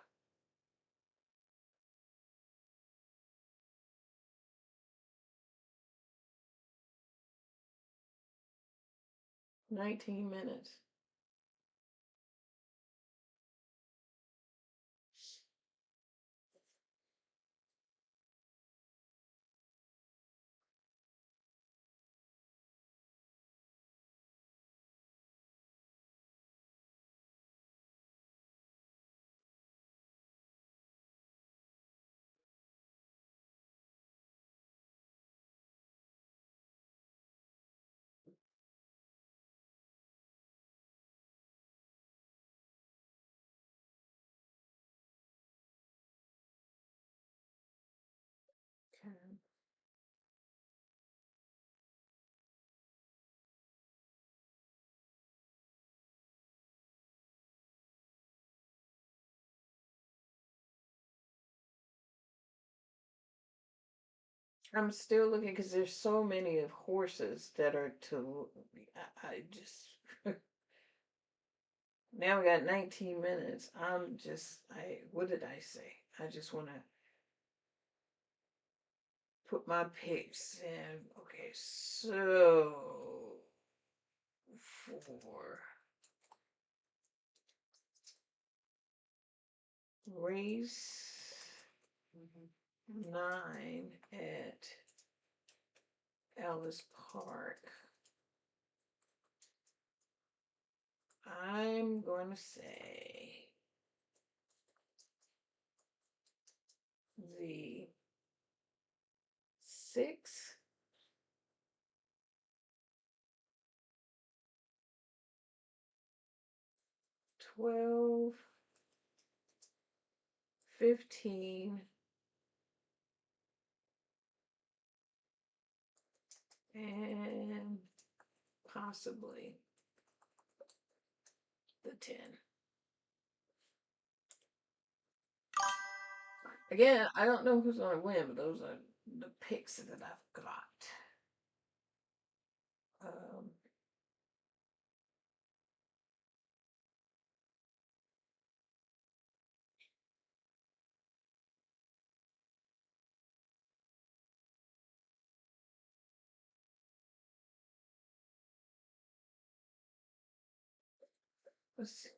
19 minutes. I'm still looking because there's so many of horses that are to. I just now we got 19 minutes. What did I say? I just want to put my picks in. Okay, so for race 9 at Ellis Park, I'm going to say the 6, 12, 15, and possibly the 10. Again, I don't know who's going to win, but those are the picks that I've got. Um, let's see.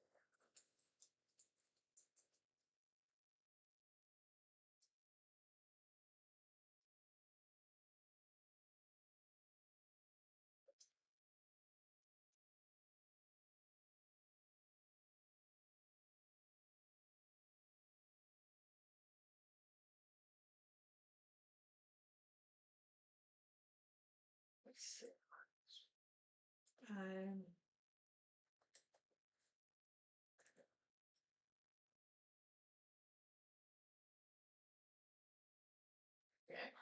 Let's see. Um, okay.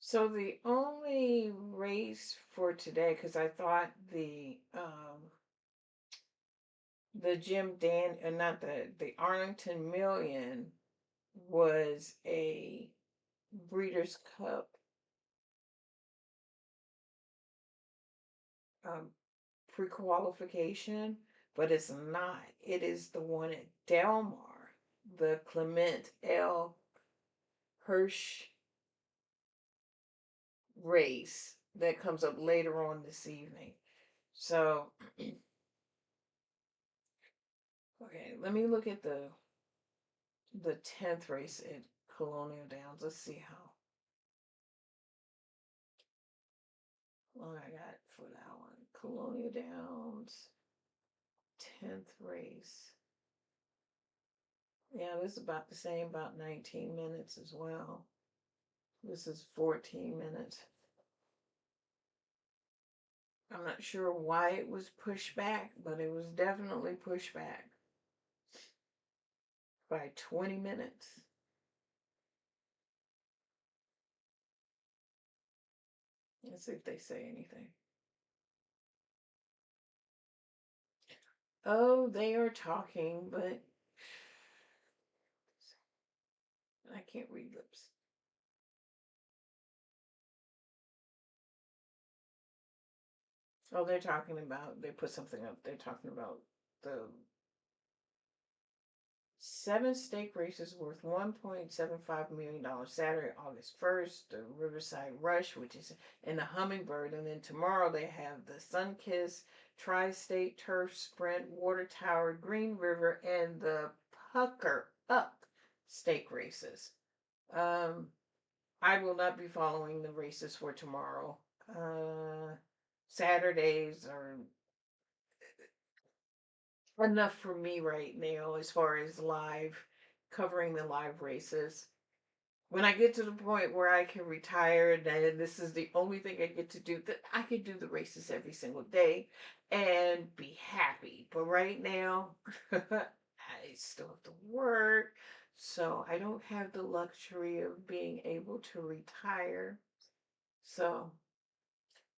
So the only race for today, because I thought the Jim Dan not the Arlington Million was a Breeders' Cup um, pre-qualification, but it's not. It is the one at Delmar, the Clement L. Hirsch race that comes up later on this evening. So, okay, let me look at the 10th race at Colonial Downs. Let's see how long I got for that one. Colonial Downs, 10th race. Yeah, this is about the same, about 19 minutes as well. This is 14 minutes. I'm not sure why it was pushed back, but it was definitely pushed back by 20 minutes. Let's see if they say anything. Oh, they are talking, but I can't read lips. Oh, they're talking about, they put something up. They're talking about the 7 stake races worth $1.75 million Saturday, August 1st, the Riverside Rush, which is in the Hummingbird. And then tomorrow they have the Sunkiss, Tri-State Turf Sprint, Water Tower, Green River, and the Pucker Up stake races. I will not be following the races for tomorrow. Saturdays are enough for me right now as far as live covering the live races. When I get to the point where I can retire and this is the only thing I get to do, that I could do the races every single day and be happy. But right now, I still have to work, so I don't have the luxury of being able to retire. So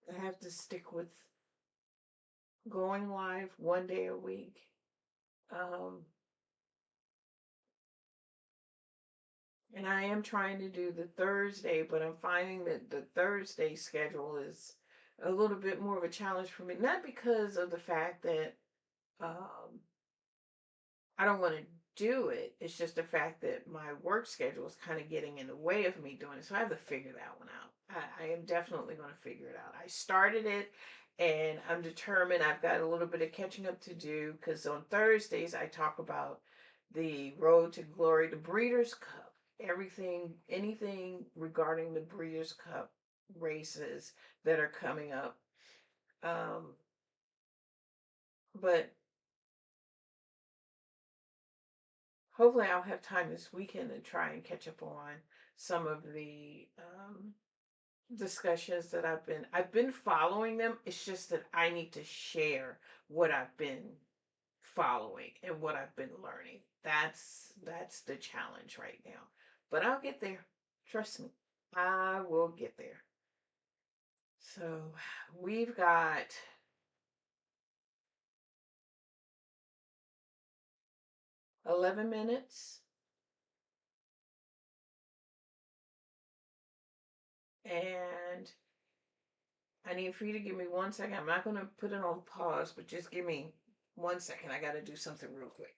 I have to stick with going live 1 day a week. Um, And I am trying to do the Thursday, but I'm finding that the Thursday schedule is a little bit more of a challenge for me. Not because of the fact that um, I don't want to do it. It's just the fact that my work schedule is kind of getting in the way of me doing it. So I have to figure that one out. I am definitely going to figure it out. I started it and I'm determined. I've got a little bit of catching up to do because on Thursdays I talk about the road to glory, the Breeders' Cup, everything, anything regarding the Breeders' Cup races that are coming up. Um, but hopefully I'll have time this weekend to try and catch up on some of the discussions that I've been following them. It's just that I need to share what I've been following and what I've been learning. That's the challenge right now. But I'll get there. Trust me. I will get there. So we've got 11 minutes and I need for you to give me 1 second. I'm not going to put it on pause, but just give me 1 second. I got to do something real quick.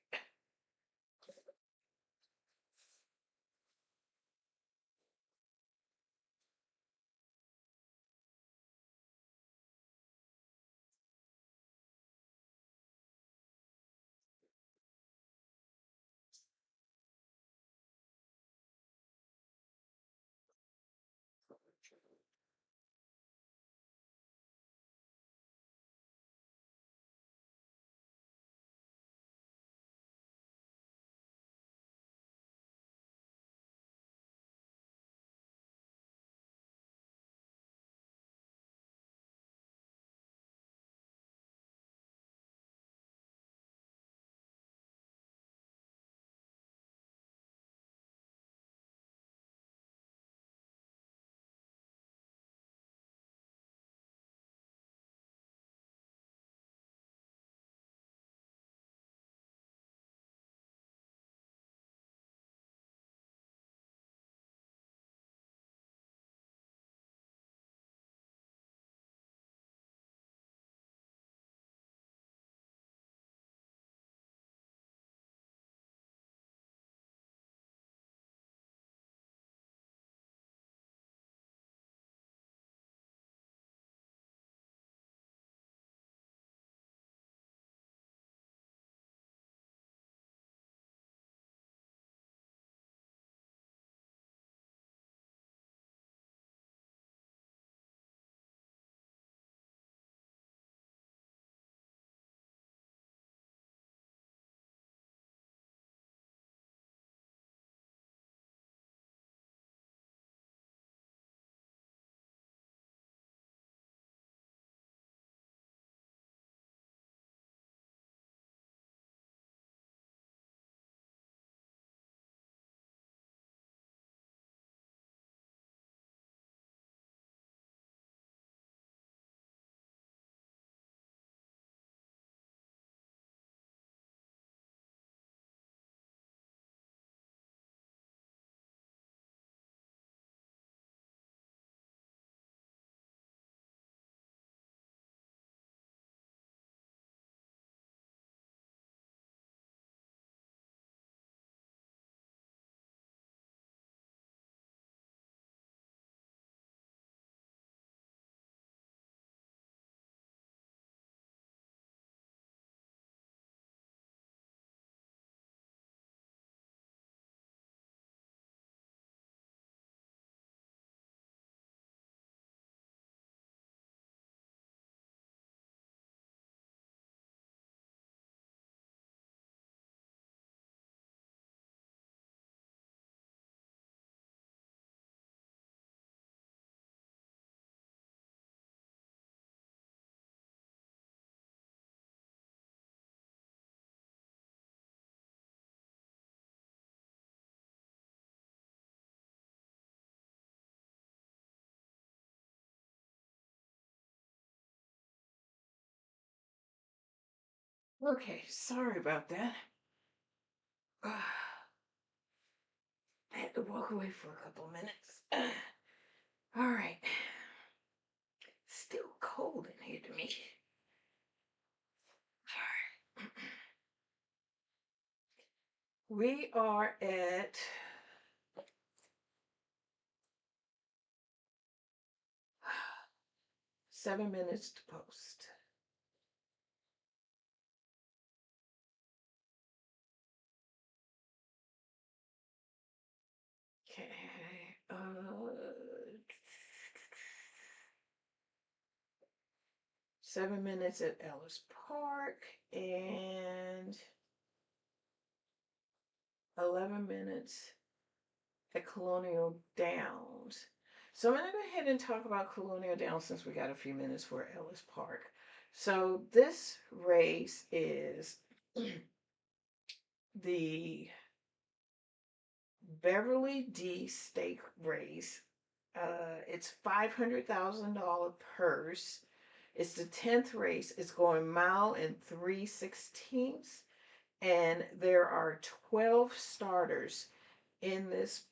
Okay, sorry about that. I had to walk away for a couple minutes. All right. Still cold in here to me. All right. We are at 7 minutes to post. Okay. 7 minutes at Ellis Park and 11 minutes at Colonial Downs. So I'm going to go ahead and talk about Colonial Downs since we got a few minutes for Ellis Park. So this race is the Beverly D Stake race. It's $500,000 purse. It's the 10th race. It's going mile and 3/16, and there are 12 starters in this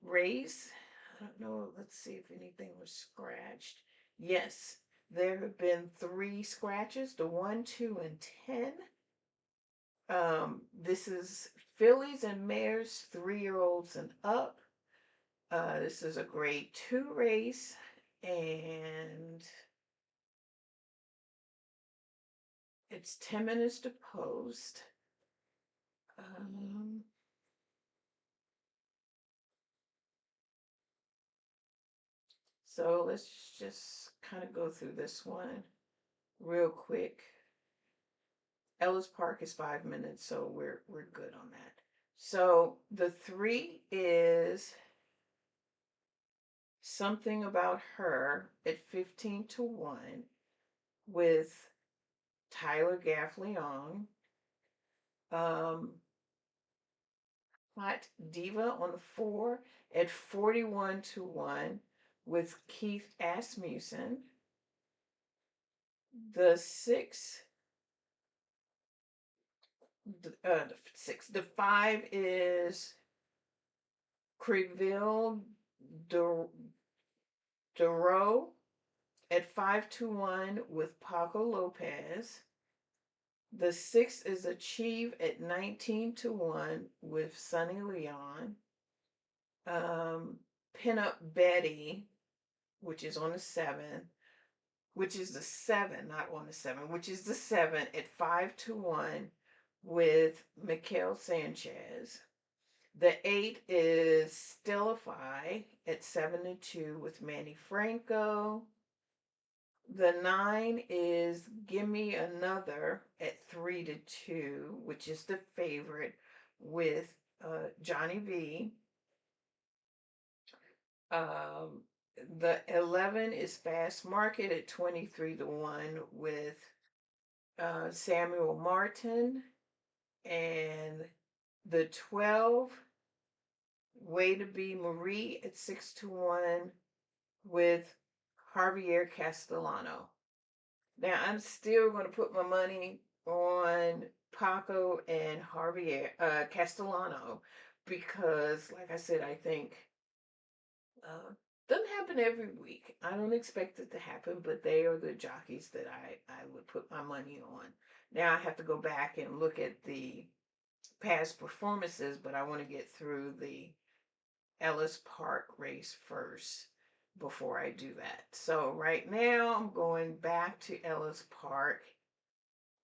race. I don't know. Let's see if anything was scratched. Yes, there have been 3 scratches, the 1, 2, and 10. This is fillies and mares, 3-year-olds and up. This is a grade 2 race, and it's 10 minutes to post. So let's just kind of go through this one real quick. Ellis Park is 5 minutes, so we're good on that. So the 3 is Something About Her at 15-1 with Tyler Gaffleon. Hot Diva on the 4 at 41-1 with Keith Asmussen. The 6, the 5 is Creville Duro at 5-1 with Paco Lopez. The 6 is Achieve at 19-1 with Sunny Leon. Pin Up Betty, which is on the 7, which is the 7, not on the 7, which is the 7 at 5-1 with Mikael Sanchez. The 8 is Stillify at 7-2 with Manny Franco. The 9 is Gimme Another at 3-2, which is the favorite with Johnny V. The 11 is Fast Market at 23-1 with Samuel Martin. And the 12, Way to Be Marie at 6-1 with Javier Castellano. Now, I'm still going to put my money on Paco and Javier Castellano because, like I said, I think doesn't happen every week. I don't expect it to happen, but they are the jockeys that I would put my money on. Now I have to go back and look at the past performances, but I want to get through the Ellis Park race first before I do that. So right now I'm going back to Ellis Park,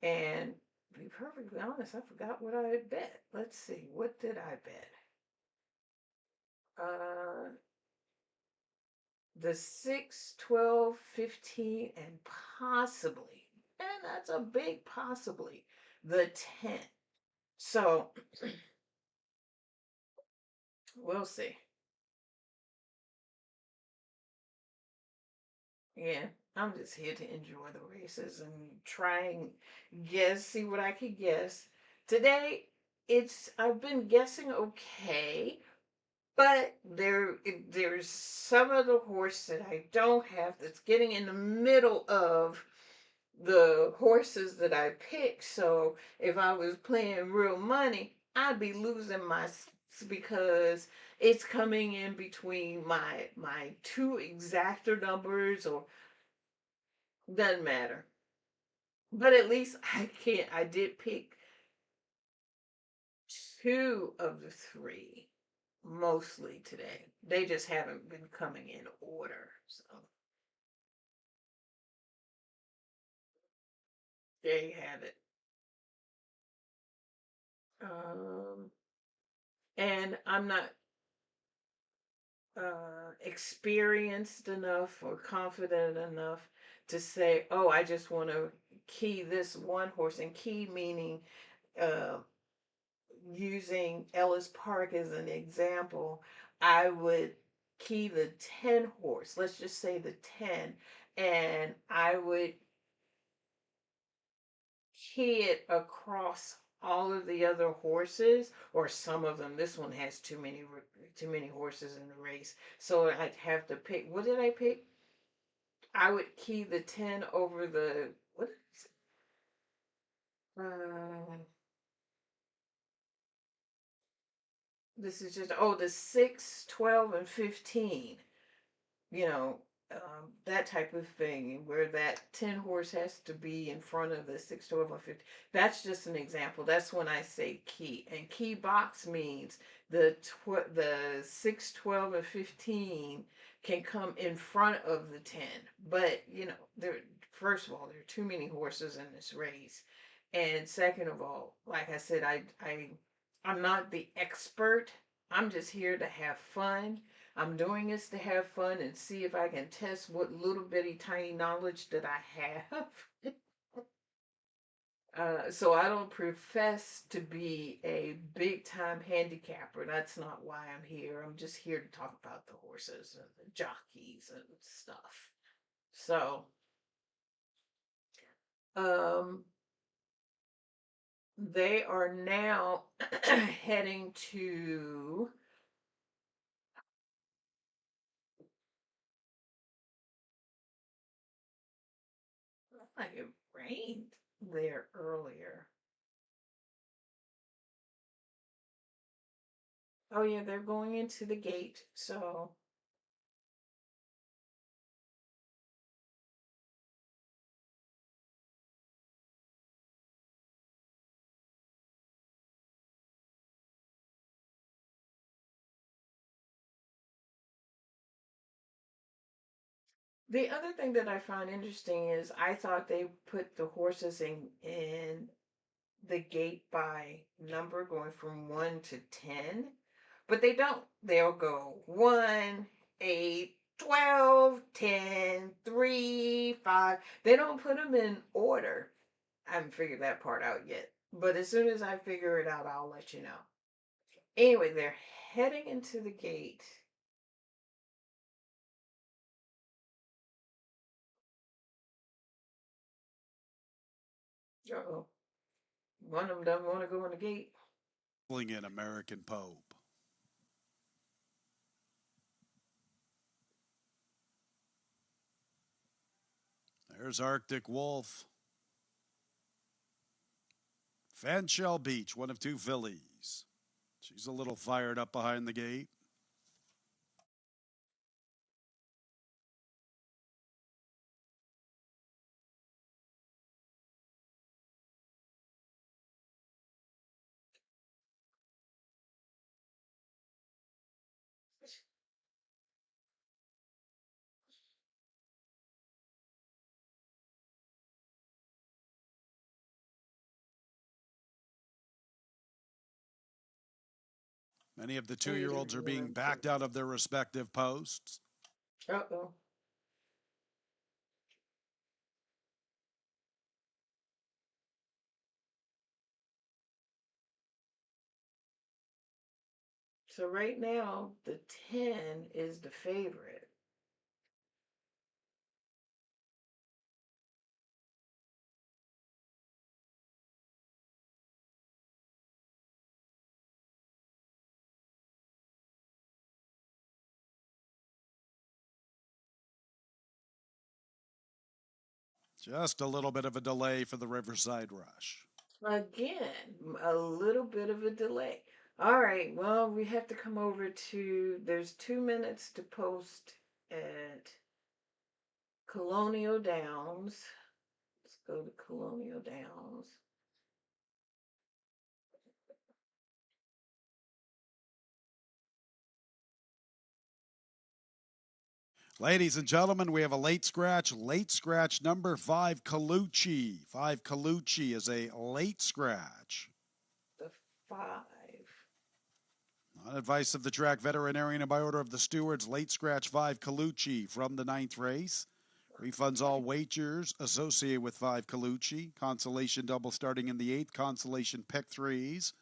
and to be perfectly honest, I forgot what I had bet. Let's see, what did I bet? The 6, 12, 15, and possibly, and that's a big possibly, the 10. So we'll see. Yeah, I'm just here to enjoy the races and try and guess, see what I could guess. Today, I've been guessing okay, but there's some of the horse that I don't have that's getting in the middle of the horses that I picked. So if I was playing real money, I'd be losing because it's coming in between my two exactor numbers, or doesn't matter. But at least I did pick two of the three mostly today. They just haven't been coming in order. So there you have it. Um, and I'm not experienced enough or confident enough to say, oh, I just want to key this one horse, and key meaning uh, using Ellis Park as an example. I would key the 10 horse, let's just say the 10, and I would key it across all of the other horses, or some of them. This one has too many horses in the race, so I'd have to pick. What did I pick? I would key the 10 over the what is it? This is just, oh, the 6, 12, and 15. you know, that type of thing, where that 10 horse has to be in front of the 6, 12, or 15. That's just an example. That's when I say key. And key box means the 6, 12, and 15 can come in front of the 10. But, first of all, there are too many horses in this race. And second of all, like I said, I'm not the expert. I'm just here to have fun. I'm doing this to have fun and see if I can test what little bitty tiny knowledge that I have. So I don't profess to be a big time handicapper. That's not why I'm here. I'm just here to talk about the horses and the jockeys and stuff. So, um, they are now heading to. Like it rained there earlier. Oh yeah, they're going into the gate. So the other thing that I find interesting is I thought they put the horses in the gate by number, going from 1 to 10, but they don't. They'll go 1, 8, 12, 10, 3, 5. They don't put them in order. I haven't figured that part out yet. But as soon as I figure it out, I'll let you know. Anyway, they're heading into the gate. Uh-oh. One of them doesn't want to go in the gate. In American Pope. There's Arctic Wolf. Fanshell Beach, one of two fillies. She's a little fired up behind the gate. Many of the 2-year-olds are being backed out of their respective posts. Uh-oh. So right now, the 10 is the favorite. Just a little bit of a delay for the Riverside Rush. Again, a little bit of a delay. All right, well, we have to come over to, there's 2 minutes to post at Colonial Downs. Let's go to Colonial Downs. Ladies and gentlemen, we have a late scratch number 5, Colucci. 5 Colucci is a late scratch. The 5. On advice of the track veterinarian and by order of the stewards, late scratch 5 Colucci from the 9th race. Refunds all wagers associated with 5 Colucci. Consolation double starting in the 8th. Consolation pick 3s.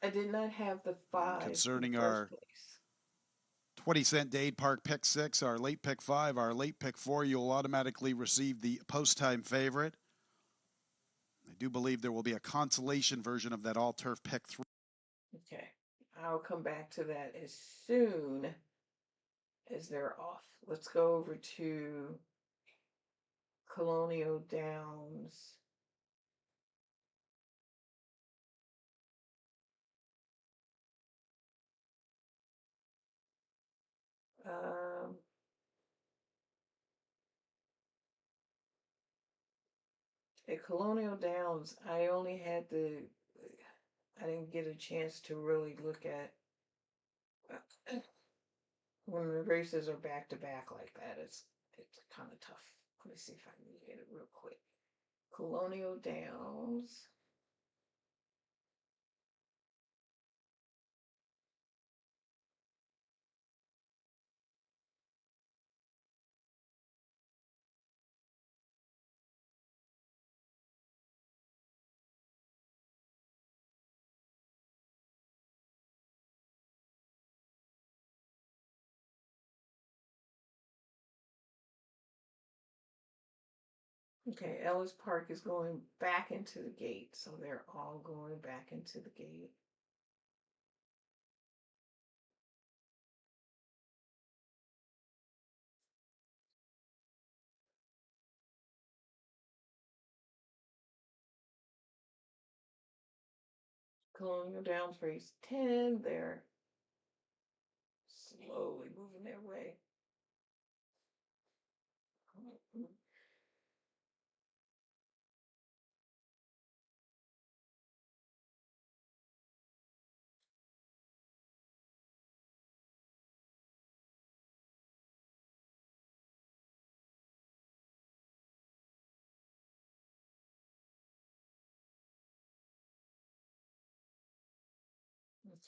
I did not have the 5 concerning in the our first place. 20-cent Dade Park pick 6, our late pick 5, our late pick 4, you'll automatically receive the post-time favorite. I do believe there will be a consolation version of that all-turf pick 3. Okay, I'll come back to that as soon as they're off. Let's go over to Colonial Downs. At Colonial Downs, I didn't get a chance to really look at when the races are back to back like that. It's kind of tough. Let me see if I can get it real quick. Colonial Downs. Okay, Ellis Park is going back into the gate, so they're all going back into the gate. Colonial Downs race 10, they're slowly moving their way.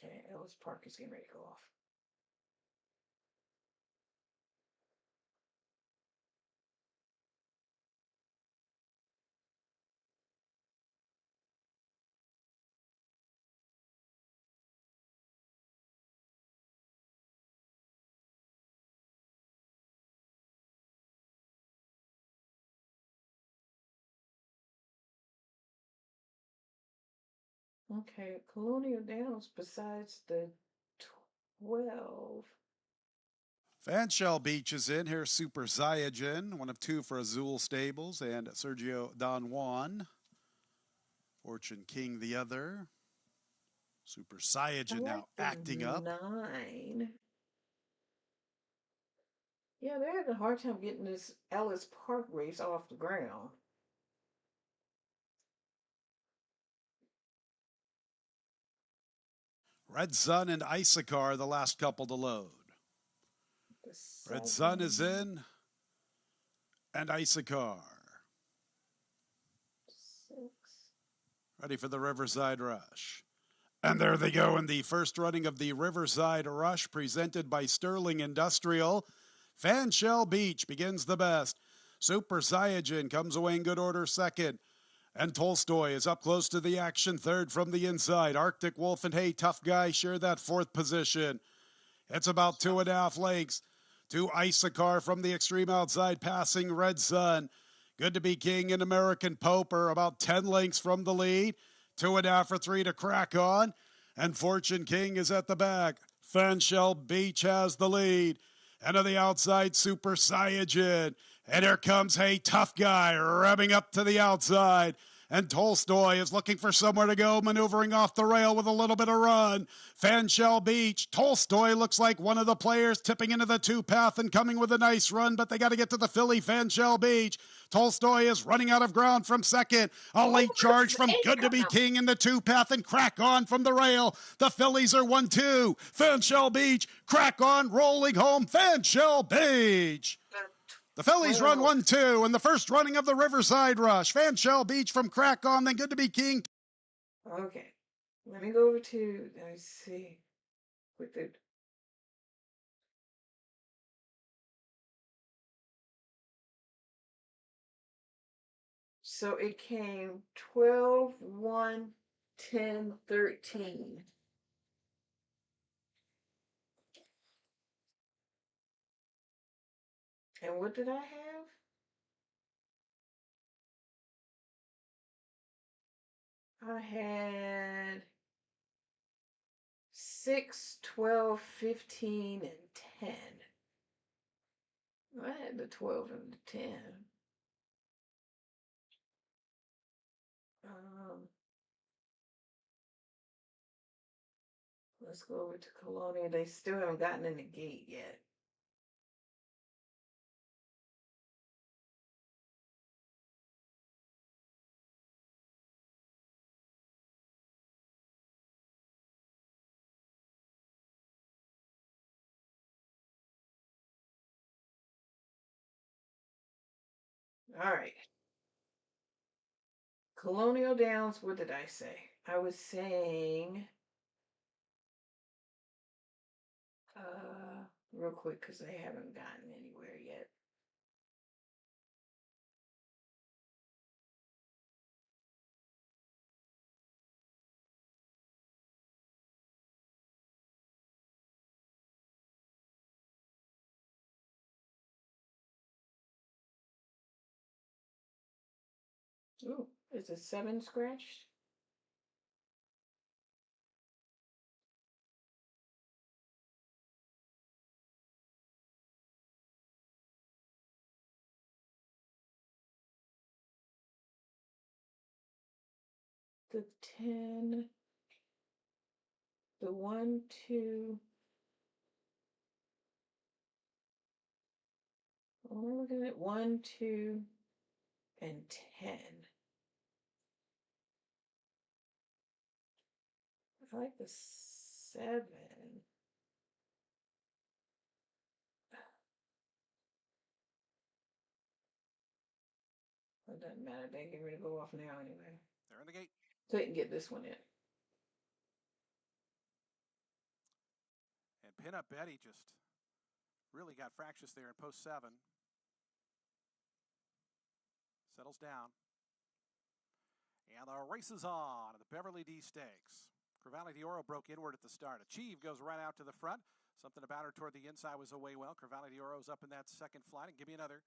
Okay, Ellis Park is getting ready to go off. Okay, Colonial Downs, besides the 12. Fanshell Beach is in. Here's Super Zyajin, one of 2 for Azul Stables, and Sergio Don Juan. Fortune King the other. Super Zyajin now acting up. 9. Yeah, they're having a hard time getting this Ellis Park race off the ground. Red Sun and Isacar, the last couple to load. Red Sun is in, and Isacar. 6. Ready for the Riverside Rush. And there they go in the first running of the Riverside Rush, presented by Sterling Industrial. Fanshell Beach begins the best. Super Zyajin comes away in good order second. And Tolstoy is up close to the action third from the inside. Arctic Wolf and Hey Tough Guy share that fourth position. It's about 2.5 lengths to Isacar from the extreme outside, passing Red Sun. Good to be King and American Poper about 10 lengths from the lead. 2.5 or 3 to Crack On. And Fortune King is at the back. Fanshell Beach has the lead. And on the outside, Super Zyajin. And here comes a tough guy revving up to the outside. And Tolstoy is looking for somewhere to go, maneuvering off the rail with a little bit of run. Fanshell Beach. Tolstoy looks like one of the players tipping into the two-path and coming with a nice run, but they got to get to the filly, Fanshell Beach. Tolstoy is running out of ground from second. A late charge from Good to Be King in the two-path and Crack On from the rail. The fillies are 1-2. Fanshell Beach, Crack On, rolling home, Fanshell Beach. The fillies run 1-2 in the first running of the Riverside Rush. Fanshell Beach from Crack On, then Good to Be King. Okay. Let me go over to, let's see. With the so it came 12, 1, 10, 13. And what did I have? I had 6, 12, 15, and 10. I had the 12 and the 10. Let's go over to Colonia. They still haven't gotten in the gate yet. All right. Colonial Downs, what did I say? I was saying, real quick, because they haven't gotten anywhere yet. Ooh, is a 7 scratched? The 10, the 1, 2. We're looking at 1, 2, and 10. I like the 7. It doesn't matter. They get ready to go off now anyway. They're in the gate. So they can get this one in. And Pin Up Betty just really got fractious there in post 7. Settles down. And the race is on at the Beverly D Stakes. Crevalli d'Oro broke inward at the start. Achieve goes right out to the front. Something about her toward the inside was away well. Crevalli d'Oro's up in that second flight. And Give Me Another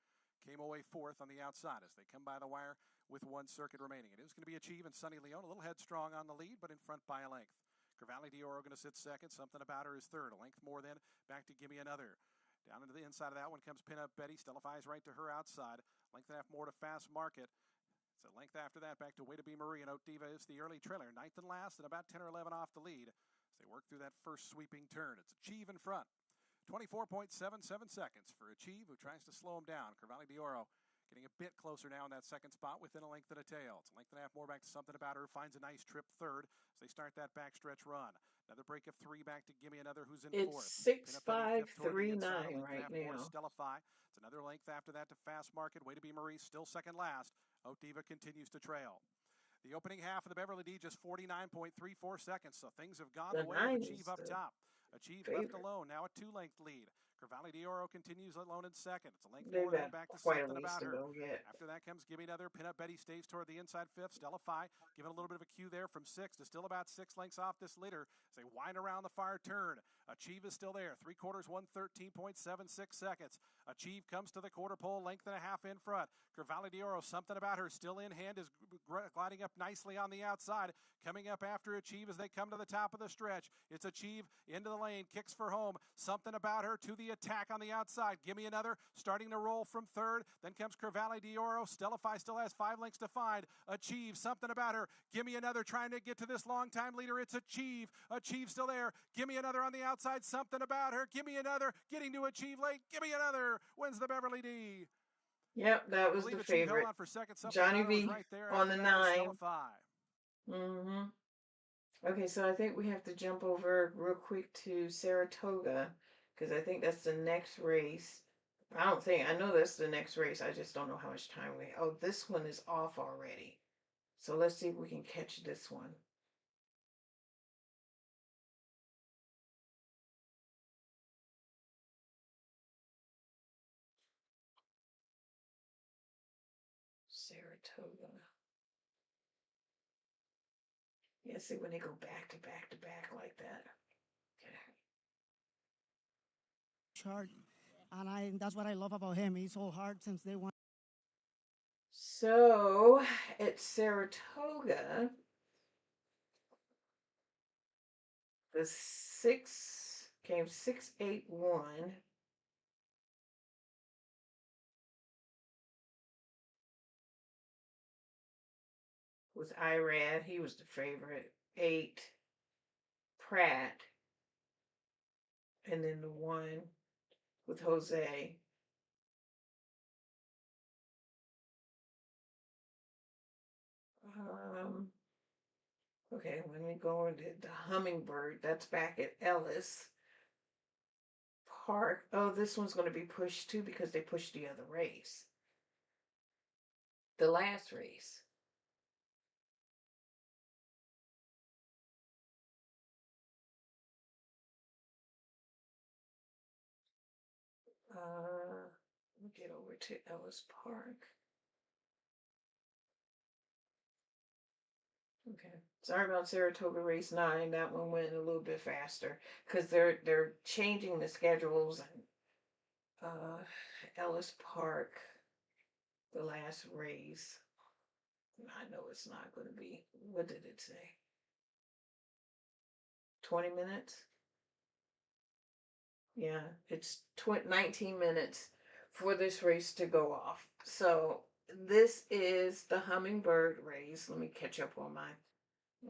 came away fourth on the outside as they come by the wire with one circuit remaining. It is going to be Achieve and Sunny Leone, a little headstrong on the lead, but in front by a length. Crevalli d'Oro going to sit second. Something about her is third. A length more then. Back to Give Me Another. Down into the inside of that one comes Pin Up Betty. Stellifies right to her outside. Length and a half more to Fast Market. So length after that back to Way to Be Marie, and Oat Diva is the early trailer, ninth and last, and about 10 or 11 off the lead as they work through that first sweeping turn. It's Achieve in front. 24.77 seconds for Achieve, who tries to slow him down. Crevalli d'Oro getting a bit closer now in that second spot within a length and a tail. It's a length and a half more back to Something About Her. Finds a nice trip third as they start that backstretch run. Another break of 3 back to Give Me Another, who's in fourth. It's 6-5-3-9 right now. Stellify. It's another length after that to Fast Market. Way to Be Marie, still second last. Oat Diva continues to trail. The opening half of the Beverly D, just 49.34 seconds, so things have gone the way of Achieve up top. Achieve left alone, now a 2-length lead. Crevalli d'Oro continues alone in second. It's a length more than back to Something About Her. After that comes Give Me Another. Pin Up Betty stays toward the inside fifth. Stellify giving a little bit of a cue there from 6 to still about 6 lengths off this leader as they wind around the far turn. Achieve is still there. 3/4, 1:13.76 seconds. Achieve comes to the quarter pole, length and a half in front. Cavalli d'Oro, something about her, still in hand, is gliding up nicely on the outside. Coming up after Achieve as they come to the top of the stretch. It's Achieve into the lane, kicks for home. Something about her to the attack on the outside. Give me another, starting to roll from third. Then comes Cavalli d'Oro. Stellify still has 5 lengths to find. Achieve, something about her. Give me another, trying to get to this long-time leader. It's Achieve. Achieve still there. Give me another on the outside. Something about her. Give me another. Getting to Achieve late. Give me another. Wins the Beverly D. Yep, that I was believe the Achieve held favorite. on for second. Something Johnny about her was V right there. on After the that was 9. Stellify. Mm-hmm. Okay, so I think we have to jump over real quick to Saratoga, because I think that's the next race. I know that's the next race. I just don't know how much time we have. Oh, this one is off already. So let's see if we can catch this one. Saratoga. Yeah, see when they go back to back to back like that. Okay. Hard, and that's what I love about him. He's so hard since day one. So at Saratoga, the 6 came 681. Was Irad. He was the favorite. 8, Pratt. And then the 1 with Jose. Okay, when we go into the Hummingbird, that's back at Ellis Park. Oh, this one's going to be pushed too because they pushed the other race. The last race. Let me get over to Ellis Park. Okay. Sorry about Saratoga race 9. That one went a little bit faster because they're changing the schedules and Ellis Park, the last race. I know it's not going to be. What did it say? 20 minutes? Yeah, it's 19 minutes for this race to go off. So this is the Hummingbird race. Let me catch up on mine.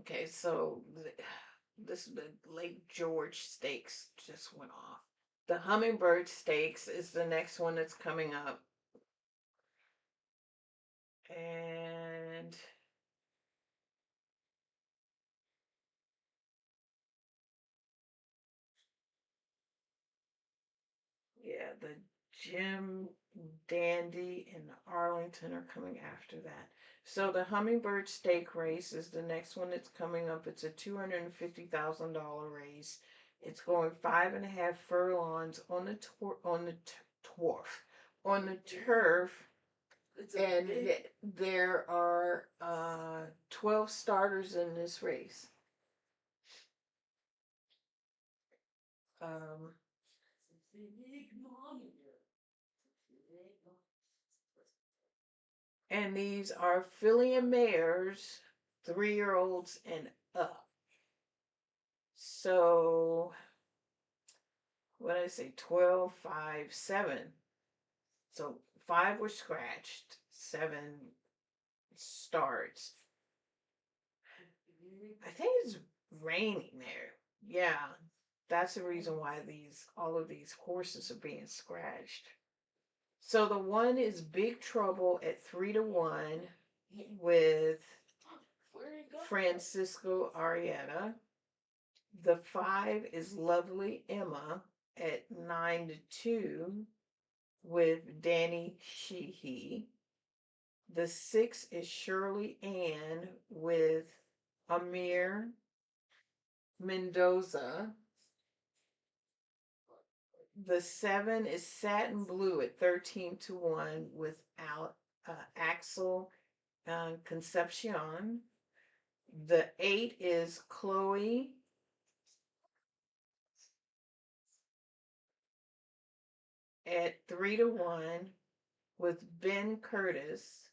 Okay, so this the Lake George Stakes just went off. The Hummingbird Stakes is the next one that's coming up. And yeah, the Jim Dandy and the Arlington are coming after that. So the Hummingbird Stake race is the next one that's coming up. It's a $250,000 race. It's going 5.5 furlongs on the turf. And there are 12 starters in this race. And these are filly and mares, 3-year-olds and up. So, what did I say? 12, 5, 7. So 5 were scratched, 7 starts. I think it's raining there. Yeah, that's the reason why all of these horses are being scratched. So the 1 is Big Trouble at 3-1 with Francisco Arietta. The 5 is Lovely Emma at 9-2 with Danny Sheehy. The 6 is Shirley Ann with Amir Mendoza. The 7 is Satin Blue at 13-1 with Axel Concepcion. The 8 is Chloe at 3-1 with Ben Curtis.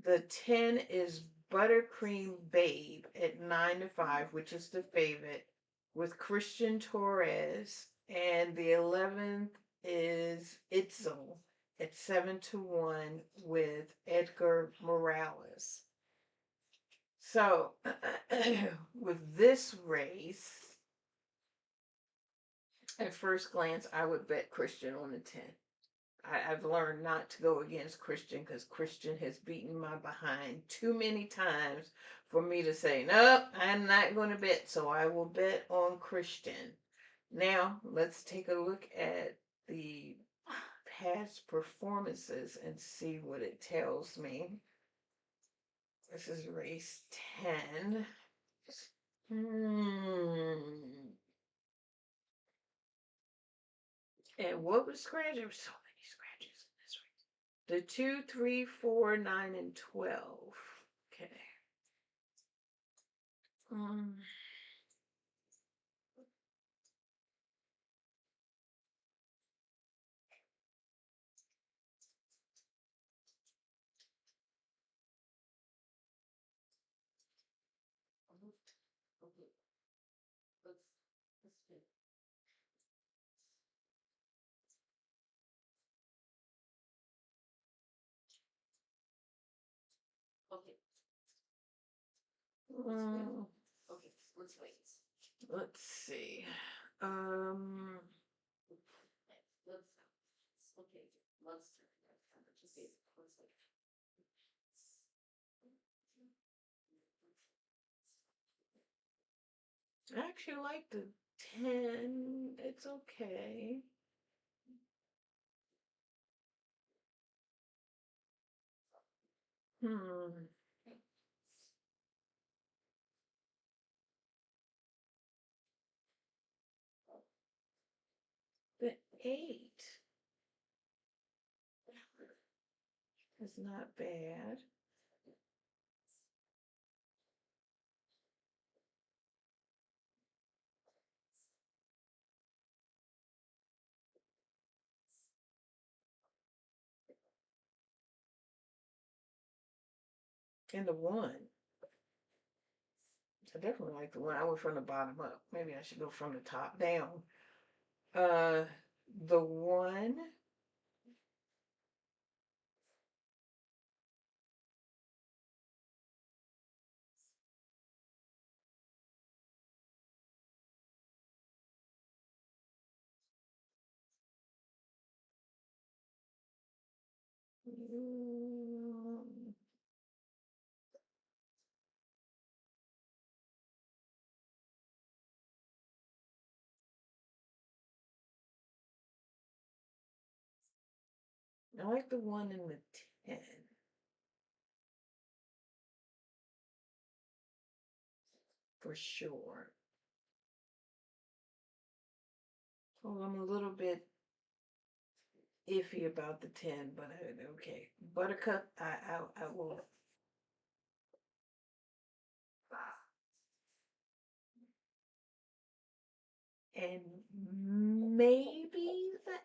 The 10 is Buttercream Babe at 9-5, which is the favorite, with Christian Torres. And the 11th is Itzel at 7-1 with Edgar Morales. So, with this race, at first glance, I would bet Christian on the 10. I've learned not to go against Christian because Christian has beaten my behind too many times for me to say, nope, I'm not going to bet. So I will bet on Christian. Now, let's take a look at the past performances and see what it tells me. This is race 10. And what was scratch? There were so many scratches in this race. The 2, 3, 4, 9, and 12. Okay. Okay, let's wait. Let's see. I actually like the 10. It's okay. The 8 is not bad. And the 1. I definitely like the 1. I went from the bottom up. Maybe I should go from the top down. The 1. I like the 1 and the 10. For sure. Well, I'm a little bit iffy about the 10, but okay. Buttercup, I will. And maybe the 8.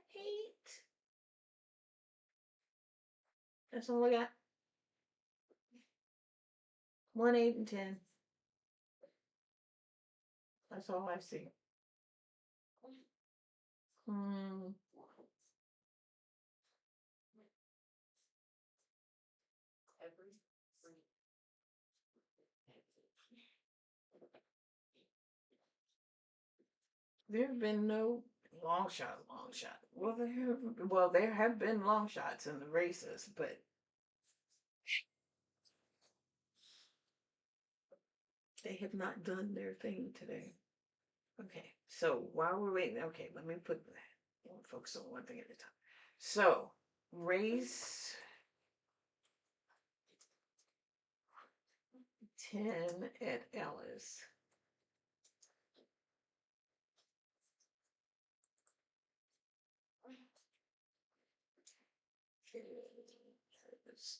That's all I got. 1, 8, and 10. That's all I see. There have been no long shot. There have been long shots in the races, but they have not done their thing today. Okay, so while we're waiting, okay, let me focus on one thing at a time. So, race 10 at Ellis. It's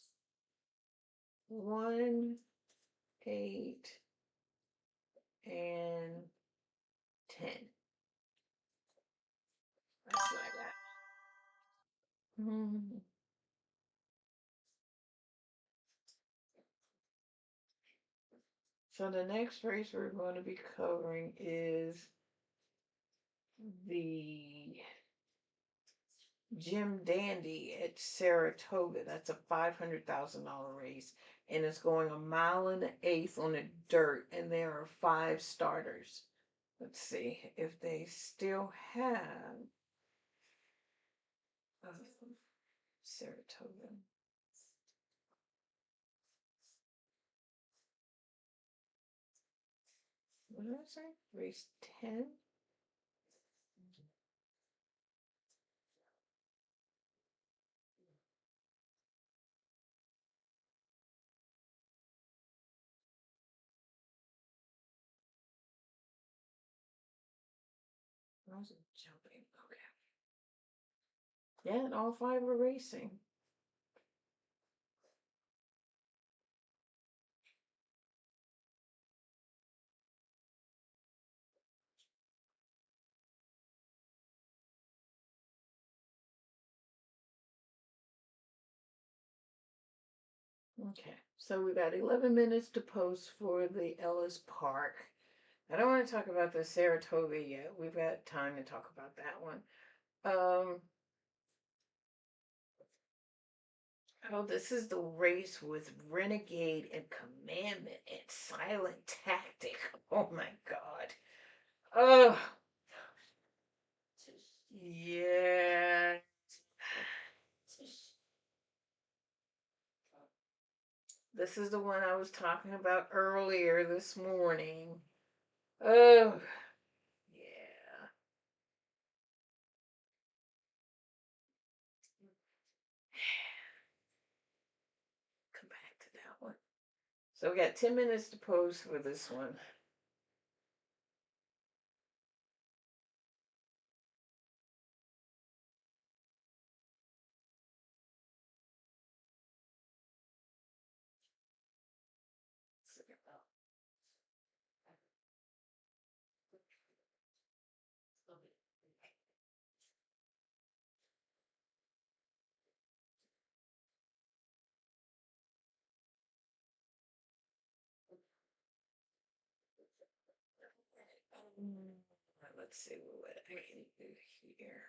1, 8, and 10. That's what I got. Mhm. So the next race we're going to be covering is the Jim Dandy at Saratoga. That's a $500,000 race, and it's going 1.125 miles on the dirt, and there are 5 starters. Let's see if they still have Saratoga. What did I say? Race 10? I was jumping. Okay. Yeah, and all 5 are racing. Okay, so we got 11 minutes to post for the Ellis Park. I don't want to talk about the Saratoga yet. We've got time to talk about that one. Oh, this is the race with Renegade and Commandment and Silent Tactic. Oh my God. Oh, yeah. This is the one I was talking about earlier this morning. Oh, yeah. Come back to that one. So we got 10 minutes to pose for this one. Let's see what I can do here.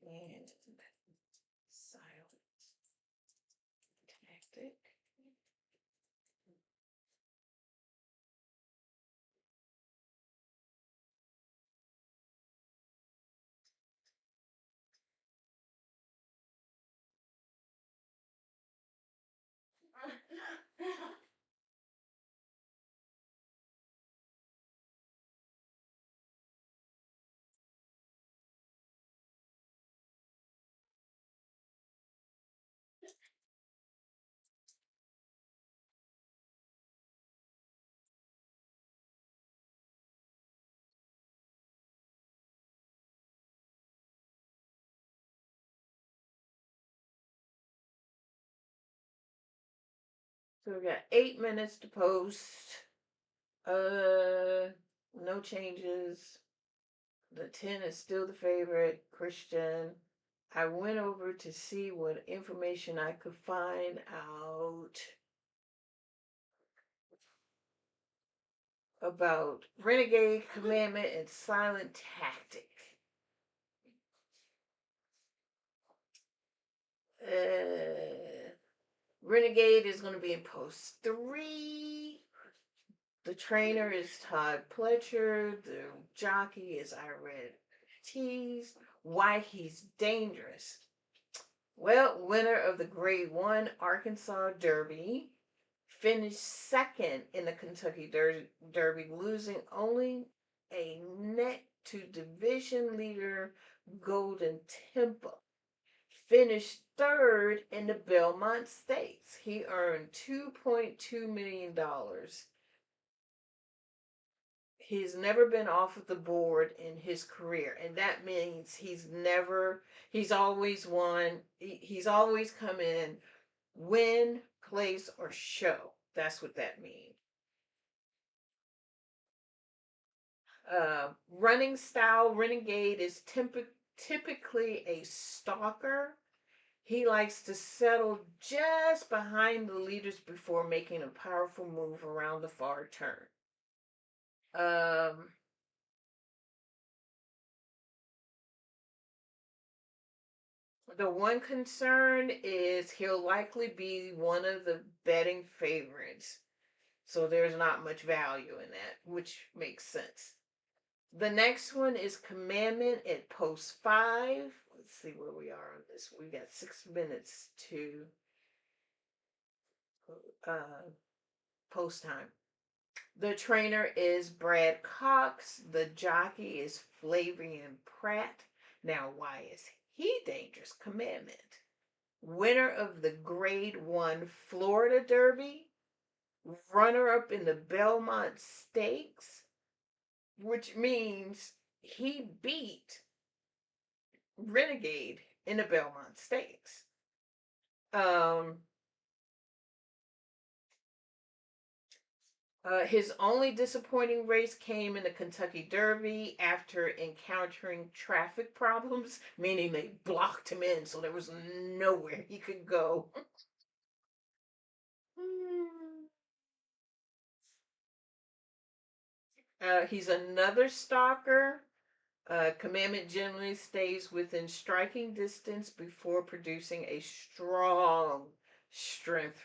And silent tactic. So we got 8 minutes to post. No changes. The 10 is still the favorite, Christian. I went over to see what information I could find out about Renegade, Commandment, and Silent Tactic. Renegade is going to be in post 3. The trainer is Todd Pletcher. The jockey is I Read Tease. Why he's dangerous. Well, winner of the Grade 1 Arkansas Derby. Finished second in the Kentucky Derby, losing only a net to division leader Golden Temple, finished third in the Belmont Stakes. He earned $2.2 million. He's never been off of the board in his career, and that means he's always won. He's always come in, win, place, or show. That's what that means. Running style, Renegade is typically a stalker. He likes to settle just behind the leaders before making a powerful move around the far turn. The one concern is he'll likely be one of the betting favorites. So there's not much value in that, which makes sense. The next one is Commandment at post 5. Let's see where we are on this. We got 6 minutes to post time. The trainer is Brad Cox. The jockey is Flavian Pratt. Now, why is he dangerous? Commandment. Winner of the Grade 1 Florida Derby. Runner-up in the Belmont Stakes. Which means he beat Renegade in the Belmont Stakes. His only disappointing race came in the Kentucky Derby after encountering traffic problems, meaning they blocked him in, so there was nowhere he could go. He's another stalker. Commandment generally stays within striking distance before producing a strong strength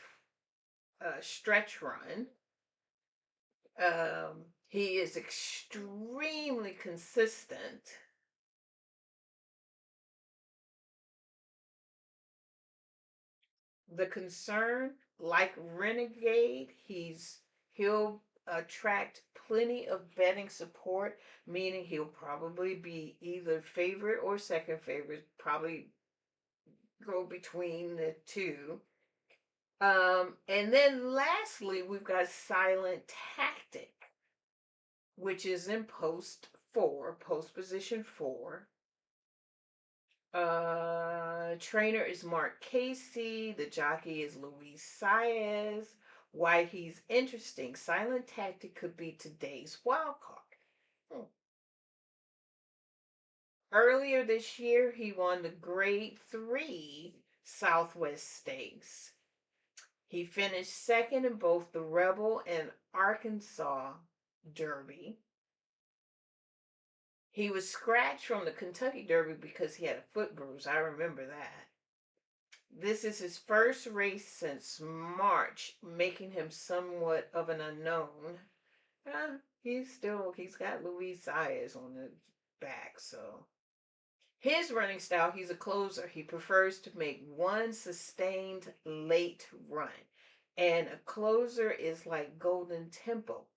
stretch run. He is extremely consistent. The concern, like Renegade, he'll attract plenty of betting support, meaning he'll probably be either favorite or second favorite, probably go between the two. And then lastly, we've got Silent Tactic, which is in post position 4. Trainer is Mark Casey. The jockey is Luis Saez. Why he's interesting. Silent Tactic could be today's wild card. Earlier this year, he won the Grade 3 Southwest Stakes. He finished second in both the Rebel and Arkansas Derby. He was scratched from the Kentucky Derby because he had a foot bruise. I remember that. This is his first race since March, making him somewhat of an unknown. He's got Luis Saez on the back, so. His running style, he's a closer. He prefers to make one sustained late run. And a closer is like Golden Temple.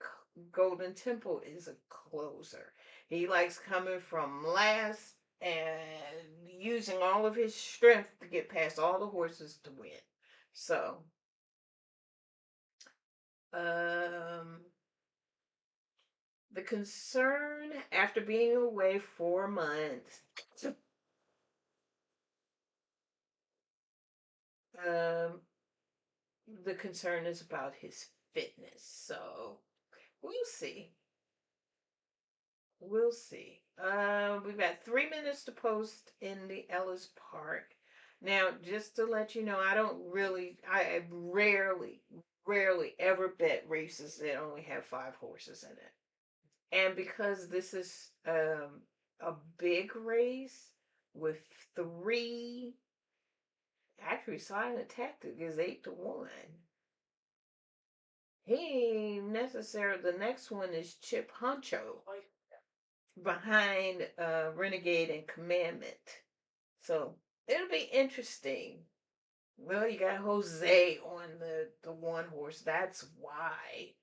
Golden Temple is a closer. He likes coming from last and using all of his strength to get past all the horses to win. So, the concern after being away 4 months, the concern is about his fitness. So, we'll see. We'll see. We've got 3 minutes to post in the Ellis Park. Now, just to let you know, I rarely ever bet races that only have 5 horses in it. And because this is a big race with 3, actually Silent Tactic is 8-1. He ain't necessarily, the next one is Chip Honcho behind Renegade and Commandment. So it'll be interesting. Well, you got Jose on the one horse. That's why.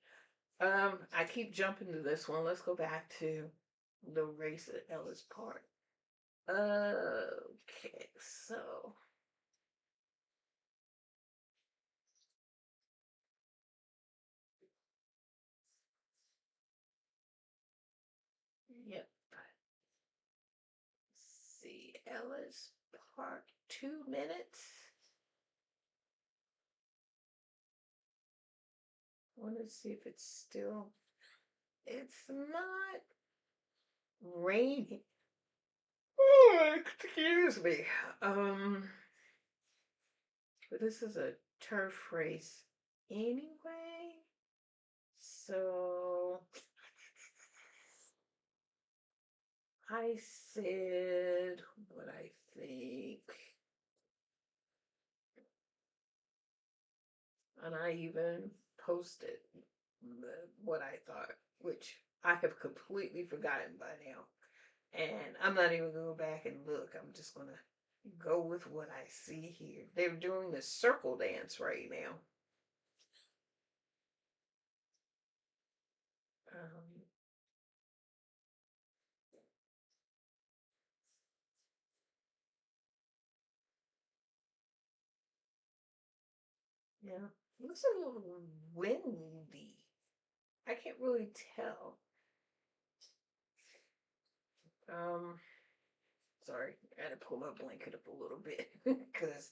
I keep jumping to this one. Let's go back to the race at Ellis Park. Okay, so yep. See, Ellis Park, 2 minutes. I want to see if it's still. It's not raining. Oh, excuse me. But this is a turf race anyway. So I said what I think. And I even posted what I thought, which I have completely forgotten by now. And I'm not even going to go back and look. I'm just going to go with what I see here. They're doing the circle dance right now. Um, yeah, it looks a little windy. I can't really tell. Um, Sorry, I had to pull my blanket up a little bit because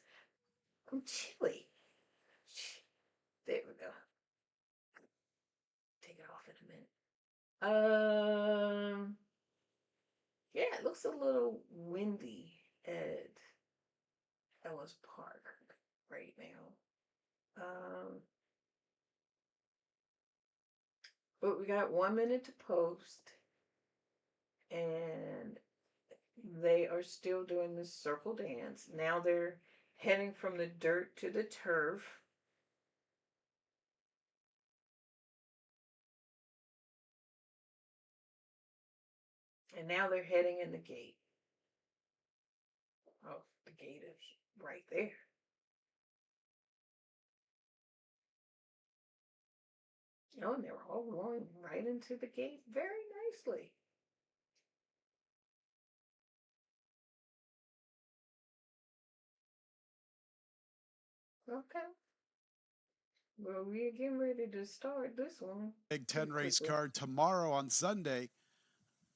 I'm chilly. There we go. Take it off in a minute. Yeah, it looks a little windy at Ellis Park right now. But we got 1 minute to post, and they are still doing this circle dance. Now they're heading from the dirt to the turf. And now they're heading in the gate. Oh, the gate is right there. Oh, and they're all going right into the gate very nicely. Okay. Well, we're getting ready to start this one. Big 10 race card tomorrow on Sunday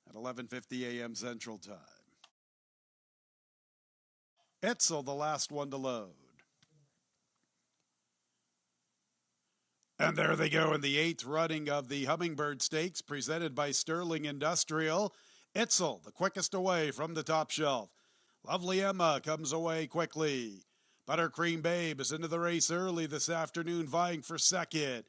at 11:50 a.m. Central Time. Etzel, the last one to load. And there they go in the 8th running of the Hummingbird Stakes presented by Sterling Industrial. Itzel, the quickest away from the top shelf. Lovely Emma comes away quickly. Buttercream Babe is into the race early this afternoon, vying for second.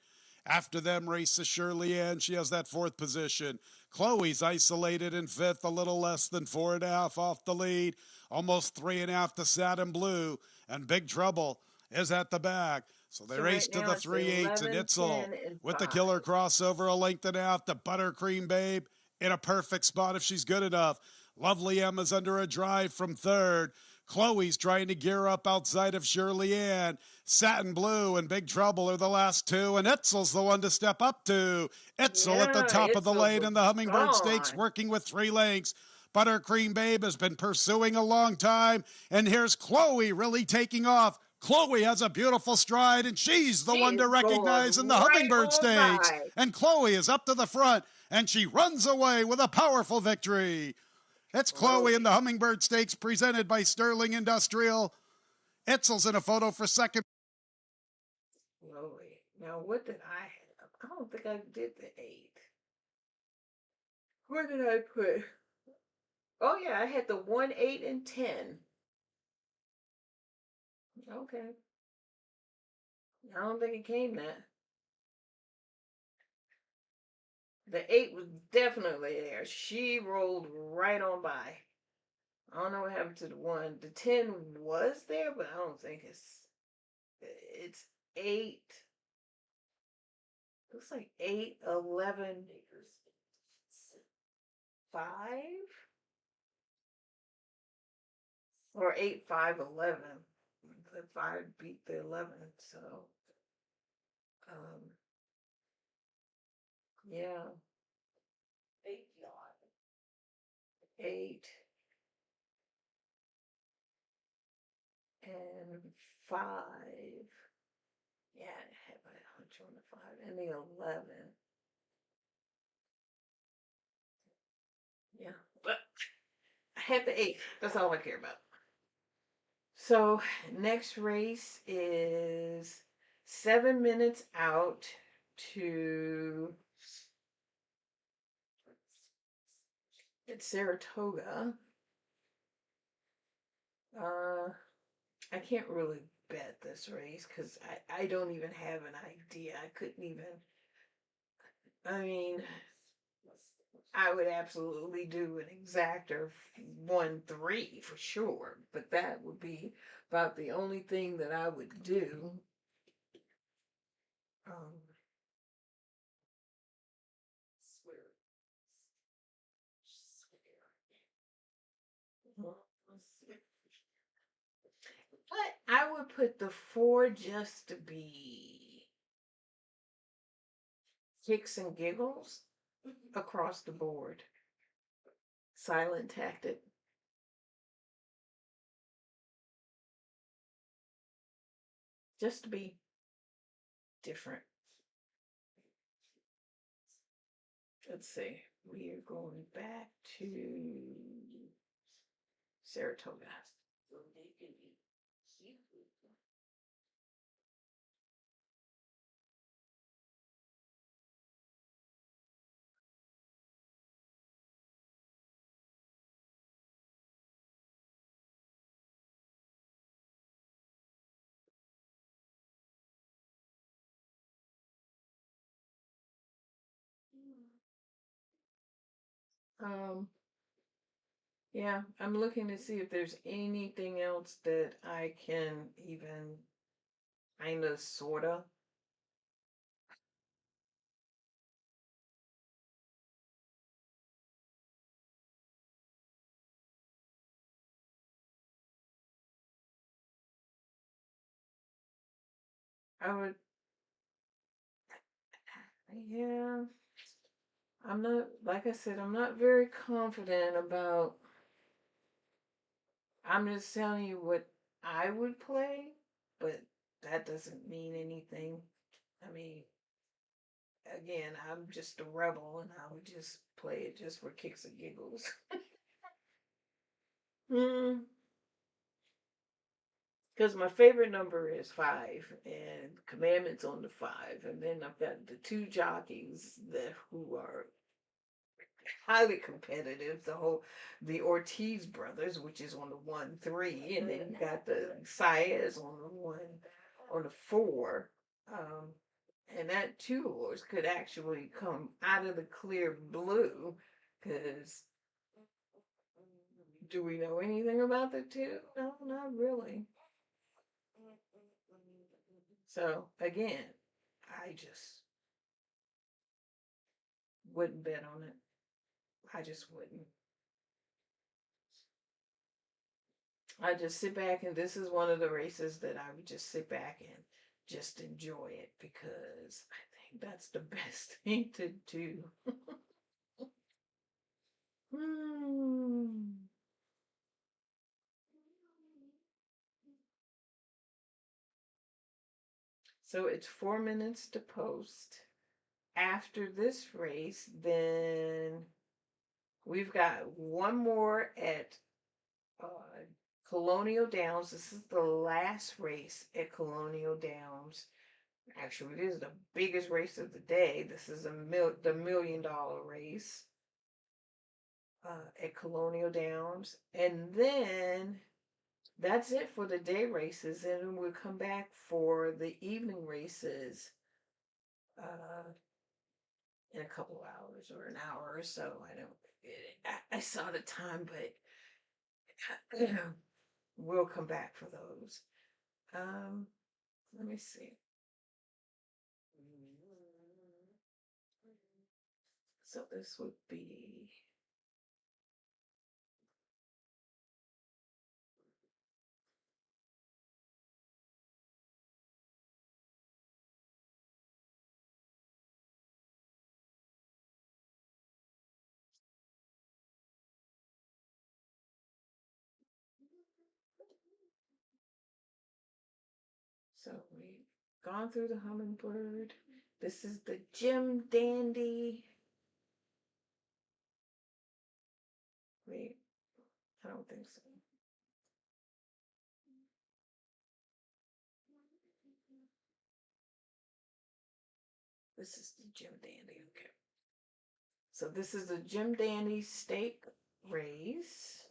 After them races Shirley Ann. She has that 4th position. Chloe's isolated in 5th, a little less than 4.5 off the lead. Almost 3.5 to Satin Blue. And Big Trouble is at the back. So they race right to now the it's 3/8, and 11, Itzel 10, and with the 5. killer crossover a length and a half. The Buttercream Babe in a perfect spot if she's good enough. Lovely Emma's under a drive from 3rd. Chloe's trying to gear up outside of Shirley Ann. Satin Blue and Big Trouble are the last two, and Itzel's the one to step up to. Itzel at the Yeah, top of the Itzel lane was in the Hummingbird Stakes, gone. working with 3 lengths. Buttercream Babe has been pursuing a long time, and here's Chloe really taking off. Chloe has a beautiful stride, and she's the She one is to going recognize in the right Hummingbird on Stakes. by. And Chloe is up to the front, and she runs away with a powerful victory. It's Chloe in the Hummingbird Stakes presented by Sterling Industrial. Etzel's in a photo for second. Chloe. Now, what did I have? I don't think I did the 8. Where did I put? Oh, yeah, I had the 1, 8, and 10. Okay. I don't think it came that. The 8 was definitely there. She rolled right on by. I don't know what happened to the 1. The 10 was there, but I don't think it's 8. Looks like 8, 11, 5, or 8, 5, 11. The 5 beat the 11, so um yeah. 8. 5. Yeah, I have a hunch on the 5 and the 11. Yeah, but I had the 8. That's all I care about. So next race is 7 minutes out to it's Saratoga. I can't really bet this race because I don't even have an idea. I couldn't even. I mean, I would absolutely do an exactor 1-3 for sure, but that would be about the only thing that I would do. Um, but I would put the 4 just to be kicks and giggles across the board. Silent tactic. Just to be different. Let's see. We are going back to Saratoga. Um, yeah, I'm looking to see if there's anything else that I can even kind of sorta. I would, yeah. I'm not, like I said, I'm not very confident about. I'm just telling you what I would play, but that doesn't mean anything. I mean, again, I'm just a rebel and I would just play it just for kicks and giggles. Because my favorite number is 5 and commandments on the 5. And then I've got the 2 jockeys that who are highly competitive. The Ortiz brothers, which is on the 1-3, and then you got the Saez on the 4. Um, and that 2 horse could actually come out of the clear blue. Because do we know anything about the 2? No, not really. So again, I just wouldn't bet on it. I just wouldn't. I just sit back, and this is one of the races that I would just sit back and just enjoy it because I think that's the best thing to do. Hmm. So it's 4 minutes to post. After this race, then we've got one more at Colonial Downs. This is the last race at Colonial Downs. Actually, it is the biggest race of the day. This is the $1 million race at Colonial Downs, and then that's it for the day races. And then we'll come back for the evening races uh, in a couple of hours or an hour or so. I don't. I saw the time, but we'll come back for those. Let me see. So this would be So we've gone through the hummingbird. This is the Jim Dandy. Wait, I don't think so. This is the Jim Dandy, okay. So this is the Jim Dandy steak race.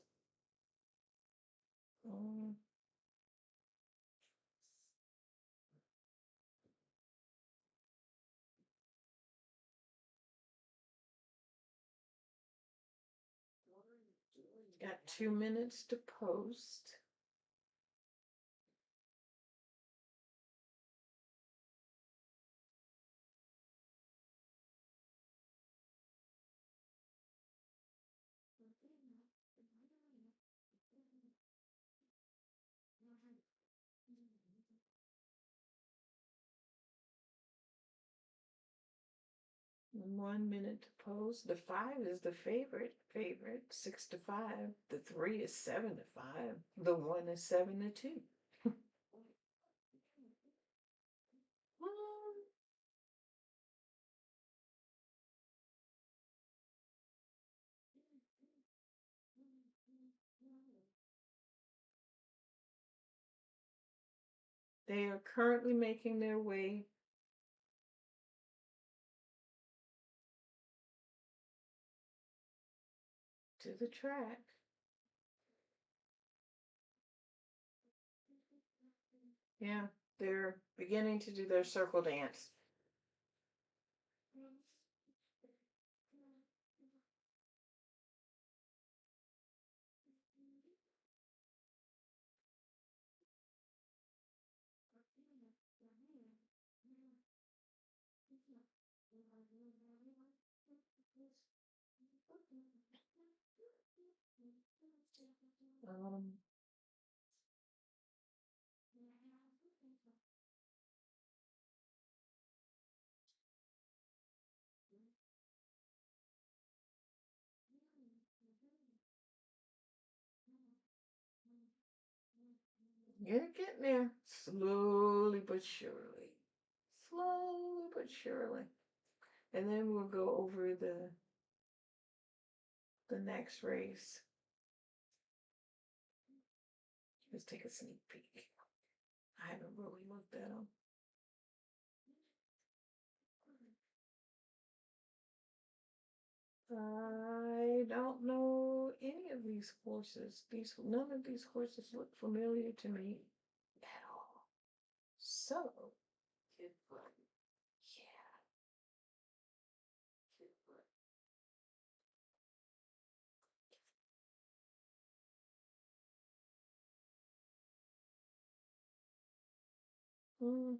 Got 2 minutes to post. One minute to post. The 5 is the favorite. 6 to 5. The 3 is 7 to 5. The 1 is 7 to 2. They are currently making their way to the track. Yeah, they're beginning to do their circle dance. Um, You're getting there, slowly but surely. Slowly but surely. And then we'll go over the next race. Let's take a sneak peek. I haven't really looked at them. I don't know any of these horses. None of these horses look familiar to me at all. So, yeah. Mm.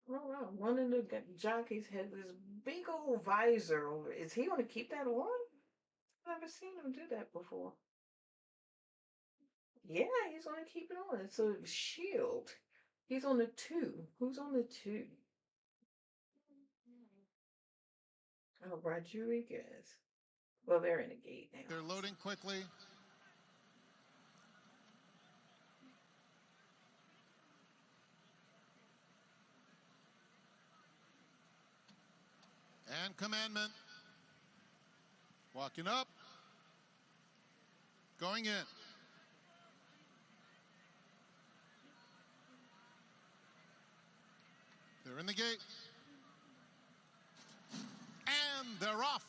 Oh wow, one of the jockeys had this big old visor over. Is he gonna keep that on? I've never seen him do that before. Yeah, he's gonna keep it on. It's a shield. He's on the 2. Who's on the 2? Oh, Rodriguez. Well, they're in a gate now. They're loading quickly. And Commandment. Walking up. Going in. They're in the gate. And they're off.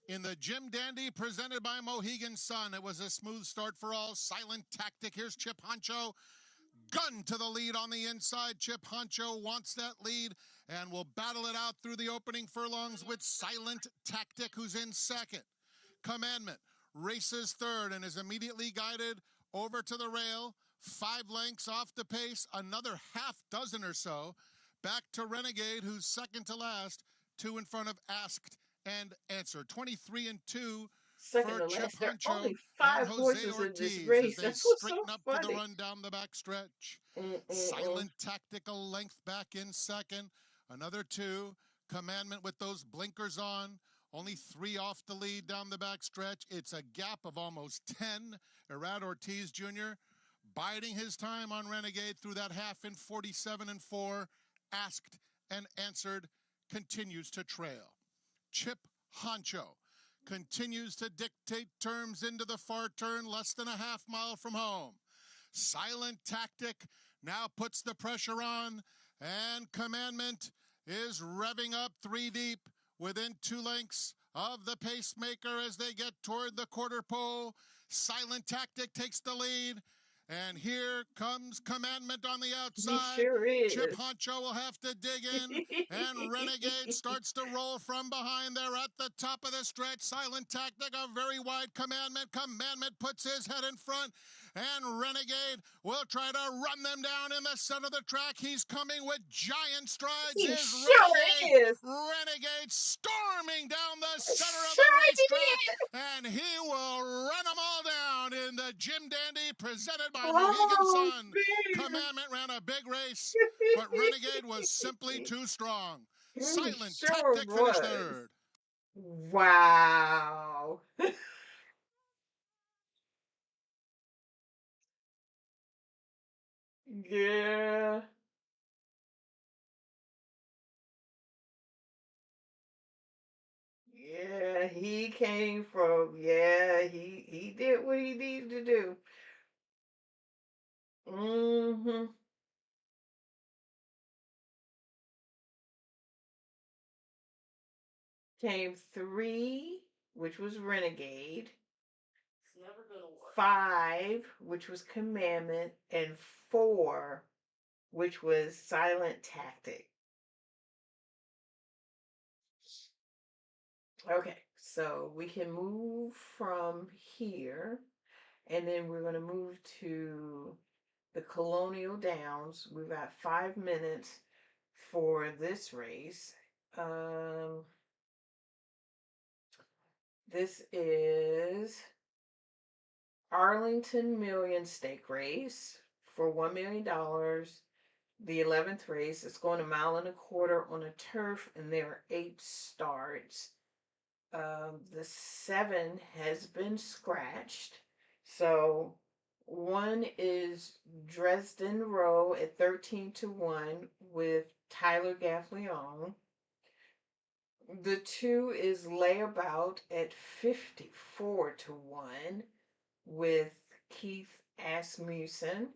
In the Jim Dandy presented by Mohegan Sun. It was a smooth start for all. Silent Tactic. Here's Chip Honcho. Gun to the lead on the inside. Chip Honcho wants that lead and will battle it out through the opening furlongs with Silent Tactic, who's in second. Commandment races third and is immediately guided over to the rail. 5 lengths off the pace, another half dozen or so. Back to Renegade, who's second to last. 2 in front of Asked and Answered. 23 and 2 Second for to Chip last. There are Honcho only and 5 Jose horses in this Ortiz as race. they That was so straighten up for the funny. run down the back stretch. Silent Tactical length back in second. Another 2. Commandment with those blinkers on. Only 3 off the lead down the back stretch. It's a gap of almost 10. Irad Ortiz Jr. biding his time on Renegade through that half in 47 and 4. Asked and answered, continues to trail. Chip Honcho continues to dictate terms into the far turn, less than a half mile from home. Silent Tactic now puts the pressure on, and Commandment is revving up 3 deep within 2 lengths of the pacemaker as they get toward the quarter pole. Silent Tactic takes the lead, and here comes Commandment on the He outside. sure Chip is. Honcho will have to dig in, and Renegade starts to roll from behind there at the top of the stretch. Silent Tactic, a very wide Commandment. Commandment puts his head in front, and Renegade will try to run them down in the center of the track. He's coming with giant strides. He Is sure is. Renegade storming down the center of Sure the racetrack, did. and he will run them all down in the Jim Dandy presented by Mohegan Oh, Sun. man. Commandment ran a big race, but Renegade was simply too strong. He Silent sure Tactic finished was. third. Wow. Yeah. Yeah, he came from, yeah, he did what he needed to do. Mm-hmm. Came 3, which was Renegade. It's never gonna work. 5, which was Commandment, and 4, which was Silent Tactic. Okay, so we can move from here, and then we're going to move to the Colonial Downs. We've got 5 minutes for this race. This is Arlington Million Stake Race for $1 million. The 11th race. It's going 1.25 miles on a turf, and there are 8 starts. The 7 has been scratched. So 1 is Dresden Row at 13-1 with Tyler Gaffleon. The 2 is Layabout at 54-1 with Keith Asmussen.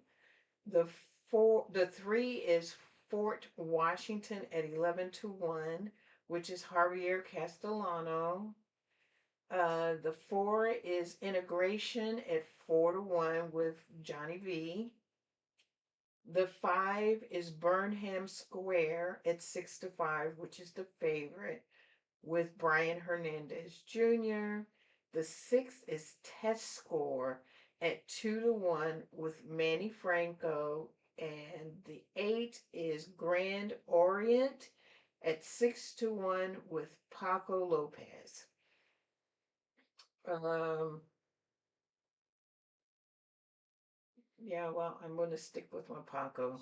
The 3 is Fort Washington at 11-1, which is Javier Castellano. The 4 is Integration at 4-1 with Johnny V. The 5 is Burnham Square at 6-5, which is the favorite with Brian Hernandez Jr. The 6 is Test Score at 2-1 with Manny Franco. And the 8 is Grand Orient at 6-1 with Paco Lopez. Yeah, well, I'm going to stick with my Paco.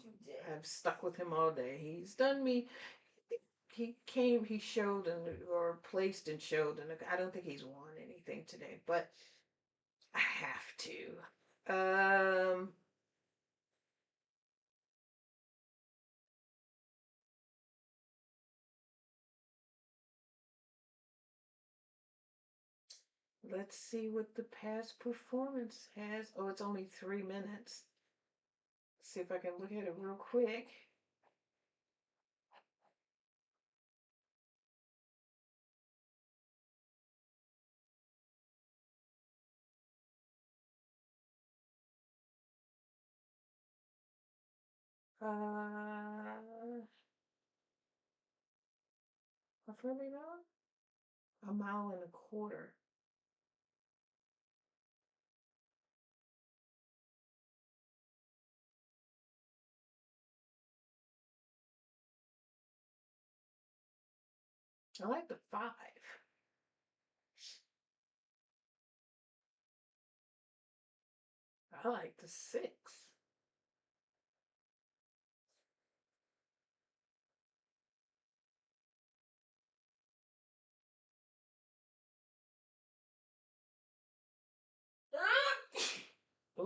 I've stuck with him all day. He's done me. He showed or placed and showed, and I don't think he's won anything today, but I have to. Let's see what the past performance has. Oh, it's only 3 minutes. See if I can look at it real quick. How far are we going? 1.25 miles. I like the 5. I like the 6.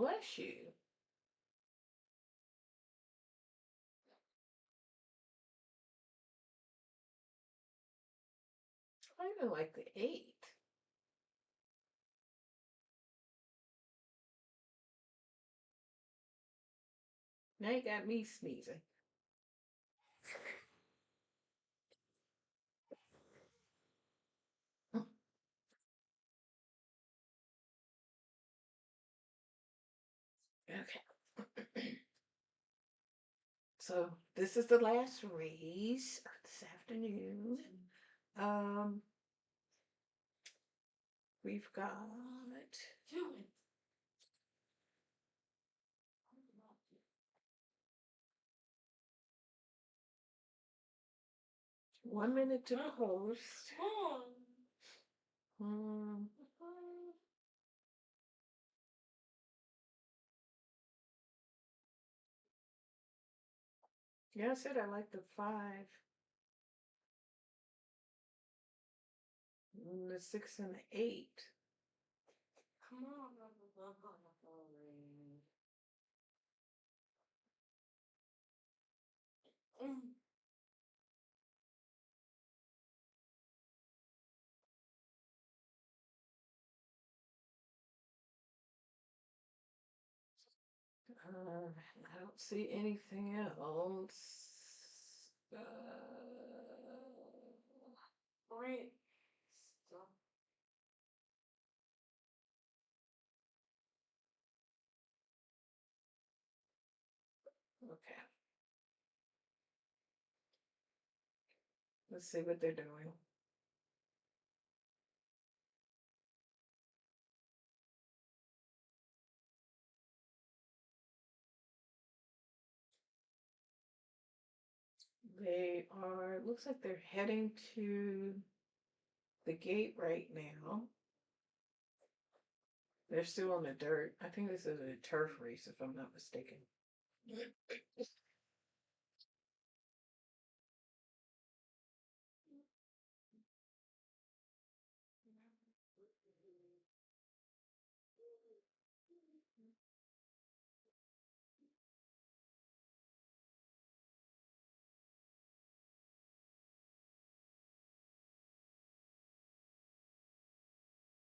Bless you. I even like the 8. Now you got me sneezing. Okay. So this is the last race of this afternoon. We've got 1 minute to post. Yeah, I said I like the 5. The 6 and the 8. Come on. I don't see anything else. Right. Okay. Let's see what they're doing. They are, it looks like they're heading to the gate right now. They're still on the dirt. I think this is a turf race, if I'm not mistaken.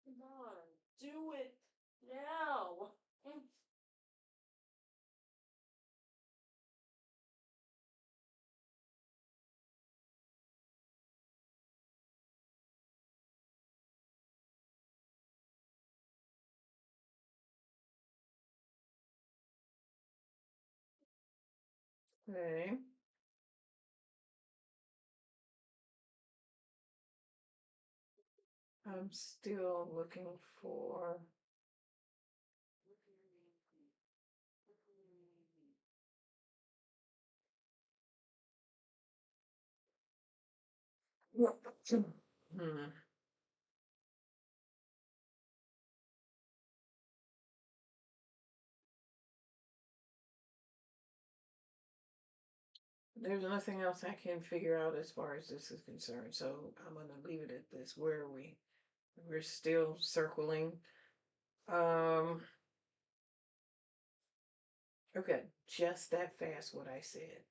Come on, do it now. Okay. I'm still looking for. Hmm. There's nothing else I can figure out as far as this is concerned, so I'm gonna leave it at this. Where are we? We're still circling. Okay, just that fast what I said.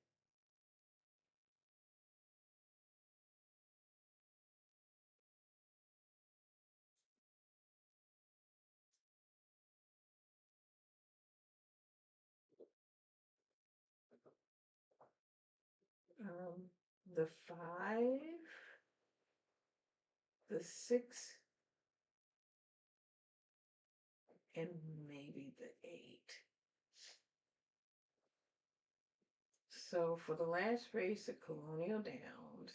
The 5, the 6, and maybe the 8. So for the last race at Colonial Downs,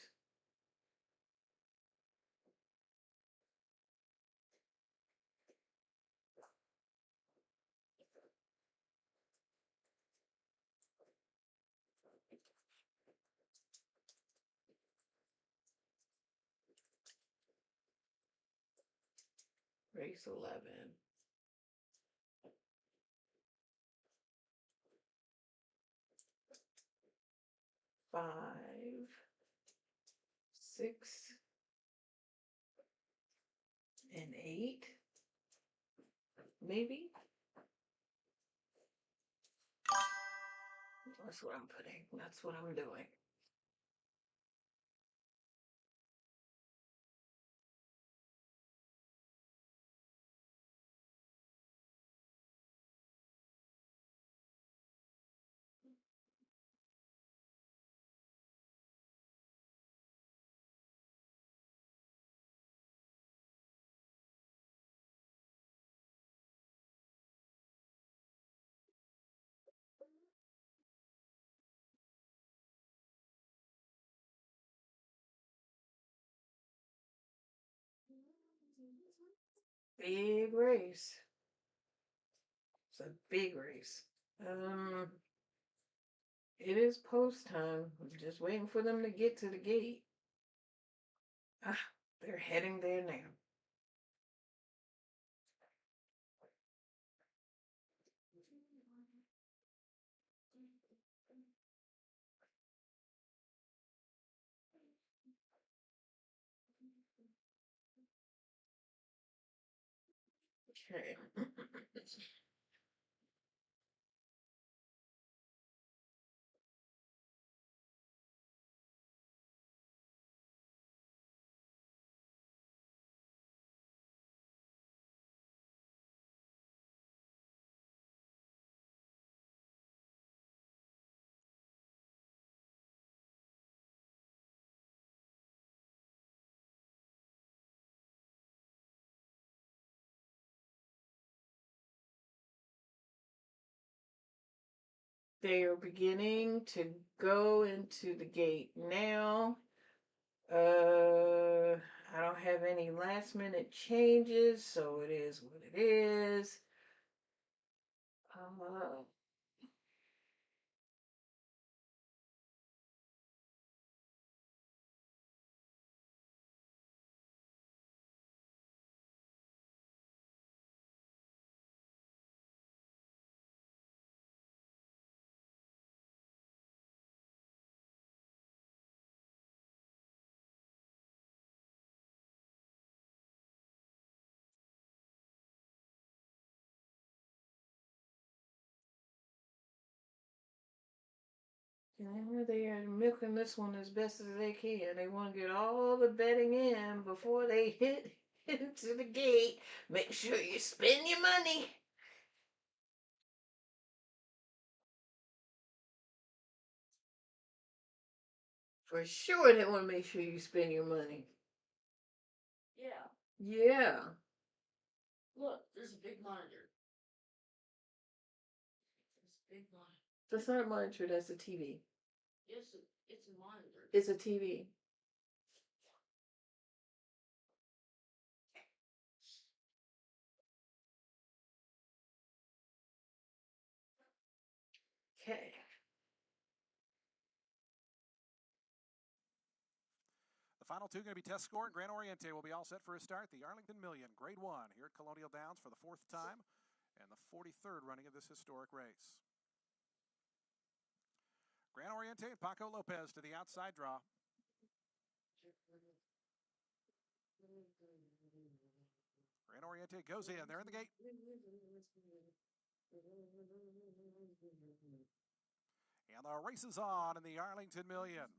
race 11, 5, 6, and 8, maybe. That's what I'm putting. That's what I'm doing. Big race. It's a big race. It is post time. I'm just waiting for them to get to the gate. Ah, they're heading there now. Okay. They are beginning to go into the gate now. I don't have any last minute changes, so it is what it is. Yeah, they are milking this one as best as they can. They want to get all the betting in before they hit into the gate. Make sure you spend your money. For sure, they want to make sure you spend your money. Yeah. Yeah. Look, there's a big monitor. There's a big monitor. That's not a monitor, that's a TV. Yes, it's a monitor. It's a TV. Okay. The final two going to be test score, and Grand Oriente will be all set for a start. The Arlington Million, Grade 1, here at Colonial Downs for the 4th time and the 43rd running of this historic race. Grand Oriente and Paco Lopez to the outside draw. Grand Oriente goes in. They're in the gate. And the race is on in the Arlington Million.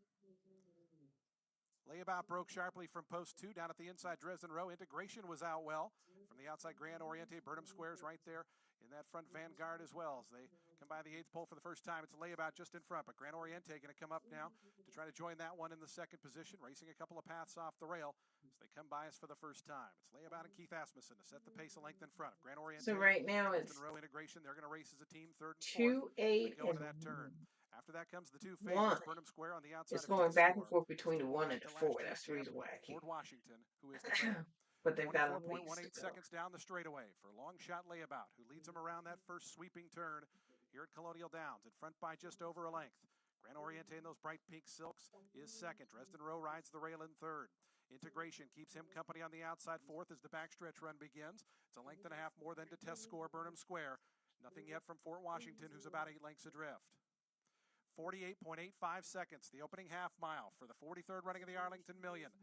Layabout broke sharply from post 2 down at the inside Dresden row. Integration was out well from the outside Grand Oriente. Burnham Square's right there in that front vanguard as well as they come by the 8th pole for the first time. It's a layabout just in front, but Grand Oriente going to come up now to try to join that one in the second position, racing a couple of paths off the rail as they come by us for the first time. It's layabout and Keith Asmussen to set the pace a length in front of Grand Oriente. So right now it's row integration. They're going to race as a team, 3rd and 2, 4th. 8, Go into and that turn. After that comes the two 1. favorites, Burnham Square on the outside It's of going Test back and Score. forth between the Still 1 back and the to 4. last year's That's the reason champ, why I keep. Ford Washington, who is the trainer. But they've got a 24.18 ways to go. seconds down the straightaway for Long Shot Layabout, who leads them around that first sweeping turn here at Colonial Downs. In front by just over a length. Grand Oriente in those bright pink silks is second. Dresden Rowe rides the rail in third. Integration keeps him company on the outside 4th as the backstretch run begins. It's a length and a half more than to Test Score Burnham Square. Nothing yet from Fort Washington, who's about 8 lengths adrift. 48.85 seconds, the opening half mile for the 43rd running of the Arlington Million.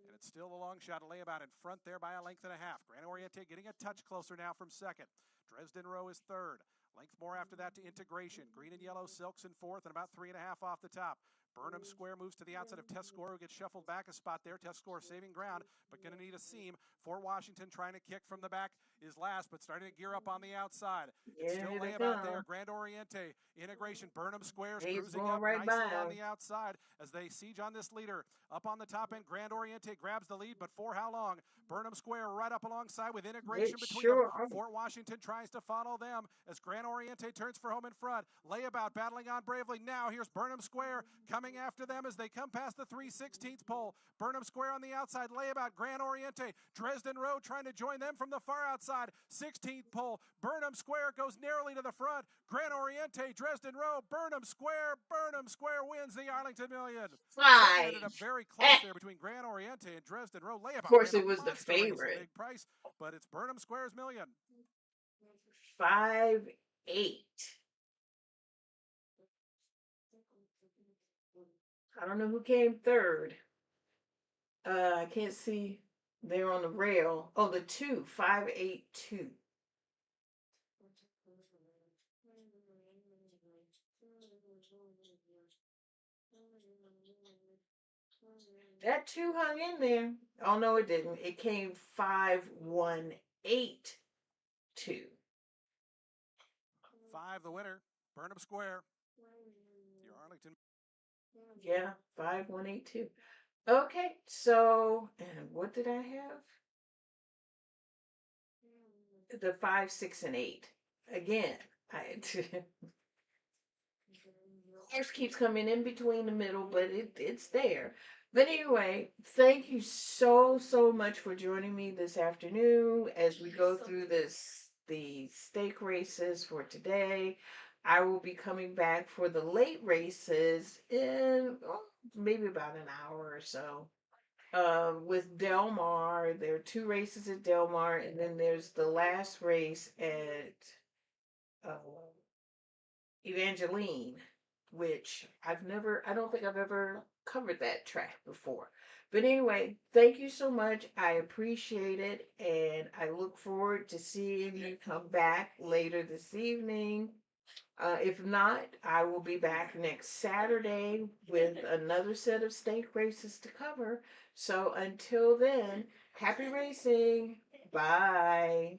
And it's still a long shot, a layabout in front there by a length and a half. Grand Oriente getting a touch closer now from second. Dresden Rowe is third. Length more after that to Integration. Green and yellow silks in fourth and about 3.5 off the top. Burnham Square moves to the outside of Test Score, who gets shuffled back a spot there. Test Score saving ground, but going to need a seam. Fort Washington trying to kick from the back is last, but starting to gear up on the outside. It's Yeah, still here they layabout there. come. Grand Oriente, Integration, Burnham Squares He's cruising going up right by nicely on him. the outside as they siege on this leader. Up on the top end, Grand Oriente grabs the lead, but for how long? Burnham Square right up alongside with Integration It between them. sure. Fort Washington tries to follow them as Grand Oriente turns for home in front. Layabout battling on bravely. Now here's Burnham Square coming after them as they come past the 3/16 pole. Burnham Square on the outside. Layabout Grand Oriente. Dresden Road trying to join them from the far outside. 16th pole. Burnham Square goes narrowly to the front. Grand Oriente, Dresden Road, Burnham Square. Burnham Square wins the Arlington Million. Second ended up 5. very close there between Grand Oriente and Dresden Road. Of Layabout course, ran a it was the monster race at favorite. Big Price, but it's Burnham Square's million. 5-8. I don't know who came third. I can't see. They're on the rail. Oh, the 2. 5-8-2. That 2 hung in there. Oh no, it didn't. It came 5-1-8-2. 5 the winner. Burnham Square. Your Arlington. Yeah, 5-1-8-2. Okay, so and what did I have? The 5, 6, and 8. Again, I Ours keeps coming in between the middle, but it's there. But anyway, thank you so much for joining me this afternoon as we go through the stake races for today. I will be coming back for the late races in maybe about an hour or so. With Del Mar, there are 2 races at Del Mar, and then there's the last race at uh, Evangeline, which I don't think I've ever covered that track before. But anyway, thank you so much. I appreciate it. And I look forward to seeing you come back later this evening. If not, I will be back next Saturday with another set of stake races to cover. So until then, happy racing. Bye.